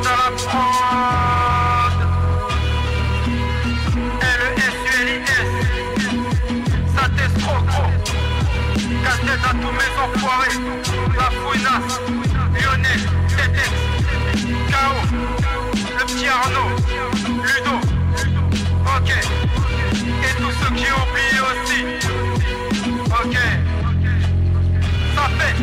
à la prod. L-E-S-U-L-I-S. Ça teste trop gros. Casse-tête à tous mes enfoirés. La fouinasse, Lionel, Tetex, K.O. Le petit Arnaud, Ludo. Ok. Et tous ceux qui ont oublié aussi. Ok. Ça fait.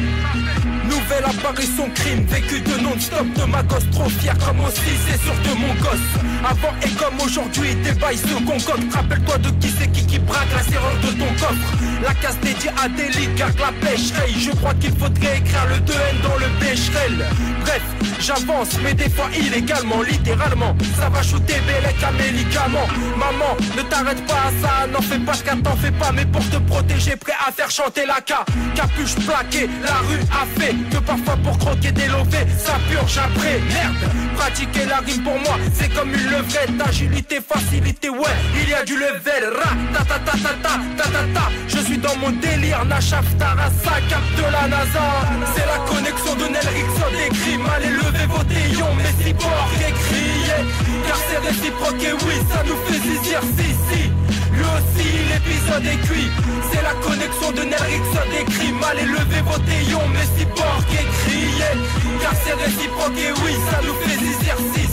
Nouvelle apparition crime, vécu de non-stop de ma gosse. Trop fier comme aussi, c'est sûr de mon gosse. Avant et comme aujourd'hui, des bails se concoctent. Rappelle-toi de qui c'est qui braque la serrure de ton coffre. La case dédiée à des ligues, garde la pêche. Hey, je crois qu'il faudrait écrire le 2N dans le bécherel. Bref, j'avance, mais des fois illégalement, littéralement. Ça va shooter bélec à médicaments. Maman, ne t'arrête pas à ça, n'en fais pas ce qu'à t'en fais pas. Mais pour te protéger, prêt à faire chanter la capuche plaquée. La rue a fait que parfois pour croquer des lovés, ça purge après. Merde, pratiquer la rime pour moi, c'est comme une levrette. Agilité, facilité, ouais, il y a du level. Ra, ta ta ta ta ta ta ta ta. Je suis dans mon délire, Nachaf Tarasa, cap de la NASA. C'est la connexion de Nel Rickson des crimes. Allez, levez vos déions, mes cyborgs et criez. Car c'est réciproque et oui, ça nous fait zizir, si. Lui aussi, l'épisode est cuit. C'est la connexion de Nel Rickson des crimes. Allez, levez vos déions, mes cyborgs et criez. Car c'est réciproque et oui, ça nous fait zizir, si.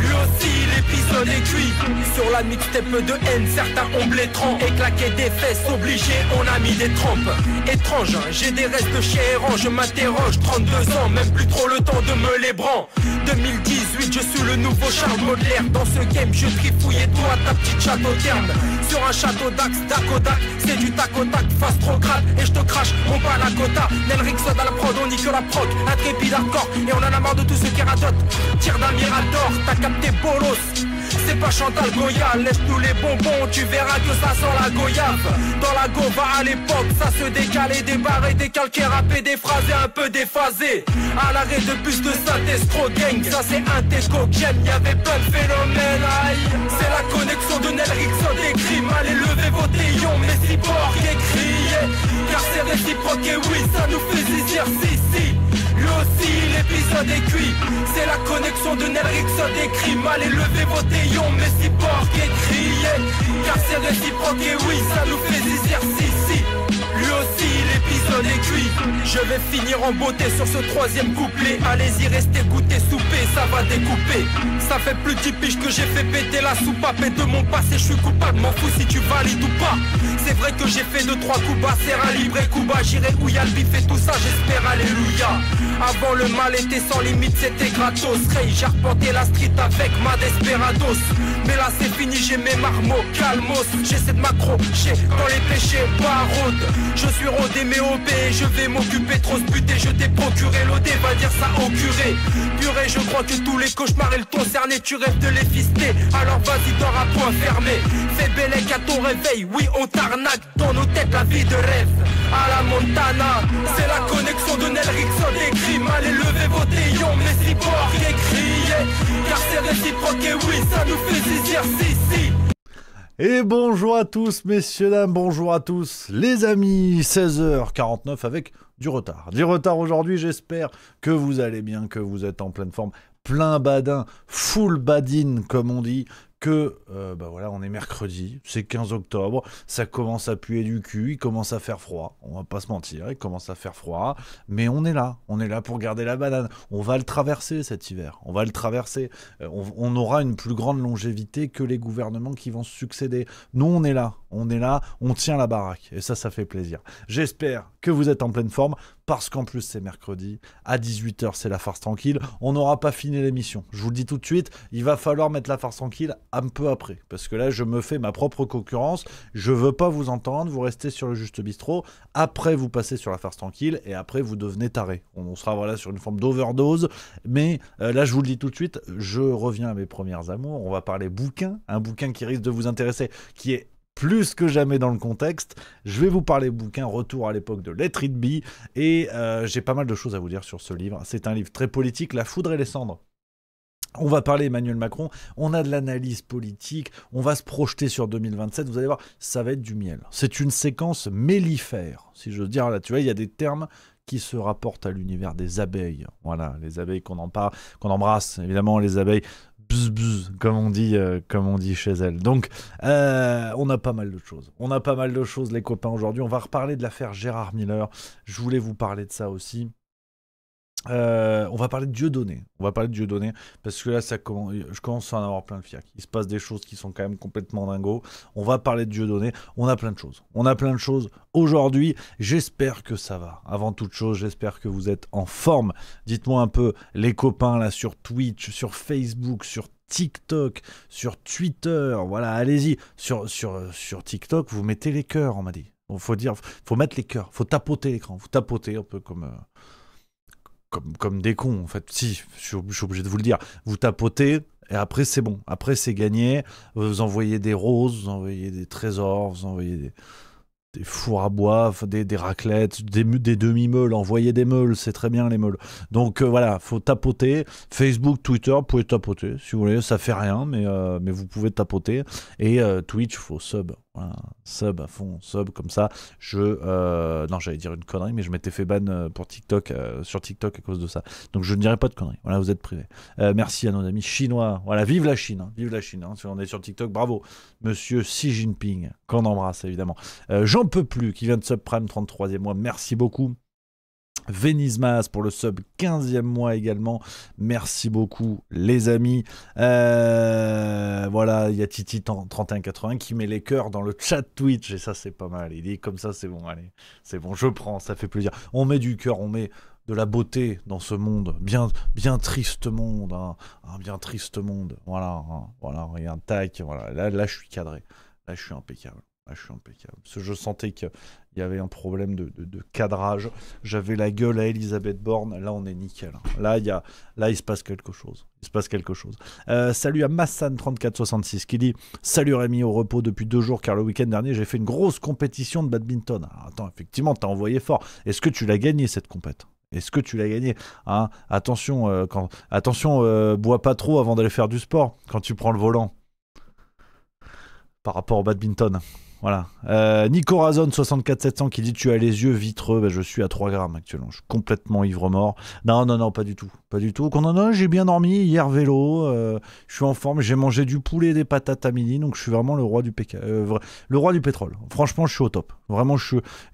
Lui aussi, l'épisode est cuit. Sur la mixtape de haine, certains ont blétrant et claqué des fesses, obligé, on a mis des trempes. Étrange, j'ai des restes chez Errant, je m'interroge, 32 ans, même plus trop le temps de me les bran. 2018, je suis le nouveau Charles Baudelaire. Dans ce game, je trifouille et toi, ta petite château terme. Sur un château d'Axe, d'Akodak, c'est du tac au tac, face trop grave, et je te crache, mon panacota. Nel Rickson à la prod, on nique la proc, intrépide hardcore, et on en a marre de tous ceux qui radotent. Tire d'un mirador, t'as capté bolos. C'est pas Chantal Goya, laisse-nous les bonbons, tu verras que ça sent la goyave. Dans la gova à l'époque, ça se décalait, débarré, décalqué, rappé, déphrasé, un peu déphasé. À l'arrêt de bus de Saint-Estro gang, ça c'est un tesco j'aime, y'avait plein de phénomènes, aïe. C'est la connexion de Nel Rickson des crimes, allez levez vos déions, mes cyborgs et criez. Car c'est réciproque et oui, ça nous fait zizir, si. Lui aussi, l'épisode est cuit. C'est la connexion de Nel Rickson des crimes. Allez, levez vos déions, mes cyborgs et criez. Car c'est réciproque et oui, ça nous fait zizir, si. Lui aussi, l'épisode est cuit. Je vais finir en beauté sur ce troisième couplet. Allez-y, restez goûter, souper, ça va découper. Ça fait plus de 10 piges que j'ai fait péter la soupape. Et de mon passé, je suis coupable, m'en fous si tu valides ou pas. C'est vrai que j'ai fait 2-3 coups bas, Serra Libre et Cuba. J'irai où y'a le bif et tout ça, j'espère, alléluia. Avant le mal était sans limite, c'était gratos. Ray, j'ai arpenté la street avec ma desperados. Mais là c'est fini, j'ai mes marmots, calmos. J'essaie de m'accrocher dans les péchés baraudes. Je suis rodé mais obé, je vais m'occuper, trop se buter. Je t'ai procuré l'odé, va dire ça au curé. Purée, je crois que tous les cauchemars et le ton cerné, tu rêves de les fister. Alors vas-y, dors à point fermé. Fais bellec à ton réveil, oui on t'arnaque. Dans nos têtes la vie de rêve, à la Montana. C'est la connexion de Nel Rickson des crimes. Allez levez vos déions, mes cyborgs et criez. Car c'est réciproque et oui, ça nous fait zizir, si. Et bonjour à tous, messieurs, dames, bonjour à tous, les amis, 16h49 avec du retard. Du retard aujourd'hui, j'espère que vous allez bien, que vous êtes en pleine forme, plein badin, full badine comme on dit, que voilà, on est mercredi, c'est 15 octobre, ça commence à puer du cul, il commence à faire froid, on va pas se mentir, il commence à faire froid, mais on est là pour garder la banane, on va le traverser cet hiver, on va le traverser, on aura une plus grande longévité que les gouvernements qui vont se succéder. Nous on est là, on tient la baraque, et ça fait plaisir. J'espère que vous êtes en pleine forme, parce qu'en plus c'est mercredi, à 18h c'est la farce tranquille, on n'aura pas fini l'émission, je vous le dis tout de suite, il va falloir mettre la farce tranquille un peu après, parce que là je me fais ma propre concurrence, je veux pas vous entendre, vous restez sur le Juste Bistrot, après vous passez sur la farce tranquille, et après vous devenez taré, on sera voilà sur une forme d'overdose, mais là je vous le dis tout de suite, je reviens à mes premières amours, on va parler bouquin, un bouquin qui risque de vous intéresser, qui est plus que jamais dans le contexte. Je vais vous parler bouquin, retour à l'époque de Let It Be, et j'ai pas mal de choses à vous dire sur ce livre. C'est un livre très politique, La foudre et les cendres. On va parler Emmanuel Macron, on a de l'analyse politique, on va se projeter sur 2027, vous allez voir, ça va être du miel. C'est une séquence mellifère, si j'ose dire. Là, tu vois, il y a des termes qui se rapporte à l'univers des abeilles. Voilà, les abeilles qu'on embrasse, évidemment, les abeilles bzz, bzz, comme on dit chez elles. Donc, on a pas mal de choses. On a pas mal de choses, les copains, aujourd'hui. On va reparler de l'affaire Gérard Miller. Je voulais vous parler de ça aussi. On va parler de Dieudonné. On va parler de Dieudonné parce que là, je commence à en avoir plein le fiac. Il se passe des choses qui sont quand même complètement dingos. On va parler de Dieudonné. On a plein de choses. On a plein de choses aujourd'hui. J'espère que ça va. Avant toute chose, j'espère que vous êtes en forme. Dites-moi un peu, les copains là sur Twitch, sur Facebook, sur TikTok, sur Twitter. Voilà, allez-y. Sur TikTok, vous mettez les cœurs, on m'a dit. Faut mettre les cœurs. Faut tapoter l'écran. Faut tapoter un peu comme des cons, en fait. Si, je suis obligé de vous le dire. Vous tapotez, et après, c'est bon. Après, c'est gagné. Vous envoyez des roses, vous envoyez des trésors, vous envoyez des fours à bois, des raclettes, des demi-meules. Envoyez des meules, c'est très bien, les meules. Donc, voilà, faut tapoter. Facebook, Twitter, vous pouvez tapoter, si vous voulez. Ça fait rien, mais vous pouvez tapoter. Et Twitch, faut sub. Voilà, sub à fond, sub comme ça. Non, j'allais dire une connerie, mais je m'étais fait ban pour TikTok, sur TikTok à cause de ça. Donc je ne dirai pas de conneries. Voilà, vous êtes privés. Merci à nos amis chinois. Voilà, vive la Chine, hein, vive la Chine. Hein. Si on est sur TikTok, bravo. Monsieur Xi Jinping, qu'on embrasse évidemment. J'en peux plus, qui vient de subprime 33e mois. Merci beaucoup. Venizmas pour le sub 15e mois également. Merci beaucoup les amis. Voilà, il y a Titi 3180 qui met les cœurs dans le chat Twitch et ça c'est pas mal. Il dit comme ça c'est bon, allez, c'est bon, je prends, ça fait plaisir. On met du cœur, on met de la beauté dans ce monde, bien triste monde, hein, un bien triste monde. Voilà, hein, voilà, regarde, tac, voilà. Là je suis cadré, là je suis impeccable. Je suis impeccable. Parce que je sentais qu'il y avait un problème de cadrage. J'avais la gueule à Elisabeth Borne. Là, on est nickel. Là, il se passe quelque chose. Salut à Massan3466 qui dit « Salut Rémi, au repos depuis 2 jours car le week-end dernier, j'ai fait une grosse compétition de badminton. » Alors, attends, effectivement, t'as envoyé fort. Est-ce que tu l'as gagné, cette compète ? Est-ce que tu l'as gagné, hein ? Attention, bois pas trop avant d'aller faire du sport quand tu prends le volant. Par rapport au badminton. Voilà. Nico Razon 64700 qui dit tu as les yeux vitreux. Je suis à 3 grammes actuellement. Je suis complètement ivre mort. Non, pas du tout. Pas du tout. J'ai bien dormi hier vélo. Je suis en forme. J'ai mangé du poulet et des patates à midi. Donc je suis vraiment le roi du pétrole. Franchement, je suis au top. Vraiment,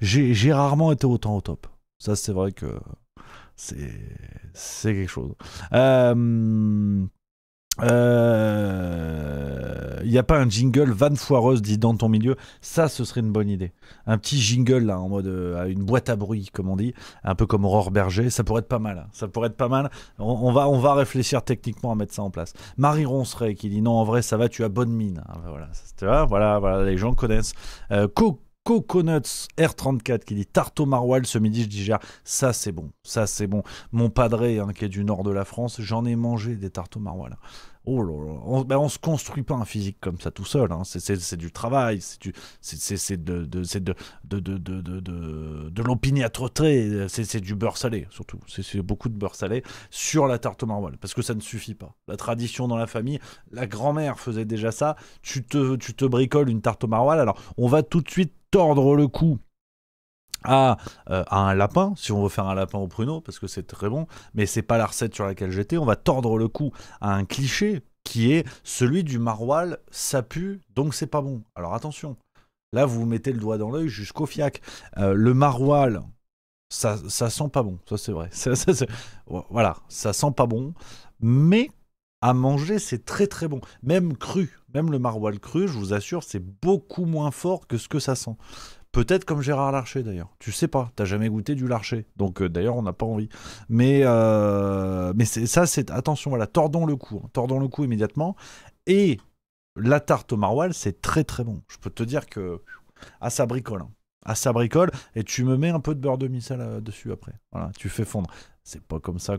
j'ai rarement été autant au top. Ça, c'est vrai que c'est quelque chose. Il n'y a pas un jingle van foireuse dit dans ton milieu, ça ce serait une bonne idée. Un petit jingle là en mode une boîte à bruit comme on dit, un peu comme Aurore Berger, ça pourrait être pas mal. On va réfléchir techniquement à mettre ça en place. Marie Ronceret qui dit non en vrai ça va, tu as bonne mine. Voilà, les gens connaissent. Coconuts R34 qui dit tarte au maroilles ce midi je digère, ça c'est bon. Mon padré qui est du nord de la France, j'en ai mangé des tartes au maroilles. Oh là là, on se construit pas un physique comme ça tout seul, hein. C'est du travail, c'est de l'opiniâtreté, c'est du beurre salé surtout, c'est beaucoup de beurre salé sur la tarte au maroilles parce que ça ne suffit pas. La tradition dans la famille, la grand-mère faisait déjà ça, tu te bricoles une tarte au maroilles, alors on va tout de suite tordre le cou à un lapin, si on veut faire un lapin au pruneau, parce que c'est très bon, mais c'est pas la recette sur laquelle j'étais. On va tordre le cou à un cliché qui est celui du maroilles, ça pue, donc c'est pas bon. Alors attention, là vous mettez le doigt dans l'œil jusqu'au fiac. Le maroilles, ça sent pas bon, ça c'est vrai. Voilà, ça sent pas bon, mais à manger c'est très très bon, même cru, même le maroilles cru, je vous assure, c'est beaucoup moins fort que ce que ça sent. Peut-être comme Gérard Larcher d'ailleurs. Tu sais pas, t'as jamais goûté du Larcher. Donc d'ailleurs on n'a pas envie. Mais c'est attention, voilà, tordons le cou immédiatement. Et la tarte au maroilles, c'est très très bon. Je peux te dire que ça bricole. Et tu me mets un peu de beurre de micelle dessus après. Voilà, tu fais fondre. C'est pas comme ça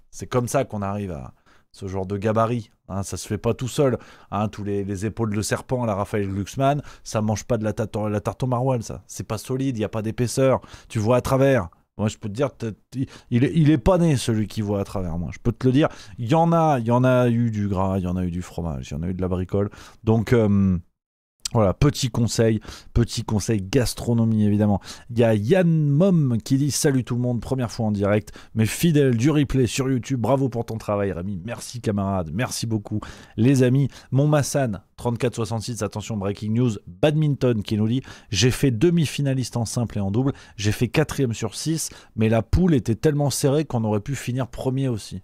c'est comme ça qu'on arrive à ce genre de gabarit, hein, ça se fait pas tout seul, hein, tous les épaules de serpent à la Raphaël Glucksmann, ça mange pas de la tarte au maroilles, ça, c'est pas solide, il y a pas d'épaisseur, tu vois à travers. Moi je peux te dire, il est pas né celui qui voit à travers, moi je peux te le dire, il y en a eu du gras, il y en a eu du fromage, il y en a eu de la bricole, donc Voilà, petit conseil gastronomie évidemment. Il y a Yann Mom qui dit salut tout le monde, première fois en direct, mais fidèle du replay sur YouTube, bravo pour ton travail Rémi, merci camarade, merci beaucoup les amis. Montmassan 3466, attention breaking news, badminton qui nous dit j'ai fait demi-finaliste en simple et en double, j'ai fait 4e sur 6, mais la poule était tellement serrée qu'on aurait pu finir premier aussi.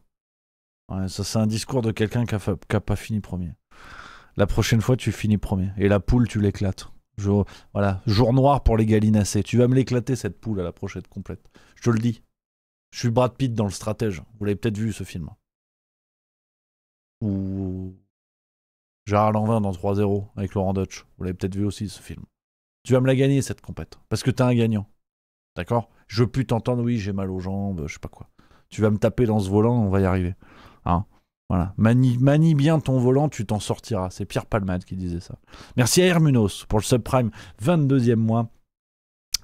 Ouais, ça c'est un discours de quelqu'un qui a pas fini premier. La prochaine fois, tu finis premier. Et la poule, tu l'éclates. Voilà, jour noir pour les gallinacés. Tu vas me l'éclater, cette poule, à la prochaine complète. Je te le dis. Je suis Brad Pitt dans Le Stratège. Vous l'avez peut-être vu, ce film. Ou Gérard Lanvin dans 3-0, avec Laurent Deutsch. Vous l'avez peut-être vu aussi, ce film. Tu vas me la gagner, cette compète. Parce que t'es un gagnant. D'accord ? Je veux plus t'entendre, oui, j'ai mal aux jambes, je sais pas quoi. Tu vas me taper dans ce volant, on va y arriver. Hein ? Voilà, manie bien ton volant, tu t'en sortiras. C'est Pierre Palmade qui disait ça. Merci à Hermunos pour le subprime, 22e mois.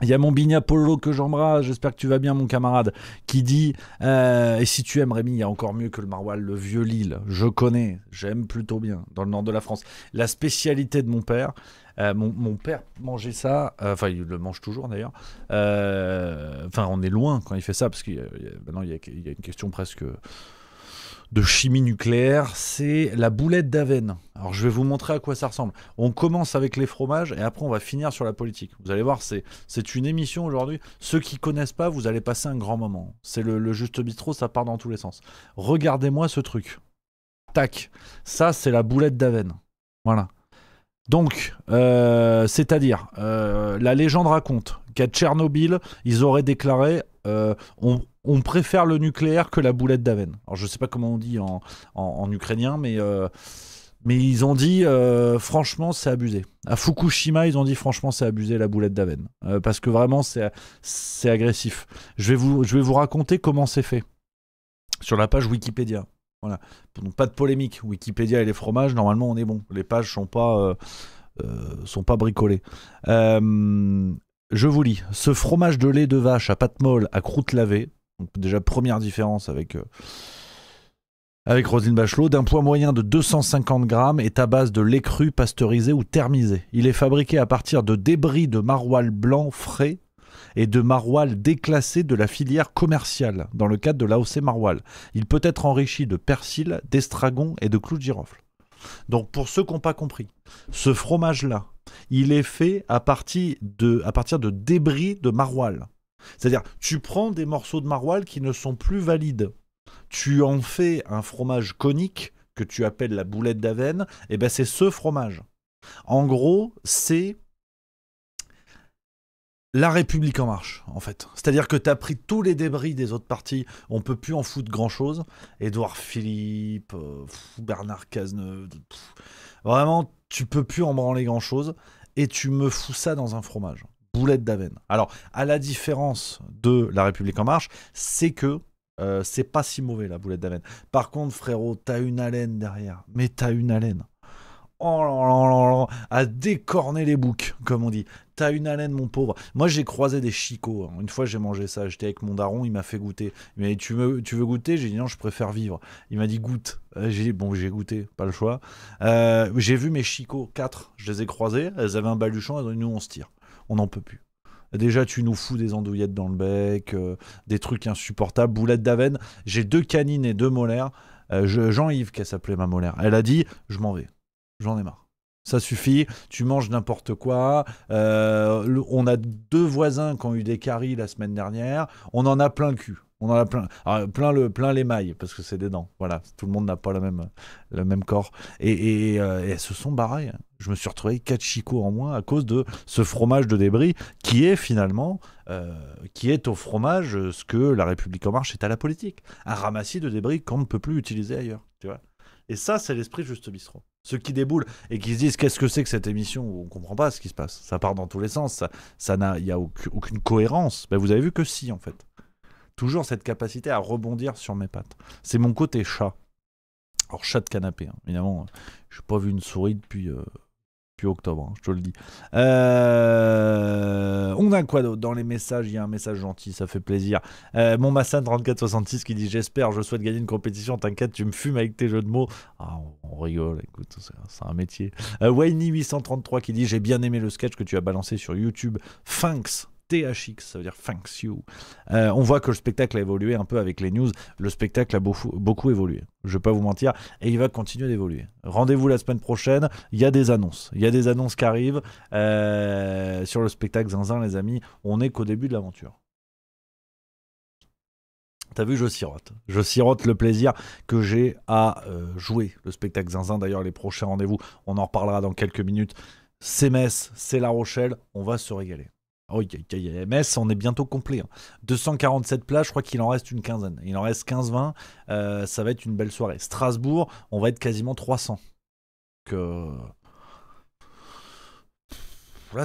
Il y a mon Bigna Polo que j'embrasse, j'espère que tu vas bien mon camarade, qui dit et si tu aimes Rémi, il y a encore mieux que le maroilles, le vieux Lille. Je connais, j'aime plutôt bien, dans le nord de la France. La spécialité de mon père, mon père mangeait ça, enfin il le mange toujours d'ailleurs. Enfin on est loin quand il fait ça, parce que maintenant il y a une question presque de chimie nucléaire, c'est la boulette d'Avenne. Alors je vais vous montrer à quoi ça ressemble. On commence avec les fromages et après on va finir sur la politique. Vous allez voir, c'est une émission aujourd'hui. Ceux qui connaissent pas, vous allez passer un grand moment. C'est le Juste Bistrot, ça part dans tous les sens. Regardez-moi ce truc. Tac. Ça, c'est la boulette d'Avenne. Voilà. Donc, c'est-à-dire, la légende raconte qu'à Tchernobyl, ils auraient déclaré on préfère le nucléaire que la boulette d'Avenne. Alors, je ne sais pas comment on dit en ukrainien, mais ils ont dit, franchement, c'est abusé. À Fukushima, ils ont dit, franchement, c'est abusé la boulette d'Avenne. Parce que vraiment, c'est agressif. Je vais vous raconter comment c'est fait. Sur la page Wikipédia. Voilà. Donc pas de polémique. Wikipédia et les fromages, normalement on est bon. Les pages sont pas bricolées. Je vous lis. Ce fromage de lait de vache à pâte molle à croûte lavée, donc déjà première différence avec Roselyne Bachelot, d'un poids moyen de 250 grammes, est à base de lait cru pasteurisé ou thermisé. Il est fabriqué à partir de débris de maroilles blancs frais et de maroilles déclassées de la filière commerciale dans le cadre de l'AOC Maroilles. Il peut être enrichi de persil, d'estragon et de clous de girofle. Donc pour ceux qui n'ont pas compris, ce fromage-là, il est fait à partir de débris de maroilles. C'est-à-dire, tu prends des morceaux de maroilles qui ne sont plus valides. Tu en fais un fromage conique que tu appelles la boulette d'Avenne, et ben c'est ce fromage. En gros, c'est La République en marche, en fait. C'est-à-dire que tu as pris tous les débris des autres partis, on peut plus en foutre grand-chose. Édouard Philippe, Bernard Cazeneuve, vraiment, tu peux plus en branler grand-chose, et tu me fous ça dans un fromage. Boulette d'Avenne. Alors, à la différence de La République en marche, c'est que c'est pas si mauvais, la boulette d'Avenne. Par contre, frérot, t'as une haleine derrière. Mais t'as une haleine. Oh là là, à décorner les boucs, comme on dit. T'as une haleine, mon pauvre. Moi, j'ai croisé des chicots. Une fois, j'ai mangé ça. J'étais avec mon daron, il m'a fait goûter. Il m'a dit, tu veux goûter? J'ai dit, non, je préfère vivre. Il m'a dit, goûte. J'ai dit, bon, j'ai goûté, pas le choix. J'ai vu mes chicots, 4. Je les ai croisés. Elles avaient un baluchon. Elles ont dit, nous, on se tire. On n'en peut plus. Déjà, tu nous fous des andouillettes dans le bec, des trucs insupportables. Boulette d'Avenne. J'ai 2 canines et 2 molaires. Jean-Yves, qu'elle s'appelait ma molaire. Elle a dit, je m'en vais. J'en ai marre. Ça suffit, tu manges n'importe quoi. On a 2 voisins qui ont eu des caries la semaine dernière. On en a plein le cul. On en a plein. Alors, plein l'émail, parce que c'est des dents. Voilà, tout le monde n'a pas le même corps. Et elles se sont barrées. Je me suis retrouvé 4 chicots en moins à cause de ce fromage de débris qui est finalement, qui est au fromage ce que La République en marche est à la politique. Un ramassis de débris qu'on ne peut plus utiliser ailleurs. Tu vois. Et ça, c'est l'esprit Juste Bistrot. Ceux qui déboulent et qui se disent qu'est-ce que c'est que cette émission où on ne comprend pas ce qui se passe. Ça part dans tous les sens. Il n'y a aucune cohérence. Ben, vous avez vu que si, en fait. Toujours cette capacité à rebondir sur mes pattes. C'est mon côté chat. Alors, chat de canapé. Hein. Évidemment, je n'ai pas vu une souris depuis depuis octobre, hein, je te le dis. On a quoi d'autre dans les messages? Il y a un message gentil, ça fait plaisir. Mon Massan 3466 qui dit: j'espère, je souhaite gagner une compétition, t'inquiète, tu me fumes avec tes jeux de mots. Ah, on rigole, écoute, c'est un métier. Wayne 833 qui dit: j'ai bien aimé le sketch que tu as balancé sur YouTube. Thanks. THX, ça veut dire thanks you. On voit que le spectacle a évolué un peu avec les news. Le spectacle a beaucoup évolué. Je vais pas vous mentir. Et il va continuer d'évoluer. Rendez-vous la semaine prochaine. Il y a des annonces. Il y a des annonces qui arrivent sur le spectacle Zinzin, les amis. On n'est qu'au début de l'aventure. T'as vu, je sirote. Je sirote le plaisir que j'ai à jouer le spectacle Zinzin. D'ailleurs, les prochains rendez-vous, on en reparlera dans quelques minutes. C'est Metz, c'est La Rochelle. On va se régaler. Oh, Metz, on est bientôt complet. 247 places, je crois qu'il en reste une quinzaine. Il en reste 15-20. Ça va être une belle soirée. Strasbourg, on va être quasiment 300. Là,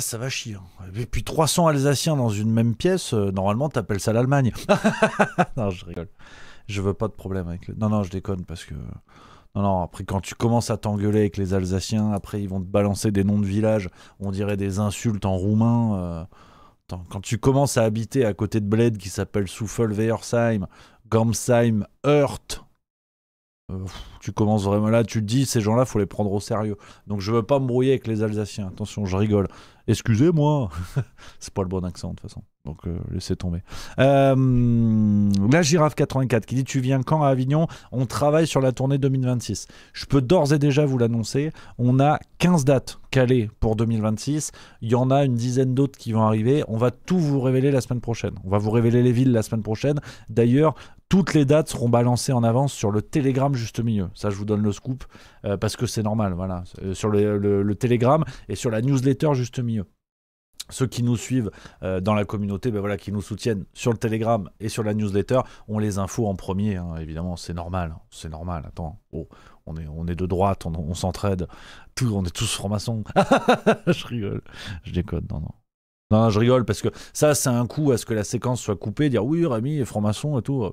ça va chier. Et puis 300 Alsaciens dans une même pièce, normalement, t'appelles ça l'Allemagne. Non, je rigole. Je veux pas de problème avec le... Non, je déconne parce que... Non, après quand tu commences à t'engueuler avec les Alsaciens, après ils vont te balancer des noms de villages, on dirait des insultes en roumain. Quand tu commences à habiter à côté de Bled qui s'appelle Souffel-Weiersheim, Gamsheim, Heurt, tu commences vraiment là, tu te dis ces gens-là, faut les prendre au sérieux. Donc je veux pas me brouiller avec les Alsaciens. Attention, je rigole. Excusez-moi, c'est pas le bon accent de toute façon. Donc laissez tomber. La Girafe 84 qui dit: tu viens quand à Avignon? On travaille sur la tournée 2026. Je peux d'ores et déjà vous l'annoncer. On a 15 dates calées pour 2026. Il y en a une dizaine d'autres qui vont arriver. On va tout vous révéler la semaine prochaine. On va vous révéler les villes la semaine prochaine. D'ailleurs, toutes les dates seront balancées en avance sur le Telegram Juste Milieu. Ça, je vous donne le scoop parce que c'est normal. Voilà. Sur le Telegram et sur la newsletter Juste Milieu. Ceux qui nous suivent dans la communauté, qui nous soutiennent sur le Telegram et sur la newsletter, on les infos en premier, hein, évidemment, c'est normal. C'est normal, attends, on est de droite, on s'entraide, on est tous francs-maçons. Je rigole, je déconne, non, je rigole parce que ça, c'est un coup à ce que la séquence soit coupée, dire oui, Rémi est franc-maçon et tout.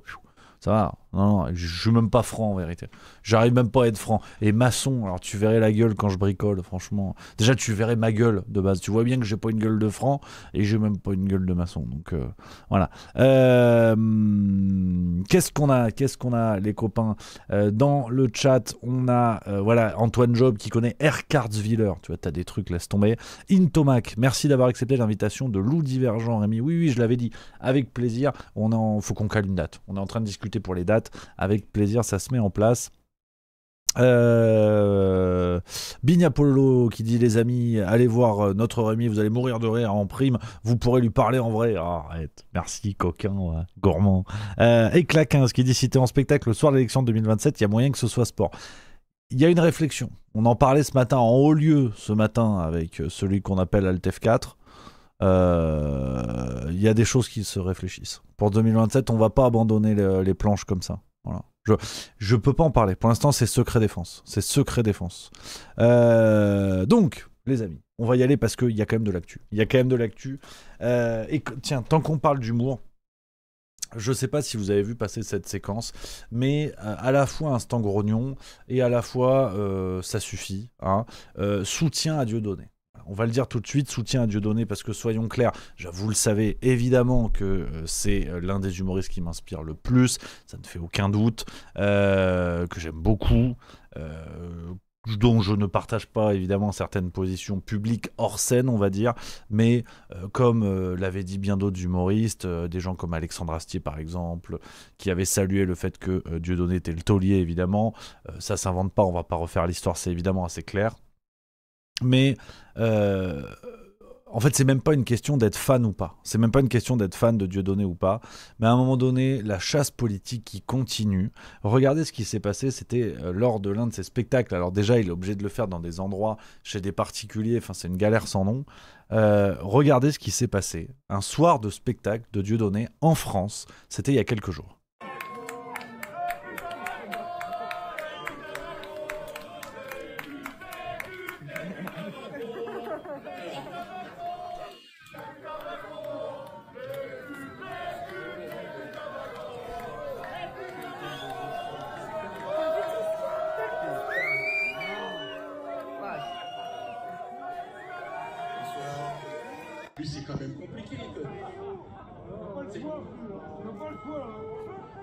Ça va, non, je suis même pas franc en vérité. J'arrive même pas à être franc. Et maçon, alors tu verrais la gueule quand je bricole, franchement. Déjà, tu verrais ma gueule de base. Tu vois bien que j'ai pas une gueule de franc et j'ai même pas une gueule de maçon. Donc voilà. Qu'est-ce qu'on a, les copains dans le chat, on a Antoine Job qui connaît Erkartswiller. Tu vois, t'as des trucs, laisse tomber. Intomac, merci d'avoir accepté l'invitation de Loup Divergent, Rémi. Oui, je l'avais dit, avec plaisir. Faut qu'on cale une date. On est en train de discuter pour les dates, avec plaisir, ça se met en place. Bignapolo qui dit: les amis, allez voir notre Rémi, vous allez mourir de rire en prime, vous pourrez lui parler en vrai. Arrête, merci coquin, ouais, gourmand. Et Claquin qui dit: si t'es en spectacle le soir de l'élection de 2027, il y a moyen que ce soit sport. Il y a une réflexion, on en parlait ce matin en haut lieu, ce matin avec celui qu'on appelle Altef 4. Il y a des choses qui se réfléchissent. Pour 2027, on va pas abandonner les planches comme ça. Voilà. Je peux pas en parler. Pour l'instant, c'est secret défense. C'est secret défense. Donc, les amis, on va y aller parce qu'il y a quand même de l'actu. Il y a quand même de l'actu. Et tiens, tant qu'on parle d'humour, je sais pas si vous avez vu passer cette séquence, mais à la fois instant grognon et à la fois ça suffit. Hein, soutien à Dieudonné. On va le dire tout de suite, soutien à Dieudonné, parce que soyons clairs, vous le savez évidemment que c'est l'un des humoristes qui m'inspire le plus, ça ne fait aucun doute, que j'aime beaucoup, dont je ne partage pas évidemment certaines positions publiques hors scène, on va dire, mais comme l'avaient dit bien d'autres humoristes, des gens comme Alexandre Astier par exemple, qui avaient salué le fait que Dieudonné était le taulier évidemment, ça s'invente pas, on va pas refaire l'histoire, c'est évidemment assez clair. Mais en fait, c'est même pas une question d'être fan ou pas. C'est même pas une question d'être fan de Dieudonné ou pas. Mais à un moment donné, la chasse politique qui continue. Regardez ce qui s'est passé. C'était lors de l'un de ses spectacles. Alors déjà, il est obligé de le faire dans des endroits, chez des particuliers. Enfin, c'est une galère sans nom. Regardez ce qui s'est passé. Un soir de spectacle de Dieudonné en France. C'était il y a quelques jours. Puis c'est quand même compliqué.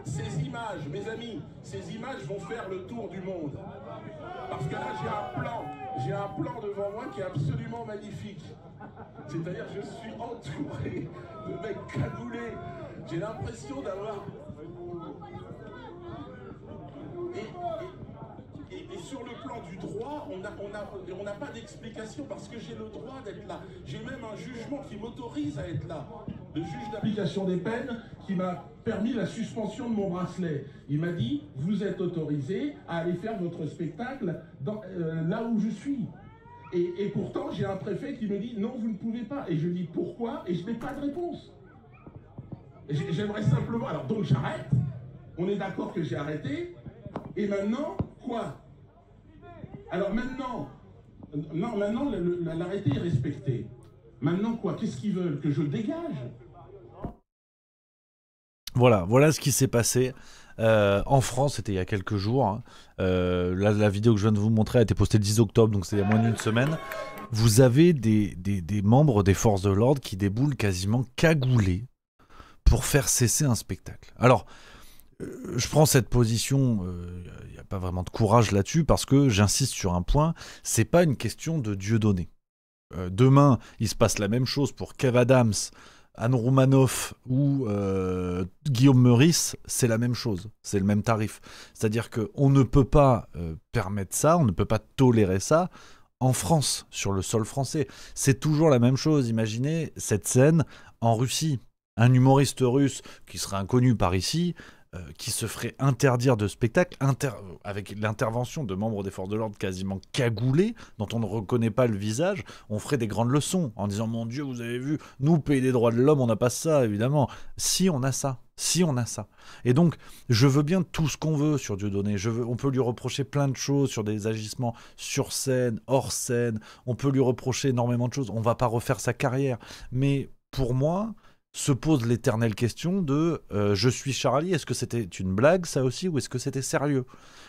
Ces images, mes amis, ces images vont faire le tour du monde. Parce que là, j'ai un plan devant moi qui est absolument magnifique. C'est-à-dire, je suis entouré de mecs cagoulés. J'ai l'impression d'avoir... Et sur le plan du droit, on n'a pas d'explication parce que j'ai le droit d'être là. J'ai même un jugement qui m'autorise à être là. Le juge d'application des peines qui m'a permis la suspension de mon bracelet. Il m'a dit, vous êtes autorisé à aller faire votre spectacle là où je suis. Et pourtant, j'ai un préfet qui me dit, non, vous ne pouvez pas. Et je dis, pourquoi? Et je n'ai pas de réponse. J'aimerais simplement... Alors donc j'arrête. On est d'accord que j'ai arrêté. Et maintenant, quoi? Alors maintenant, non, maintenant l'arrêté est respecté. Maintenant quoi? Qu'est-ce qu'ils veulent? Que je dégage? Voilà ce qui s'est passé en France, c'était il y a quelques jours. Hein. La vidéo que je viens de vous montrer a été postée le 10 octobre, donc c'est il y a moins d'une semaine. Vous avez des membres des forces de l'ordre qui déboulent quasiment cagoulés pour faire cesser un spectacle. Alors, je prends cette position, il n'y a pas vraiment de courage là-dessus, parce que j'insiste sur un point, c'est pas une question de Dieudonné. Demain, il se passe la même chose pour Kev Adams, Anne Roumanoff ou Guillaume Meurice, c'est la même chose, c'est le même tarif. C'est-à-dire qu'on ne peut pas permettre ça, on ne peut pas tolérer ça en France, sur le sol français. C'est toujours la même chose, imaginez cette scène en Russie. Un humoriste russe qui serait inconnu par ici, qui se ferait interdire de spectacle avec l'intervention de membres des forces de l'ordre quasiment cagoulés, dont on ne reconnaît pas le visage, on ferait des grandes leçons en disant « Mon Dieu, vous avez vu, nous, pays des droits de l'homme, on n'a pas ça, évidemment. » Si, on a ça. Si, on a ça. Et donc, je veux bien tout ce qu'on veut sur Dieudonné. On peut lui reprocher plein de choses sur des agissements sur scène, hors scène. On peut lui reprocher énormément de choses. On ne va pas refaire sa carrière. Mais pour moi... se pose l'éternelle question de je suis Charlie, est-ce que c'était une blague ça aussi ou est-ce que c'était sérieux?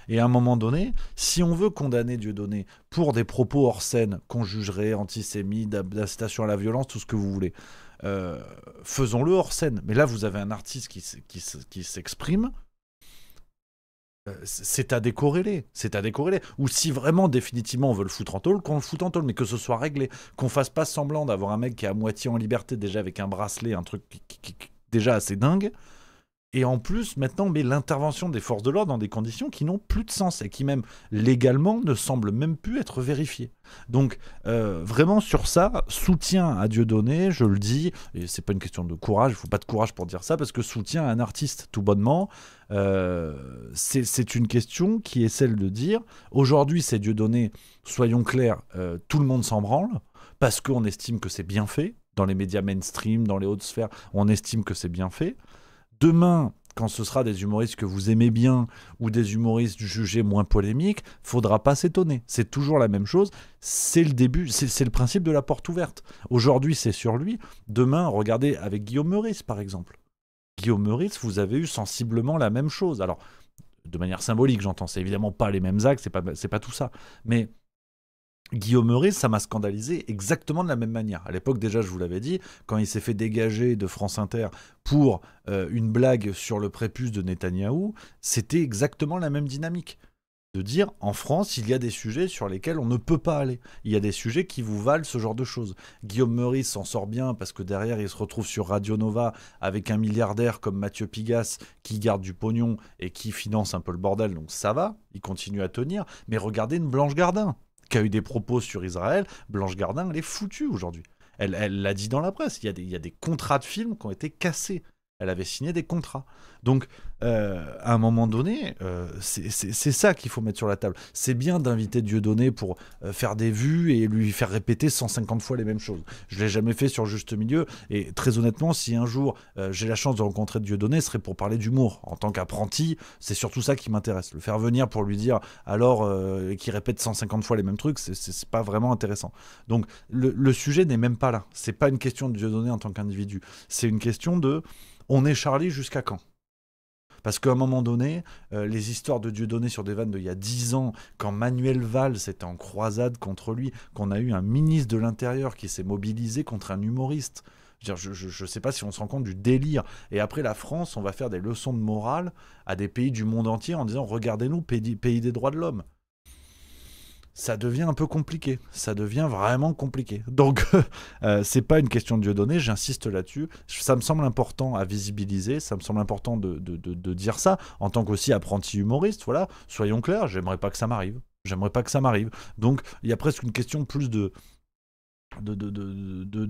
Et à un moment donné, si on veut condamner Dieudonné pour des propos hors scène qu'on jugerait antisémites, d'incitation à la violence, tout ce que vous voulez, faisons-le hors scène. Mais là vous avez un artiste qui s'exprime, c'est à décorréler, ou si vraiment définitivement on veut le foutre en tôle, qu'on le foute en tôle, mais que ce soit réglé, qu'on fasse pas semblant d'avoir un mec qui est à moitié en liberté déjà avec un bracelet, un truc qui déjà assez dingue, et en plus maintenant mais l'intervention des forces de l'ordre dans des conditions qui n'ont plus de sens et qui même légalement ne semblent même plus être vérifiées. Donc vraiment sur ça, soutien à Dieudonné, je le dis, et c'est pas une question de courage, il faut pas de courage pour dire ça, parce que soutien à un artiste tout bonnement, c'est une question qui est celle de dire, aujourd'hui c'est Dieudonné, soyons clairs, tout le monde s'en branle, parce qu'on estime que c'est bien fait, dans les médias mainstream, dans les hautes sphères, on estime que c'est bien fait. Demain, quand ce sera des humoristes que vous aimez bien ou des humoristes jugés moins polémiques, faudra pas s'étonner. C'est toujours la même chose. C'est le début, c'est le principe de la porte ouverte. Aujourd'hui, c'est sur lui. Demain, regardez avec Guillaume Meurice, par exemple. Guillaume Meurice, vous avez eu sensiblement la même chose. Alors, de manière symbolique, j'entends. C'est évidemment pas les mêmes actes, c'est pas tout ça. Mais Guillaume Meurice, ça m'a scandalisé exactement de la même manière. À l'époque, déjà, je vous l'avais dit, quand il s'est fait dégager de France Inter pour une blague sur le prépuce de Netanyahou, c'était exactement la même dynamique. De dire, en France, il y a des sujets sur lesquels on ne peut pas aller. Il y a des sujets qui vous valent ce genre de choses. Guillaume Meurice s'en sort bien parce que derrière, il se retrouve sur Radio Nova avec un milliardaire comme Mathieu Pigasse qui garde du pognon et qui finance un peu le bordel. Donc ça va, il continue à tenir. Mais regardez une Blanche Gardin qui a eu des propos sur Israël. Blanche Gardin, elle est foutue aujourd'hui. Elle l'a dit dans la presse. Il y a des contrats de films qui ont été cassés. Elle avait signé des contrats. Donc, à un moment donné, c'est ça qu'il faut mettre sur la table. C'est bien d'inviter Dieudonné pour faire des vues et lui faire répéter 150 fois les mêmes choses. Je ne l'ai jamais fait sur Juste Milieu. Et très honnêtement, si un jour j'ai la chance de rencontrer Dieudonné, ce serait pour parler d'humour. En tant qu'apprenti, c'est surtout ça qui m'intéresse. Le faire venir pour lui dire, alors, qu'il répète 150 fois les mêmes trucs, c'est pas vraiment intéressant. Donc, le sujet n'est même pas là. C'est pas une question de Dieudonné en tant qu'individu. C'est une question de... On est Charlie jusqu'à quand? Parce qu'à un moment donné, les histoires de Dieudonné sur des vannes d'il y a 10 ans, quand Manuel Valls était en croisade contre lui, qu'on a eu un ministre de l'Intérieur qui s'est mobilisé contre un humoriste. Je ne sais pas si on se rend compte du délire. Et après, la France, on va faire des leçons de morale à des pays du monde entier en disant « Regardez-nous, pays des droits de l'homme ». Ça devient un peu compliqué. Ça devient vraiment compliqué. Donc, c'est pas une question de Dieudonné, j'insiste là-dessus. Ça me semble important à visibiliser, ça me semble important de dire ça. En tant qu'aussi apprenti humoriste, voilà, soyons clairs, j'aimerais pas que ça m'arrive. J'aimerais pas que ça m'arrive. Donc, il y a presque une question plus de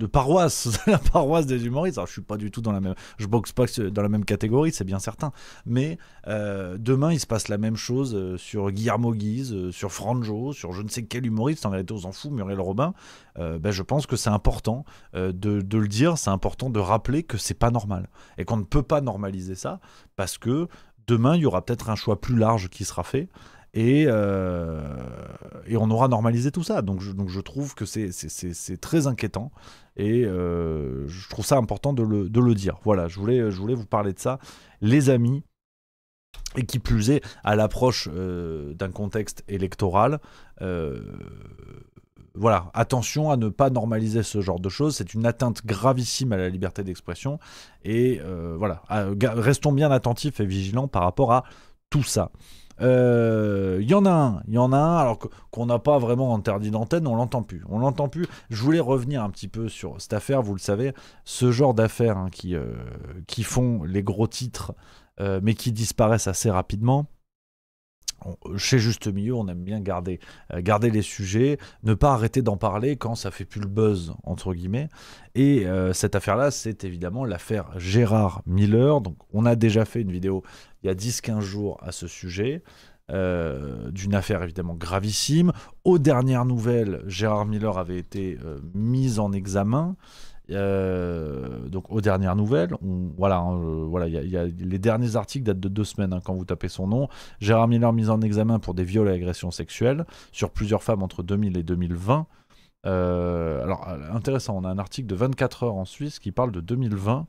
paroisse, la paroisse des humoristes. Alors, je suis pas du tout dans la même, je boxe pas dans la même catégorie, c'est bien certain. Mais demain, il se passe la même chose sur Guillermo Guise, sur Franjo, sur je ne sais quel humoriste. En réalité, on s'en fout. Muriel Robin. Je pense que c'est important de le dire. C'est important de rappeler que c'est pas normal et qu'on ne peut pas normaliser ça parce que demain, il y aura peut-être un choix plus large qui sera fait. Et on aura normalisé tout ça. Donc je trouve que c'est très inquiétant et je trouve ça important de le dire. Voilà, je voulais vous parler de ça, les amis, et qui plus est, à l'approche d'un contexte électoral. Voilà, attention à ne pas normaliser ce genre de choses, c'est une atteinte gravissime à la liberté d'expression et voilà, restons bien attentifs et vigilants par rapport à tout ça. Il y en a un, alors qu'on n'a pas vraiment interdit d'antenne, on l'entend plus. Je voulais revenir un petit peu sur cette affaire, vous le savez, ce genre d'affaires hein, qui font les gros titres, mais qui disparaissent assez rapidement. Chez Juste Milieu, on aime bien garder les sujets, ne pas arrêter d'en parler quand ça fait plus le buzz, entre guillemets. Et cette affaire-là, c'est évidemment l'affaire Gérard Miller. Donc, on a déjà fait une vidéo il y a 10-15 jours à ce sujet, d'une affaire évidemment gravissime. Aux dernières nouvelles, Gérard Miller avait été mis en examen. Donc aux dernières nouvelles, les derniers articles datent de 2 semaines hein, quand vous tapez son nom. Gérard Miller mis en examen pour des viols et agressions sexuelles sur plusieurs femmes entre 2000 et 2020. Alors intéressant, on a un article de 24 heures en Suisse qui parle de 2020.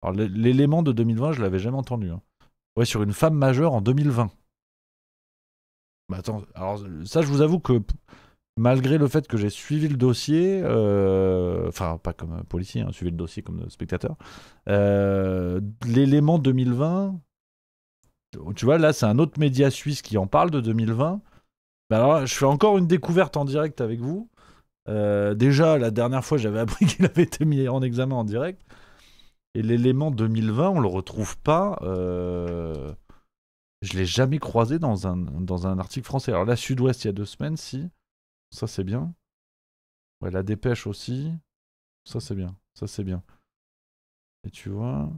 Alors l'élément de 2020, je l'avais jamais entendu. Hein. Ouais, sur une femme majeure en 2020. Bah attends, alors ça je vous avoue que malgré le fait que j'ai suivi le dossier, enfin pas comme policier, hein, suivi le dossier comme spectateur, l'élément 2020, tu vois là c'est un autre média suisse qui en parle de 2020. Ben alors je fais encore une découverte en direct avec vous. Déjà la dernière fois j'avais appris qu'il avait été mis en examen en direct. Et l'élément 2020 on le retrouve pas. Je l'ai jamais croisé dans un article français. Alors là Sud-Ouest il y a 2 semaines si. Ça c'est bien. Ouais, la dépêche aussi. Ça c'est bien. Et tu vois,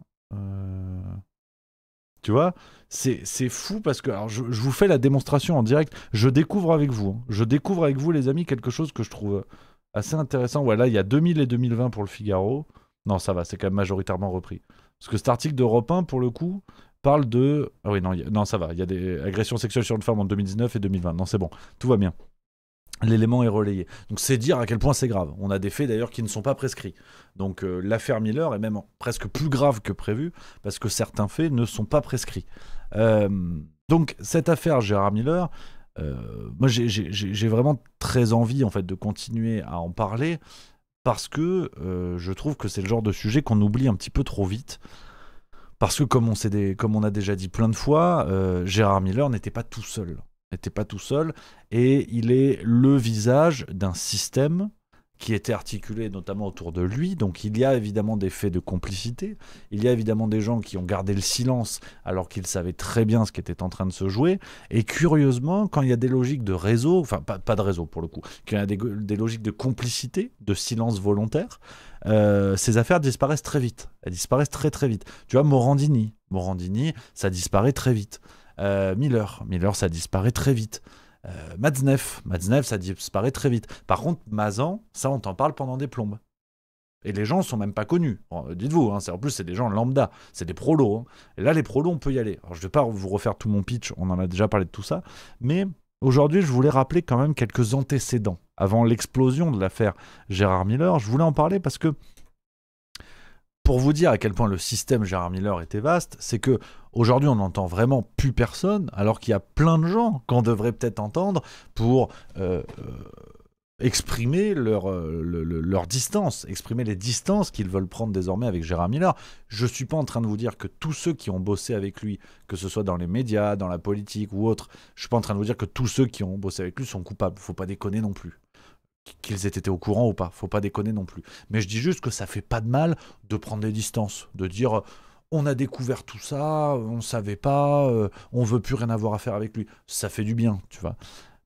c'est fou parce que alors, je vous fais la démonstration en direct. Je découvre avec vous. Hein. Je découvre avec vous les amis quelque chose que je trouve assez intéressant. Voilà, il y a 2000 et 2020 pour le Figaro. Non, ça va, c'est quand même majoritairement repris. Parce que cet article d'Europe 1 pour le coup parle de. Ah oui, non, ça va. Il y a des agressions sexuelles sur une femme en 2019 et 2020. Non, c'est bon, tout va bien. L'élément est relayé. Donc c'est dire à quel point c'est grave. On a des faits d'ailleurs qui ne sont pas prescrits. Donc l'affaire Miller est même presque plus grave que prévu parce que certains faits ne sont pas prescrits. Donc cette affaire Gérard Miller, moi j'ai vraiment très envie en fait de continuer à en parler parce que je trouve que c'est le genre de sujet qu'on oublie un petit peu trop vite. Parce que comme on a déjà dit plein de fois, Gérard Miller n'était pas tout seul. Et il est le visage d'un système qui était articulé notamment autour de lui. Donc il y a évidemment des faits de complicité, il y a évidemment des gens qui ont gardé le silence alors qu'ils savaient très bien ce qui était en train de se jouer. Et curieusement, quand il y a des logiques de réseau, enfin pas de réseau pour le coup, quand il y a des logiques de complicité, de silence volontaire, ces affaires disparaissent très vite. Elles disparaissent très très vite. Tu vois, Morandini, ça disparaît très vite. Miller, ça disparaît très vite. Matzneff, ça disparaît très vite. Par contre, Mazan, ça on t'en parle pendant des plombes. Et les gens sont même pas connus. Bon, dites-vous, hein, en plus c'est des gens lambda, c'est des prolos. Hein. Et là les prolos on peut y aller. Alors je vais pas vous refaire tout mon pitch, on en a déjà parlé de tout ça. Mais aujourd'hui je voulais rappeler quand même quelques antécédents. Avant l'explosion de l'affaire Gérard Miller, je voulais en parler parce que pour vous dire à quel point le système Gérard Miller était vaste, c'est que Aujourd'hui, on n'entend vraiment plus personne, alors qu'il y a plein de gens qu'on devrait peut-être entendre pour exprimer leur distance, exprimer les distances qu'ils veulent prendre désormais avec Gérard Miller. Je ne suis pas en train de vous dire que tous ceux qui ont bossé avec lui, que ce soit dans les médias, dans la politique ou autre, je ne suis pas en train de vous dire que tous ceux qui ont bossé avec lui sont coupables. Il ne faut pas déconner non plus. Qu'ils aient été au courant ou pas, faut pas déconner non plus. Mais je dis juste que ça fait pas de mal de prendre des distances, de dire on a découvert tout ça, on savait pas, on veut plus rien avoir à faire avec lui. Ça fait du bien, tu vois.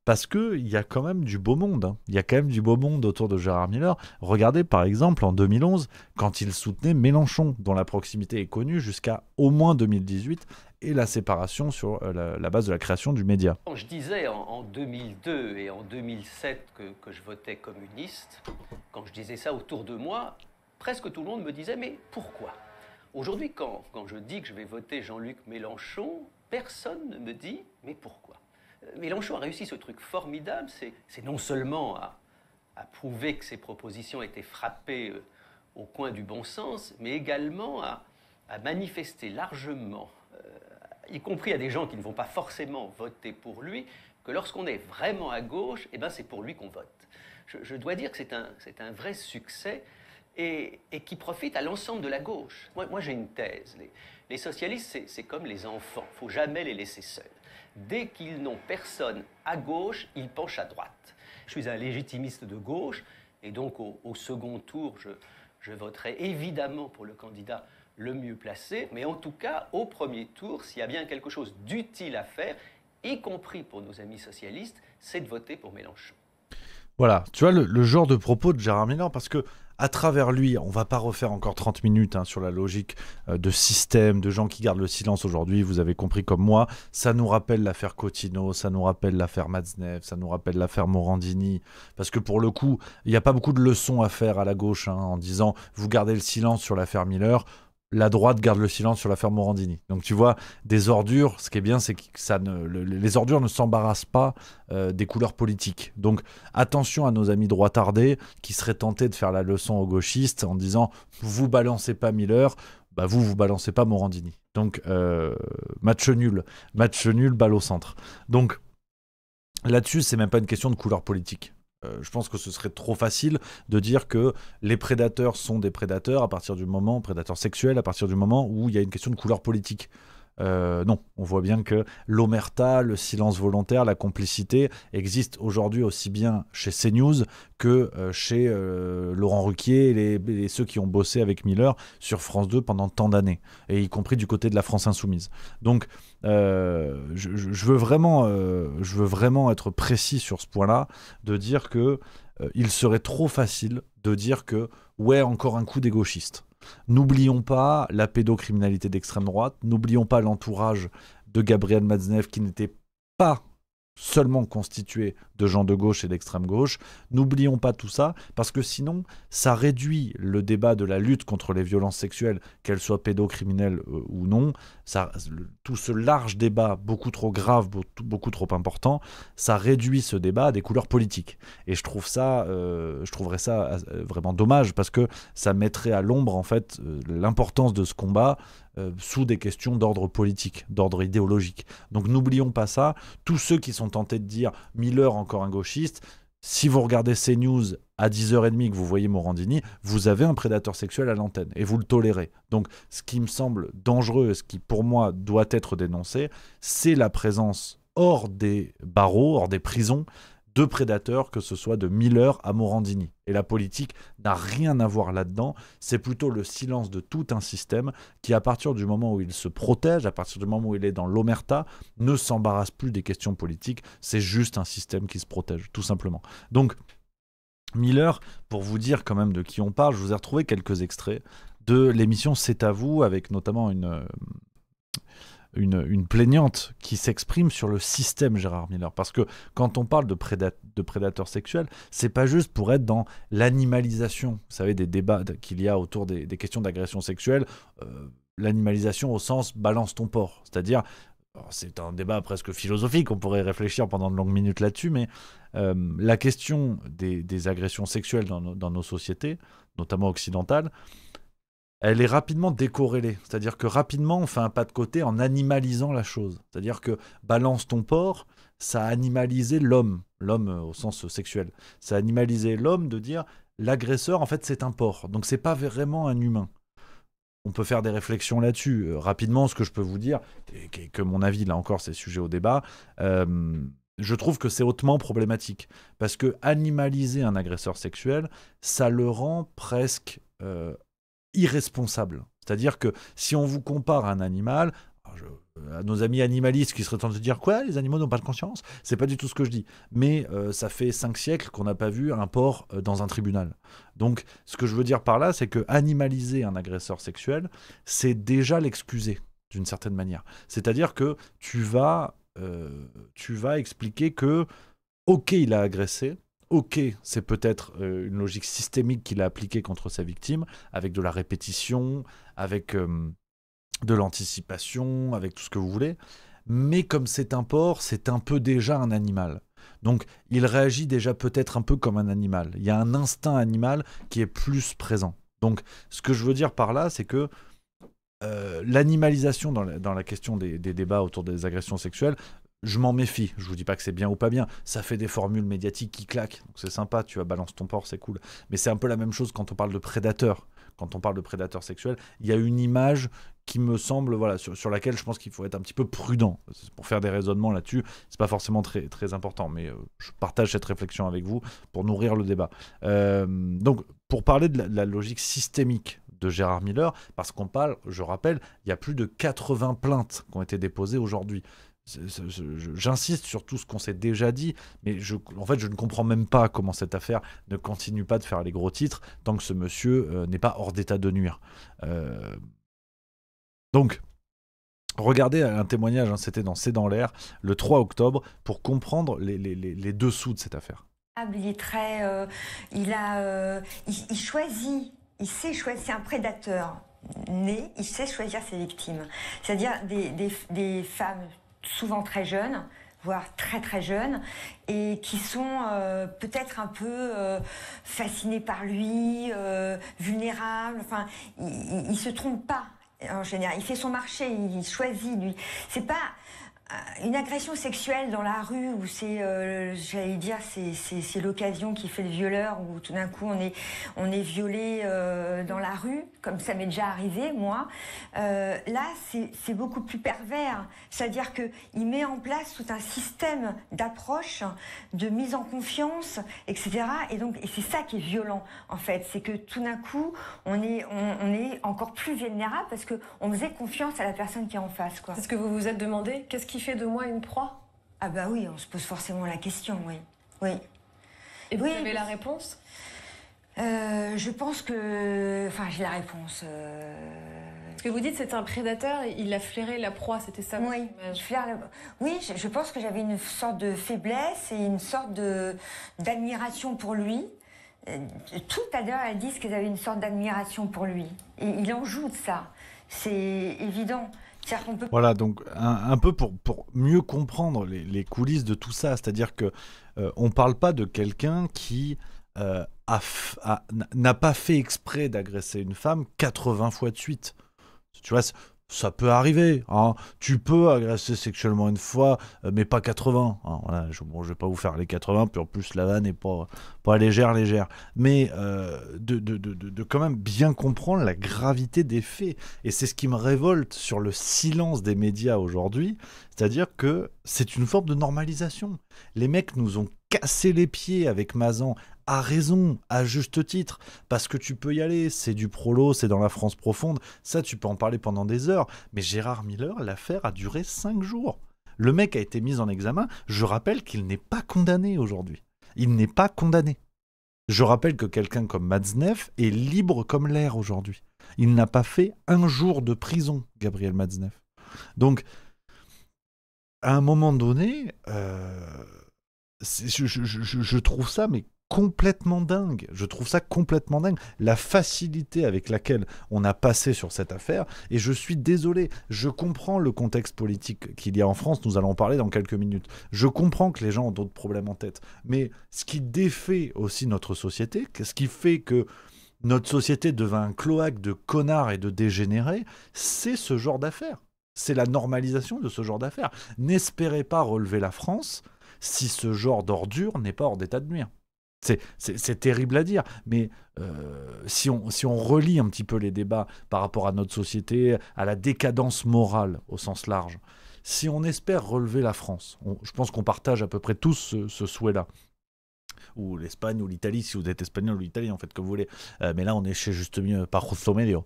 Parce qu'il y a quand même du beau monde. Hein. Il y a quand même du beau monde autour de Gérard Miller. Regardez par exemple en 2011, quand il soutenait Mélenchon, dont la proximité est connue jusqu'à au moins 2018, et la séparation sur la base de la création du média. Quand je disais en 2002 et en 2007 que je votais communiste, quand je disais ça autour de moi, presque tout le monde me disait « mais pourquoi ?» Aujourd'hui, quand je dis que je vais voter Jean-Luc Mélenchon, personne ne me dit « mais pourquoi ?» Mélenchon a réussi ce truc formidable, c'est non seulement à prouver que ses propositions étaient frappées au coin du bon sens, mais également à manifester largement, y compris à des gens qui ne vont pas forcément voter pour lui, que lorsqu'on est vraiment à gauche, eh ben c'est pour lui qu'on vote. Je dois dire que c'est un vrai succès et qui profite à l'ensemble de la gauche. Moi j'ai une thèse. Les socialistes, c'est comme les enfants, il ne faut jamais les laisser seuls. Dès qu'ils n'ont personne à gauche, ils penchent à droite. Je suis un légitimiste de gauche, et donc au second tour, je voterai évidemment pour le candidat le mieux placé, mais en tout cas, au premier tour, s'il y a bien quelque chose d'utile à faire, y compris pour nos amis socialistes, c'est de voter pour Mélenchon. Voilà, tu vois le genre de propos de Gérard Miller, parce que à travers lui, on va pas refaire encore 30 minutes sur la logique de système, de gens qui gardent le silence aujourd'hui, vous avez compris comme moi, ça nous rappelle l'affaire Cottineau, ça nous rappelle l'affaire Matzneff, ça nous rappelle l'affaire Morandini, parce que pour le coup, il n'y a pas beaucoup de leçons à faire à la gauche en disant vous gardez le silence sur l'affaire Miller, la droite garde le silence sur l'affaire Morandini. Donc tu vois, des ordures, ce qui est bien, c'est que les ordures ne s'embarrassent pas des couleurs politiques. Donc attention à nos amis droitardés qui seraient tentés de faire la leçon aux gauchistes en disant « vous balancez pas Miller », bah vous balancez pas Morandini. Donc match nul, balle au centre. Donc là-dessus, c'est même pas une question de couleur politique. Je pense que ce serait trop facile de dire que les prédateurs sont des prédateurs à partir du moment, prédateurs sexuels, à partir du moment où il y a une question de couleur politique. Non, on voit bien que l'omerta, le silence volontaire, la complicité existent aujourd'hui aussi bien chez CNews que chez Laurent Ruquier et ceux qui ont bossé avec Miller sur France 2 pendant tant d'années, et y compris du côté de la France Insoumise. Donc je veux vraiment être précis sur ce point-là, de dire que il serait trop facile de dire que ouais, encore un coup des gauchistes. N'oublions pas la pédocriminalité d'extrême droite, n'oublions pas l'entourage de Gabriel Matzneff qui n'était pas seulement constitué de gens de gauche et d'extrême gauche. N'oublions pas tout ça, parce que sinon, ça réduit le débat de la lutte contre les violences sexuelles, qu'elles soient pédocriminelles ou non. Tout ce large débat, beaucoup trop grave, beaucoup trop important, ça réduit ce débat à des couleurs politiques. Et je trouverais ça vraiment dommage, parce que ça mettrait à l'ombre en fait l'importance de ce combat sous des questions d'ordre politique, d'ordre idéologique. Donc n'oublions pas ça. Tous ceux qui sont tentés de dire Miller encore un gauchiste, si vous regardez CNews à 10h30 que vous voyez Morandini, vous avez un prédateur sexuel à l'antenne et vous le tolérez. Donc ce qui me semble dangereux, ce qui pour moi doit être dénoncé, c'est la présence hors des barreaux, hors des prisons, de prédateurs, que ce soit de Miller à Morandini. Et la politique n'a rien à voir là-dedans, c'est plutôt le silence de tout un système qui, à partir du moment où il se protège, à partir du moment où il est dans l'omerta, ne s'embarrasse plus des questions politiques, c'est juste un système qui se protège, tout simplement. Donc, Miller, pour vous dire quand même de qui on parle, je vous ai retrouvé quelques extraits de l'émission C'est à vous, avec notamment une plaignante qui s'exprime sur le système Gérard Miller, parce que quand on parle de prédateurs sexuels, c'est pas juste pour être dans l'animalisation, vous savez, des débats qu'il y a autour des questions d'agression sexuelle, l'animalisation au sens balance ton porc, c'est-à-dire, c'est un débat presque philosophique, on pourrait réfléchir pendant de longues minutes là-dessus, mais la question des agressions sexuelles dans nos sociétés, notamment occidentales, elle est rapidement décorrélée. C'est-à-dire que rapidement, on fait un pas de côté en animalisant la chose. C'est-à-dire que balance ton porc, ça a animalisé l'homme au sens sexuel. Ça a animalisé l'homme de dire l'agresseur, en fait, c'est un porc. Donc, c'est pas vraiment un humain. On peut faire des réflexions là-dessus. Rapidement, ce que je peux vous dire, et que mon avis, là encore, c'est sujet au débat, je trouve que c'est hautement problématique. Parce que animaliser un agresseur sexuel, ça le rend presque irresponsable. C'est-à-dire que si on vous compare à un animal, à nos amis animalistes qui seraient tentés de dire quoi, les animaux n'ont pas de conscience, c'est pas du tout ce que je dis. Mais ça fait 5 siècles qu'on n'a pas vu un porc dans un tribunal. Donc ce que je veux dire par là, c'est que animaliser un agresseur sexuel, c'est déjà l'excuser d'une certaine manière. C'est-à-dire que tu vas expliquer que ok, il a agressé. Ok, c'est peut-être une logique systémique qu'il a appliquée contre sa victime, avec de la répétition, avec de l'anticipation, avec tout ce que vous voulez. Mais comme c'est un porc, c'est un peu déjà un animal. Donc, il réagit déjà peut-être un peu comme un animal. Il y a un instinct animal qui est plus présent. Donc, ce que je veux dire par là, c'est que l'animalisation dans la question des débats autour des agressions sexuelles, je m'en méfie. Je vous dis pas que c'est bien ou pas bien. Ça fait des formules médiatiques qui claquent. Donc c'est sympa, tu vas balance ton porc, c'est cool. Mais c'est un peu la même chose quand on parle de prédateur. Quand on parle de prédateur sexuel, il y a une image qui me semble, voilà, sur laquelle je pense qu'il faut être un petit peu prudent. Pour faire des raisonnements là-dessus, c'est pas forcément très, très important. Mais je partage cette réflexion avec vous pour nourrir le débat. Donc, pour parler de la logique systémique de Gérard Miller, parce qu'on parle, je rappelle, il y a plus de 80 plaintes qui ont été déposées aujourd'hui. J'insiste sur tout ce qu'on s'est déjà dit, mais en fait, je ne comprends même pas comment cette affaire ne continue pas de faire les gros titres tant que ce monsieur n'est pas hors d'état de nuire. Donc, regardez un témoignage, hein, c'était dans C'est dans l'air, le 3 octobre, pour comprendre les dessous de cette affaire. Il est très... il choisit, il sait choisir, c'est un prédateur né, il sait choisir ses victimes. C'est-à-dire des femmes souvent très jeunes, voire très très jeunes, et qui sont peut-être un peu fascinées par lui, vulnérables. Enfin, il se trompe pas en général. Il fait son marché, il choisit lui. C'est pas une agression sexuelle dans la rue où c'est, j'allais dire, c'est l'occasion qui fait le violeur, où tout d'un coup on est violé dans la rue, comme ça m'est déjà arrivé, moi. Là, c'est beaucoup plus pervers. C'est-à-dire qu'il met en place tout un système d'approche, de mise en confiance, etc. Et c'est ça qui est violent, en fait. C'est que tout d'un coup, on est encore plus vulnérable parce qu'on faisait confiance à la personne qui est en face, quoi. C'est ce que vous vous êtes demandé? Qu'est-ce qui fait de moi une proie? Ah bah oui, on se pose forcément la question, oui. Oui. Et vous avez la réponse? Je pense que... Enfin, j'ai la réponse. Ce que vous dites, c'est un prédateur, il a flairé la proie, c'était ça? Oui, je pense que j'avais une sorte de faiblesse et une sorte d'admiration pour lui. Tout à l'heure, elles disent qu'elles avaient une sorte d'admiration pour lui. Et il en joue de ça. C'est évident. Voilà, donc un peu pour mieux comprendre les coulisses de tout ça, c'est-à-dire que on parle pas de quelqu'un qui n'a pas fait exprès d'agresser une femme 80 fois de suite. Tu vois, ça peut arriver, hein. Tu peux agresser sexuellement une fois, mais pas 80. Hein. Voilà, je vais pas vous faire les 80, puis en plus la vanne n'est pas légère. Mais de quand même bien comprendre la gravité des faits. Et c'est ce qui me révolte sur le silence des médias aujourd'hui, c'est-à-dire que c'est une forme de normalisation. Les mecs nous ont cassé les pieds avec Mazan, à raison, à juste titre, parce que tu peux y aller, c'est du prolo, c'est dans la France profonde, ça tu peux en parler pendant des heures, mais Gérard Miller, l'affaire a duré 5 jours. Le mec a été mis en examen, je rappelle qu'il n'est pas condamné aujourd'hui. Il n'est pas condamné. Je rappelle que quelqu'un comme Matzneff est libre comme l'air aujourd'hui. Il n'a pas fait 1 jour de prison, Gabriel Matzneff. Donc, à un moment donné, je trouve ça mais complètement dingue. Je trouve ça complètement dingue. La facilité avec laquelle on a passé sur cette affaire, et je suis désolé, je comprends le contexte politique qu'il y a en France, nous allons en parler dans quelques minutes. Je comprends que les gens ont d'autres problèmes en tête, mais ce qui défait aussi notre société, ce qui fait que notre société devint un cloaque de connards et de dégénérés, c'est ce genre d'affaires. C'est la normalisation de ce genre d'affaires. N'espérez pas relever la France si ce genre d'ordure n'est pas hors d'état de nuire. C'est terrible à dire, mais si on relie un petit peu les débats par rapport à notre société, à la décadence morale au sens large, si on espère relever la France, je pense qu'on partage à peu près tous ce souhait-là, ou l'Espagne ou l'Italie, si vous êtes espagnol ou italien, en fait, comme vous voulez. Mais là, on est chez juste mieux, par Justo Medio.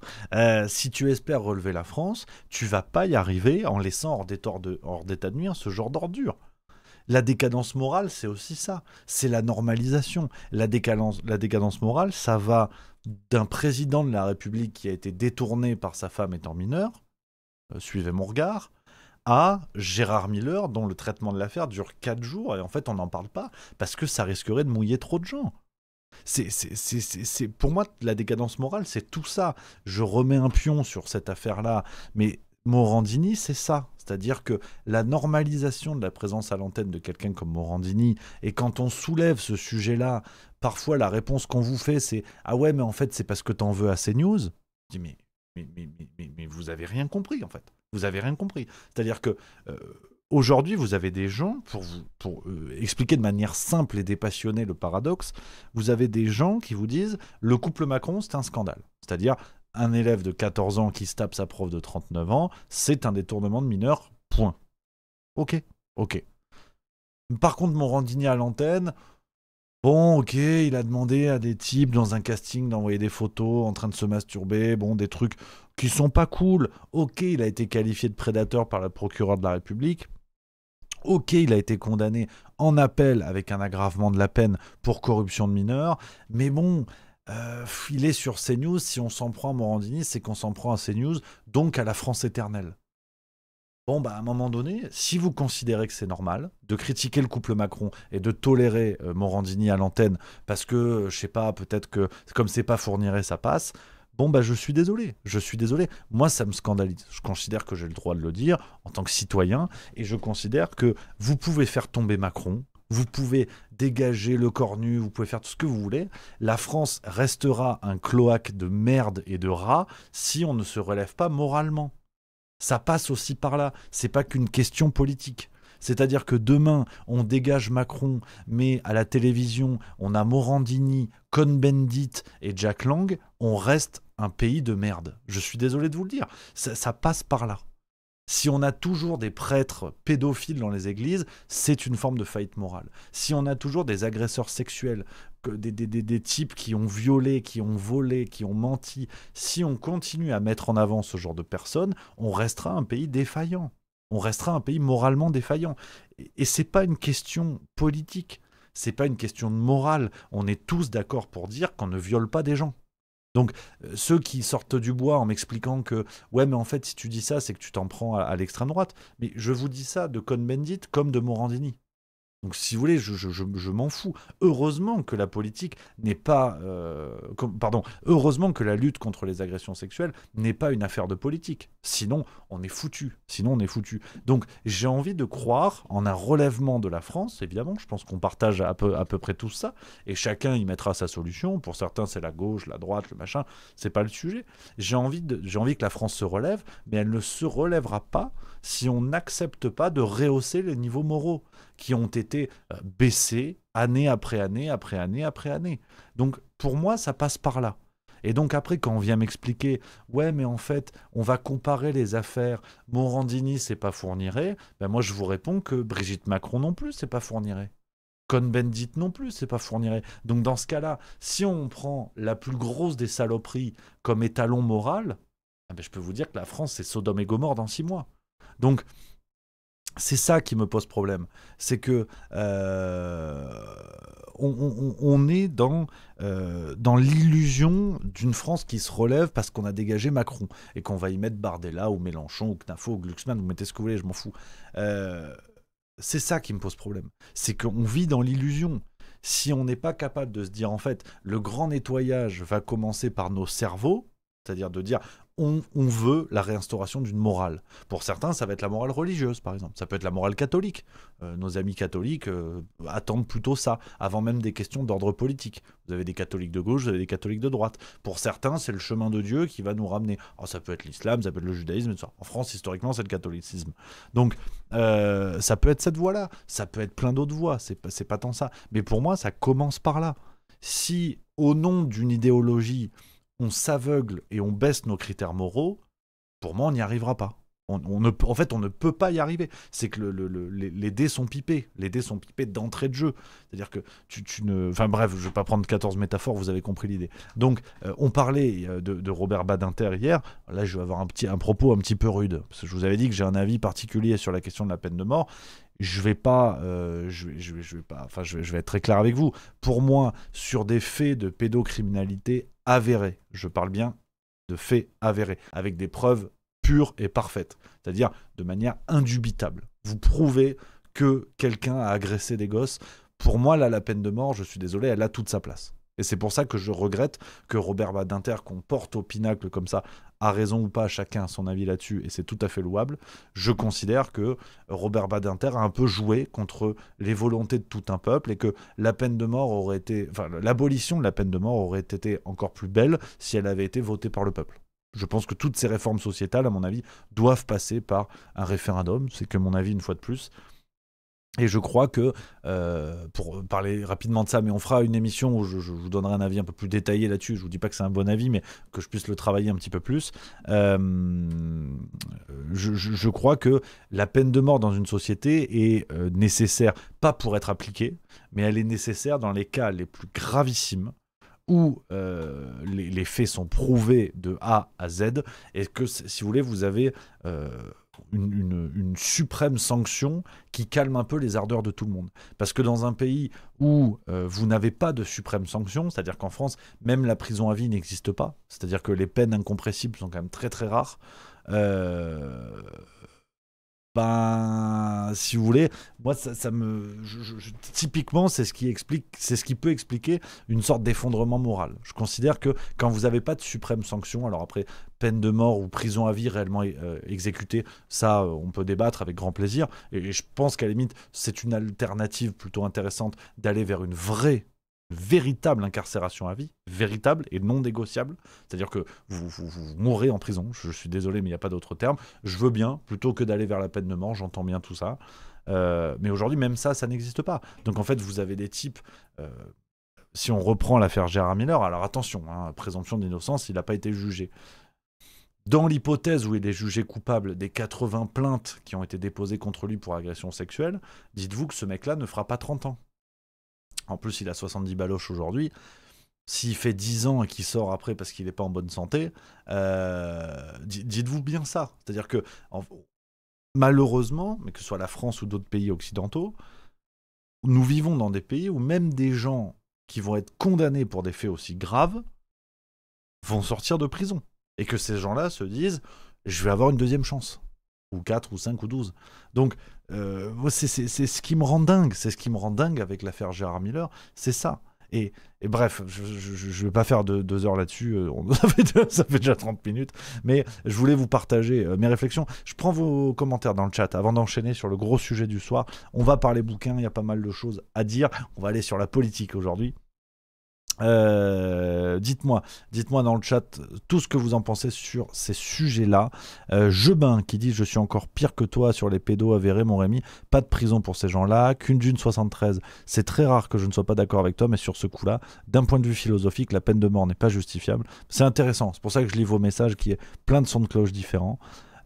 Si tu espères relever la France, tu vas pas y arriver en laissant hors d'état de nuire ce genre d'ordure. La décadence morale, c'est aussi ça. C'est la normalisation. La décadence morale, ça va d'un président de la République qui a été détourné par sa femme étant mineure, suivez mon regard, à Gérard Miller, dont le traitement de l'affaire dure 4 jours, et en fait on n'en parle pas, parce que ça risquerait de mouiller trop de gens. Pour moi, la décadence morale, c'est tout ça. Je remets un pion sur cette affaire-là, mais Morandini, c'est ça. C'est-à-dire que la normalisation de la présence à l'antenne de quelqu'un comme Morandini, et quand on soulève ce sujet-là, parfois la réponse qu'on vous fait, c'est « Ah ouais, mais en fait, c'est parce que t'en veux à CNews ». Je dis « Mais vous avez rien compris, en fait. Vous avez rien compris. » C'est-à-dire que aujourd'hui, vous avez des gens, pour expliquer de manière simple et dépassionnée le paradoxe, vous avez des gens qui vous disent « Le couple Macron, c'est un scandale ». C'est-à-dire un élève de 14 ans qui se tape sa prof de 39 ans, c'est un détournement de mineur, point. Ok. Par contre, Morandini à l'antenne, bon, ok, il a demandé à des types dans un casting d'envoyer des photos en train de se masturber, bon, des trucs qui sont pas cool. Ok, il a été qualifié de prédateur par le procureur de la République. Ok, il a été condamné en appel avec un aggravement de la peine pour corruption de mineurs, mais bon... il est sur CNews, si on s'en prend à Morandini, c'est qu'on s'en prend à CNews, donc à la France éternelle. Bon, à un moment donné, si vous considérez que c'est normal de critiquer le couple Macron et de tolérer Morandini à l'antenne, parce que, je sais pas, peut-être que comme c'est pas Fourniret, ça passe, je suis désolé. Moi, ça me scandalise. Je considère que j'ai le droit de le dire en tant que citoyen, et je considère que vous pouvez faire tomber Macron, vous pouvez dégager le cornu, vous pouvez faire tout ce que vous voulez. La France restera un cloaque de merde et de rats si on ne se relève pas moralement. Ça passe aussi par là. C'est pas qu'une question politique. C'est-à-dire que demain, on dégage Macron, mais à la télévision, on a Morandini, Cohn-Bendit et Jack Lang, on reste un pays de merde. Je suis désolé de vous le dire. Ça passe par là. Si on a toujours des prêtres pédophiles dans les églises, c'est une forme de faillite morale. Si on a toujours des agresseurs sexuels, des types qui ont violé, qui ont volé, qui ont menti, si on continue à mettre en avant ce genre de personnes, on restera un pays défaillant. On restera un pays moralement défaillant. Et c'est pas une question politique, c'est pas une question de morale. On est tous d'accord pour dire qu'on ne viole pas des gens. Donc, ceux qui sortent du bois en m'expliquant que « Ouais, mais en fait, si tu dis ça, c'est que tu t'en prends à l'extrême droite. » Mais je vous dis ça de Cohn-Bendit comme de Morandini. Donc, si vous voulez, je m'en fous. Heureusement que la politique n'est pas... heureusement que la lutte contre les agressions sexuelles n'est pas une affaire de politique. Sinon, on est foutu. Donc, j'ai envie de croire en un relèvement de la France, évidemment. Je pense qu'on partage à peu près tout ça. Et chacun y mettra sa solution. Pour certains, c'est la gauche, la droite, le machin. C'est pas le sujet. J'ai envie que la France se relève, mais elle ne se relèvera pas si on n'accepte pas de rehausser les niveaux moraux qui ont été baissés année après année. Donc, pour moi, ça passe par là. Et donc après, quand on vient m'expliquer « Ouais, mais en fait, on va comparer les affaires. Morandini, c'est pas Fourniret. » Moi, je vous réponds que Brigitte Macron non plus, c'est pas Fourniret. Cohn-Bendit non plus, c'est pas Fourniret. Donc dans ce cas-là, si on prend la plus grosse des saloperies comme étalon moral, je peux vous dire que la France, c'est Sodome et Gomorrhe dans 6 mois. Donc, c'est ça qui me pose problème. C'est que on est dans l'illusion d'une France qui se relève parce qu'on a dégagé Macron et qu'on va y mettre Bardella ou Mélenchon ou Knafo ou Glucksmann, vous mettez ce que vous voulez, je m'en fous. C'est ça qui me pose problème. C'est qu'on vit dans l'illusion. Si on n'est pas capable de se dire, en fait, le grand nettoyage va commencer par nos cerveaux, c'est-à-dire de dire, on veut la réinstauration d'une morale. Pour certains, ça va être la morale religieuse, par exemple. Ça peut être la morale catholique. Nos amis catholiques attendent plutôt ça, avant même des questions d'ordre politique. Vous avez des catholiques de gauche, vous avez des catholiques de droite. Pour certains, c'est le chemin de Dieu qui va nous ramener. Alors, ça peut être l'islam, ça peut être le judaïsme, tout ça. En France, historiquement, c'est le catholicisme. Donc, ça peut être cette voie-là. Ça peut être plein d'autres voies. C'est pas tant ça. Mais pour moi, ça commence par là. Si, au nom d'une idéologie, on s'aveugle et on baisse nos critères moraux, pour moi, on n'y arrivera pas. En fait, on ne peut pas y arriver. C'est que les dés sont pipés. Les dés sont pipés d'entrée de jeu. C'est-à-dire que tu ne... Enfin bref, je ne vais pas prendre 14 métaphores, vous avez compris l'idée. Donc, on parlait de Robert Badinter hier. Là, je vais avoir un propos un petit peu rude. Parce que je vous avais dit que j'ai un avis particulier sur la question de la peine de mort. Je vais être très clair avec vous. Pour moi, sur des faits de pédocriminalité avérés, je parle bien de faits avérés, avec des preuves pure et parfaite, c'est-à-dire de manière indubitable. Vous prouvez que quelqu'un a agressé des gosses. Pour moi, là, la peine de mort, je suis désolé, elle a toute sa place. Et c'est pour ça que je regrette que Robert Badinter, qu'on porte au pinacle comme ça, a raison ou pas, chacun a son avis là-dessus, et c'est tout à fait louable. Je considère que Robert Badinter a un peu joué contre les volontés de tout un peuple, et que la peine de mort aurait été... Enfin, l'abolition de la peine de mort aurait été encore plus belle si elle avait été votée par le peuple. Je pense que toutes ces réformes sociétales, à mon avis, doivent passer par un référendum. C'est que mon avis, une fois de plus. Et je crois que, pour parler rapidement de ça, mais on fera une émission où je vous donnerai un avis un peu plus détaillé là-dessus. Je vous dis pas que c'est un bon avis, mais que je puisse le travailler un petit peu plus. Je crois que la peine de mort dans une société est nécessaire, pas pour être appliquée, mais elle est nécessaire dans les cas les plus gravissimes, où les faits sont prouvés de A à Z, et que, si vous voulez, vous avez une suprême sanction qui calme un peu les ardeurs de tout le monde. Parce que dans un pays où vous n'avez pas de suprême sanction, c'est-à-dire qu'en France, même la prison à vie n'existe pas, c'est-à-dire que les peines incompressibles sont quand même très très rares, si vous voulez, moi typiquement c'est ce qui peut expliquer une sorte d'effondrement moral. Je considère que quand vous n'avez pas de suprême sanction, alors après peine de mort ou prison à vie réellement exécutée, ça on peut débattre avec grand plaisir, et je pense qu'à la limite c'est une alternative plutôt intéressante d'aller vers une véritable incarcération à vie, véritable et non négociable, c'est-à-dire que vous mourrez en prison, je suis désolé mais il n'y a pas d'autre terme, je veux bien, plutôt que d'aller vers la peine de mort, j'entends bien tout ça, mais aujourd'hui même ça n'existe pas. Donc en fait vous avez des types, si on reprend l'affaire Gérard Miller, alors attention, présomption d'innocence, il n'a pas été jugé. Dans l'hypothèse où il est jugé coupable des 80 plaintes qui ont été déposées contre lui pour agression sexuelle, dites-vous que ce mec-là ne fera pas 30 ans. En plus, il a 70 baloches aujourd'hui. S'il fait 10 ans et qu'il sort après parce qu'il n'est pas en bonne santé, dites-vous bien ça. C'est-à-dire que, malheureusement, mais que ce soit la France ou d'autres pays occidentaux, nous vivons dans des pays où même des gens qui vont être condamnés pour des faits aussi graves vont sortir de prison. Et que ces gens-là se disent « je vais avoir une deuxième chance ». Ou 4, ou 5, ou 12. Donc, c'est ce qui me rend dingue. C'est ce qui me rend dingue avec l'affaire Gérard Miller. C'est ça. Et bref, je ne vais pas faire 2 heures là-dessus. Ça fait déjà 30 minutes. Mais je voulais vous partager mes réflexions. Je prends vos commentaires dans le chat avant d'enchaîner sur le gros sujet du soir. On va parler bouquins. Il y a pas mal de choses à dire. On va aller sur la politique aujourd'hui. Dites-moi dans le chat tout ce que vous en pensez sur ces sujets-là. Jebin qui dit « Je suis encore pire que toi sur les pédos avérés, mon Rémi. Pas de prison pour ces gens-là. Kunjun 73, c'est très rare que je ne sois pas d'accord avec toi, mais sur ce coup-là, d'un point de vue philosophique, la peine de mort n'est pas justifiable. » C'est intéressant, c'est pour ça que je lis vos messages qui est plein de sons de cloche différents.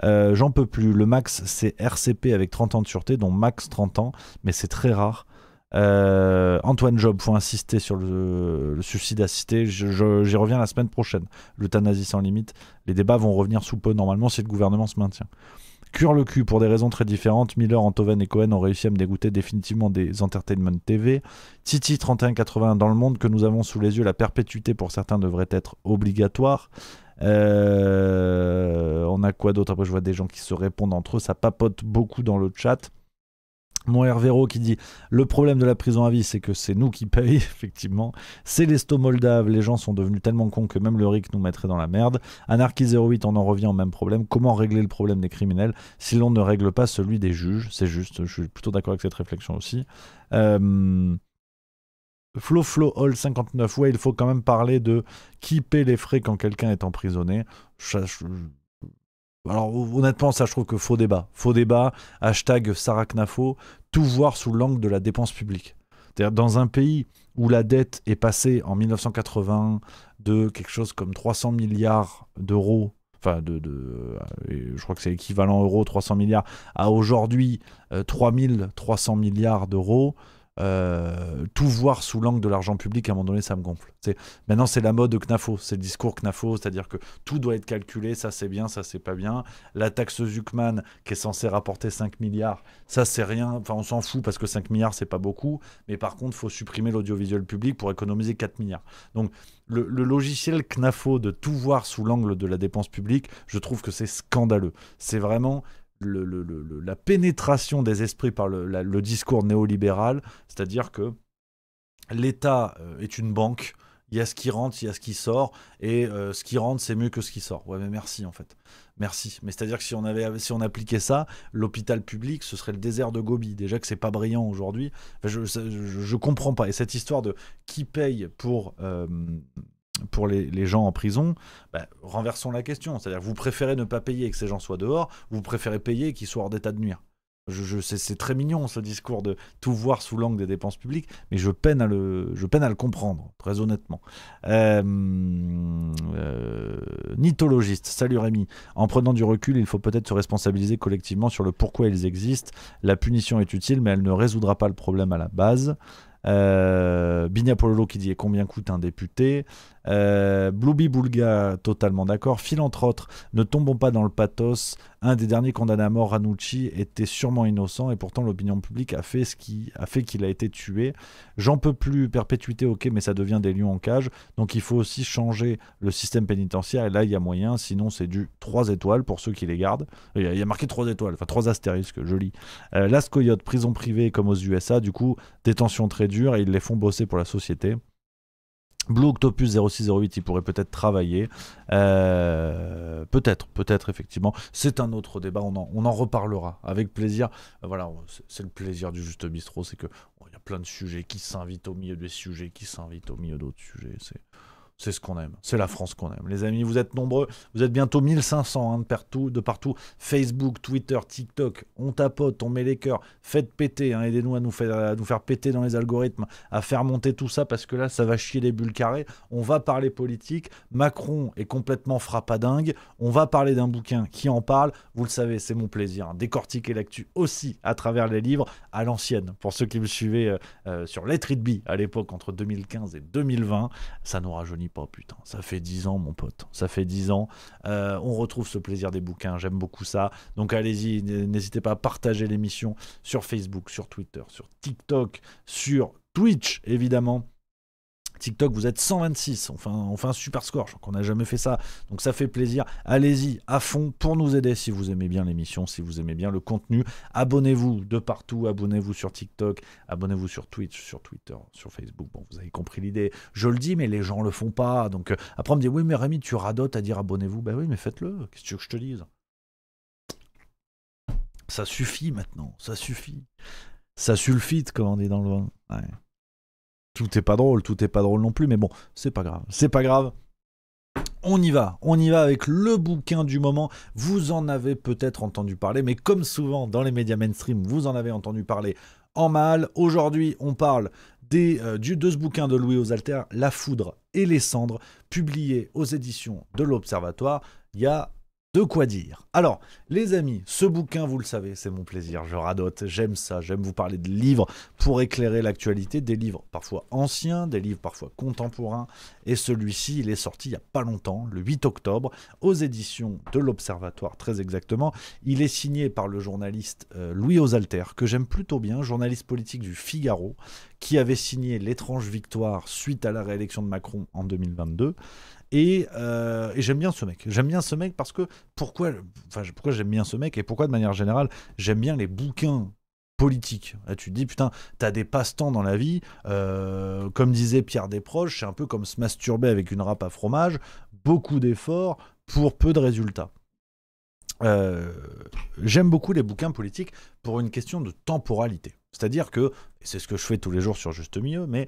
J'en peux plus. Le max, c'est RCP avec 30 ans de sûreté, dont max 30 ans, mais c'est très rare. Antoine Job, faut insister sur le suicide assisté. J'y reviens la semaine prochaine. L'euthanasie sans limite. Les débats vont revenir sous peu, normalement, si le gouvernement se maintient. Cuire le cul pour des raisons très différentes. Miller, Antoven et Cohen ont réussi à me dégoûter définitivement des Entertainment TV. Titi 3181, dans le monde que nous avons sous les yeux, la perpétuité pour certains devrait être obligatoire. On a quoi d'autre? Après, je vois des gens qui se répondent entre eux. Ça papote beaucoup dans le chat. Mon Hervéro qui dit le problème de la prison à vie, c'est que c'est nous qui payons, effectivement. C'est les sto-moldaves, les gens sont devenus tellement cons que même le RIC nous mettrait dans la merde. Anarchy08, on en revient au même problème. Comment régler le problème des criminels si l'on ne règle pas celui des juges? C'est juste, je suis plutôt d'accord avec cette réflexion aussi. Flo Hall 59, ouais, il faut quand même parler de qui paie les frais quand quelqu'un est emprisonné. Alors honnêtement, ça je trouve que faux débat. Faux débat, hashtag Sarah Knafo, tout voir sous l'angle de la dépense publique. C'est-à-dire dans un pays où la dette est passée en 1980 de quelque chose comme 300 milliards d'euros, enfin je crois que c'est équivalent euro, 300 milliards, à aujourd'hui 3300 milliards d'euros, tout voir sous l'angle de l'argent public, à un moment donné, ça me gonfle. Maintenant, c'est la mode Knafo, c'est le discours Knafo, c'est-à-dire que tout doit être calculé, ça c'est bien, ça c'est pas bien. La taxe Zuckman, qui est censée rapporter 5 milliards, ça c'est rien, enfin on s'en fout parce que 5 milliards c'est pas beaucoup, mais par contre, il faut supprimer l'audiovisuel public pour économiser 4 milliards. Donc, le logiciel Knafo de tout voir sous l'angle de la dépense publique, je trouve que c'est scandaleux. C'est vraiment la pénétration des esprits par le discours néolibéral, c'est-à-dire que l'État est une banque, il y a ce qui rentre, il y a ce qui sort, et ce qui rentre c'est mieux que ce qui sort. Ouais mais merci en fait, merci. Mais c'est-à-dire que si on appliquait ça, l'hôpital public ce serait le désert de Gobi, déjà que c'est pas brillant aujourd'hui. Enfin, je comprends pas, et cette histoire de qui paye pour les gens en prison, renversons la question. C'est-à-dire que vous préférez ne pas payer et que ces gens soient dehors, vous préférez payer et qu'ils soient hors d'état de nuire. C'est très mignon ce discours de tout voir sous l'angle des dépenses publiques, mais je peine à le comprendre, très honnêtement. Nitologiste, salut Rémi. En prenant du recul, il faut peut-être se responsabiliser collectivement sur le pourquoi ils existent. La punition est utile, mais elle ne résoudra pas le problème à la base. Bigna Pololo qui dit et combien coûte un député. Bloubi Boulga, totalement d'accord. Philanthrope, ne tombons pas dans le pathos. Un des derniers condamnés à mort, Ranucci, était sûrement innocent et pourtant l'opinion publique a fait qu'il a été tué. J'en peux plus, perpétuité ok, mais ça devient des lions en cage. Donc il faut aussi changer le système pénitentiaire et là il y a moyen, sinon c'est du 3 étoiles pour ceux qui les gardent. Il y a marqué 3 étoiles, enfin 3 astérisques, joli. Las Coyotes, prison privée comme aux USA, du coup détention très dure et ils les font bosser pour la société. Blue Octopus 0608, il pourrait peut-être travailler. Peut-être, effectivement. C'est un autre débat, on en reparlera avec plaisir. Voilà, c'est le plaisir du Juste Bistrot, c'est que il y a plein de sujets qui s'invitent au milieu des sujets, qui s'invitent au milieu d'autres sujets. C'est ce qu'on aime, c'est la France qu'on aime. Les amis, vous êtes nombreux, vous êtes bientôt 1500 de partout. Facebook, Twitter, TikTok, on tapote, on met les cœurs, faites péter, aidez-nous à nous faire péter dans les algorithmes, à faire monter tout ça parce que là, ça va chier les bulles carrées. On va parler politique, Macron est complètement frappadingue, on va parler d'un bouquin qui en parle, vous le savez, c'est mon plaisir, décortiquer l'actu aussi à travers les livres à l'ancienne. Pour ceux qui me suivaient sur Let It Be à l'époque, entre 2015 et 2020, ça nous rajeunit pas, putain, ça fait 10 ans mon pote, ça fait 10 ans, on retrouve ce plaisir des bouquins, j'aime beaucoup ça, donc allez-y, n'hésitez pas à partager l'émission sur Facebook, sur Twitter, sur TikTok, sur Twitch évidemment. TikTok, vous êtes 126, on fait un super score, je crois qu'on n'a jamais fait ça, donc ça fait plaisir, allez-y à fond pour nous aider si vous aimez bien l'émission, si vous aimez bien le contenu, abonnez-vous de partout, abonnez-vous sur TikTok, abonnez-vous sur Twitch, sur Twitter, sur Facebook, bon vous avez compris l'idée, je le dis mais les gens le font pas, donc après on me dit oui mais Rémi tu radotes à dire abonnez-vous, ben oui mais faites-le, qu'est-ce que tu veux que je te dise, ça suffit maintenant, ça suffit, ça sulfite comme on dit dans le vin, ouais. Tout est pas drôle non plus, mais bon, c'est pas grave. On y va avec le bouquin du moment. Vous en avez peut-être entendu parler, mais comme souvent dans les médias mainstream, vous en avez entendu parler en mal. Aujourd'hui, on parle de ce bouquin de Louis Osalter, La foudre et les cendres, publié aux éditions de l'Observatoire. Il y a de quoi dire. Alors, les amis, ce bouquin, vous le savez, c'est mon plaisir, je radote, j'aime ça, j'aime vous parler de livres pour éclairer l'actualité, des livres parfois anciens, des livres parfois contemporains, et celui-ci, il est sorti il n'y a pas longtemps, le 8 octobre, aux éditions de l'Observatoire, très exactement. Il est signé par le journaliste Louis Osalter, que j'aime plutôt bien, journaliste politique du Figaro, qui avait signé L'étrange victoire suite à la réélection de Macron en 2022. Et j'aime bien ce mec parce que pourquoi j'aime bien ce mec et pourquoi de manière générale j'aime bien les bouquins politique. Là, tu te dis, putain, t'as des passe-temps dans la vie, comme disait Pierre Desproges, c'est un peu comme se masturber avec une râpe à fromage, beaucoup d'efforts pour peu de résultats. J'aime beaucoup les bouquins politiques pour une question de temporalité. C'est-à-dire que, et c'est ce que je fais tous les jours sur Juste Milieu, mais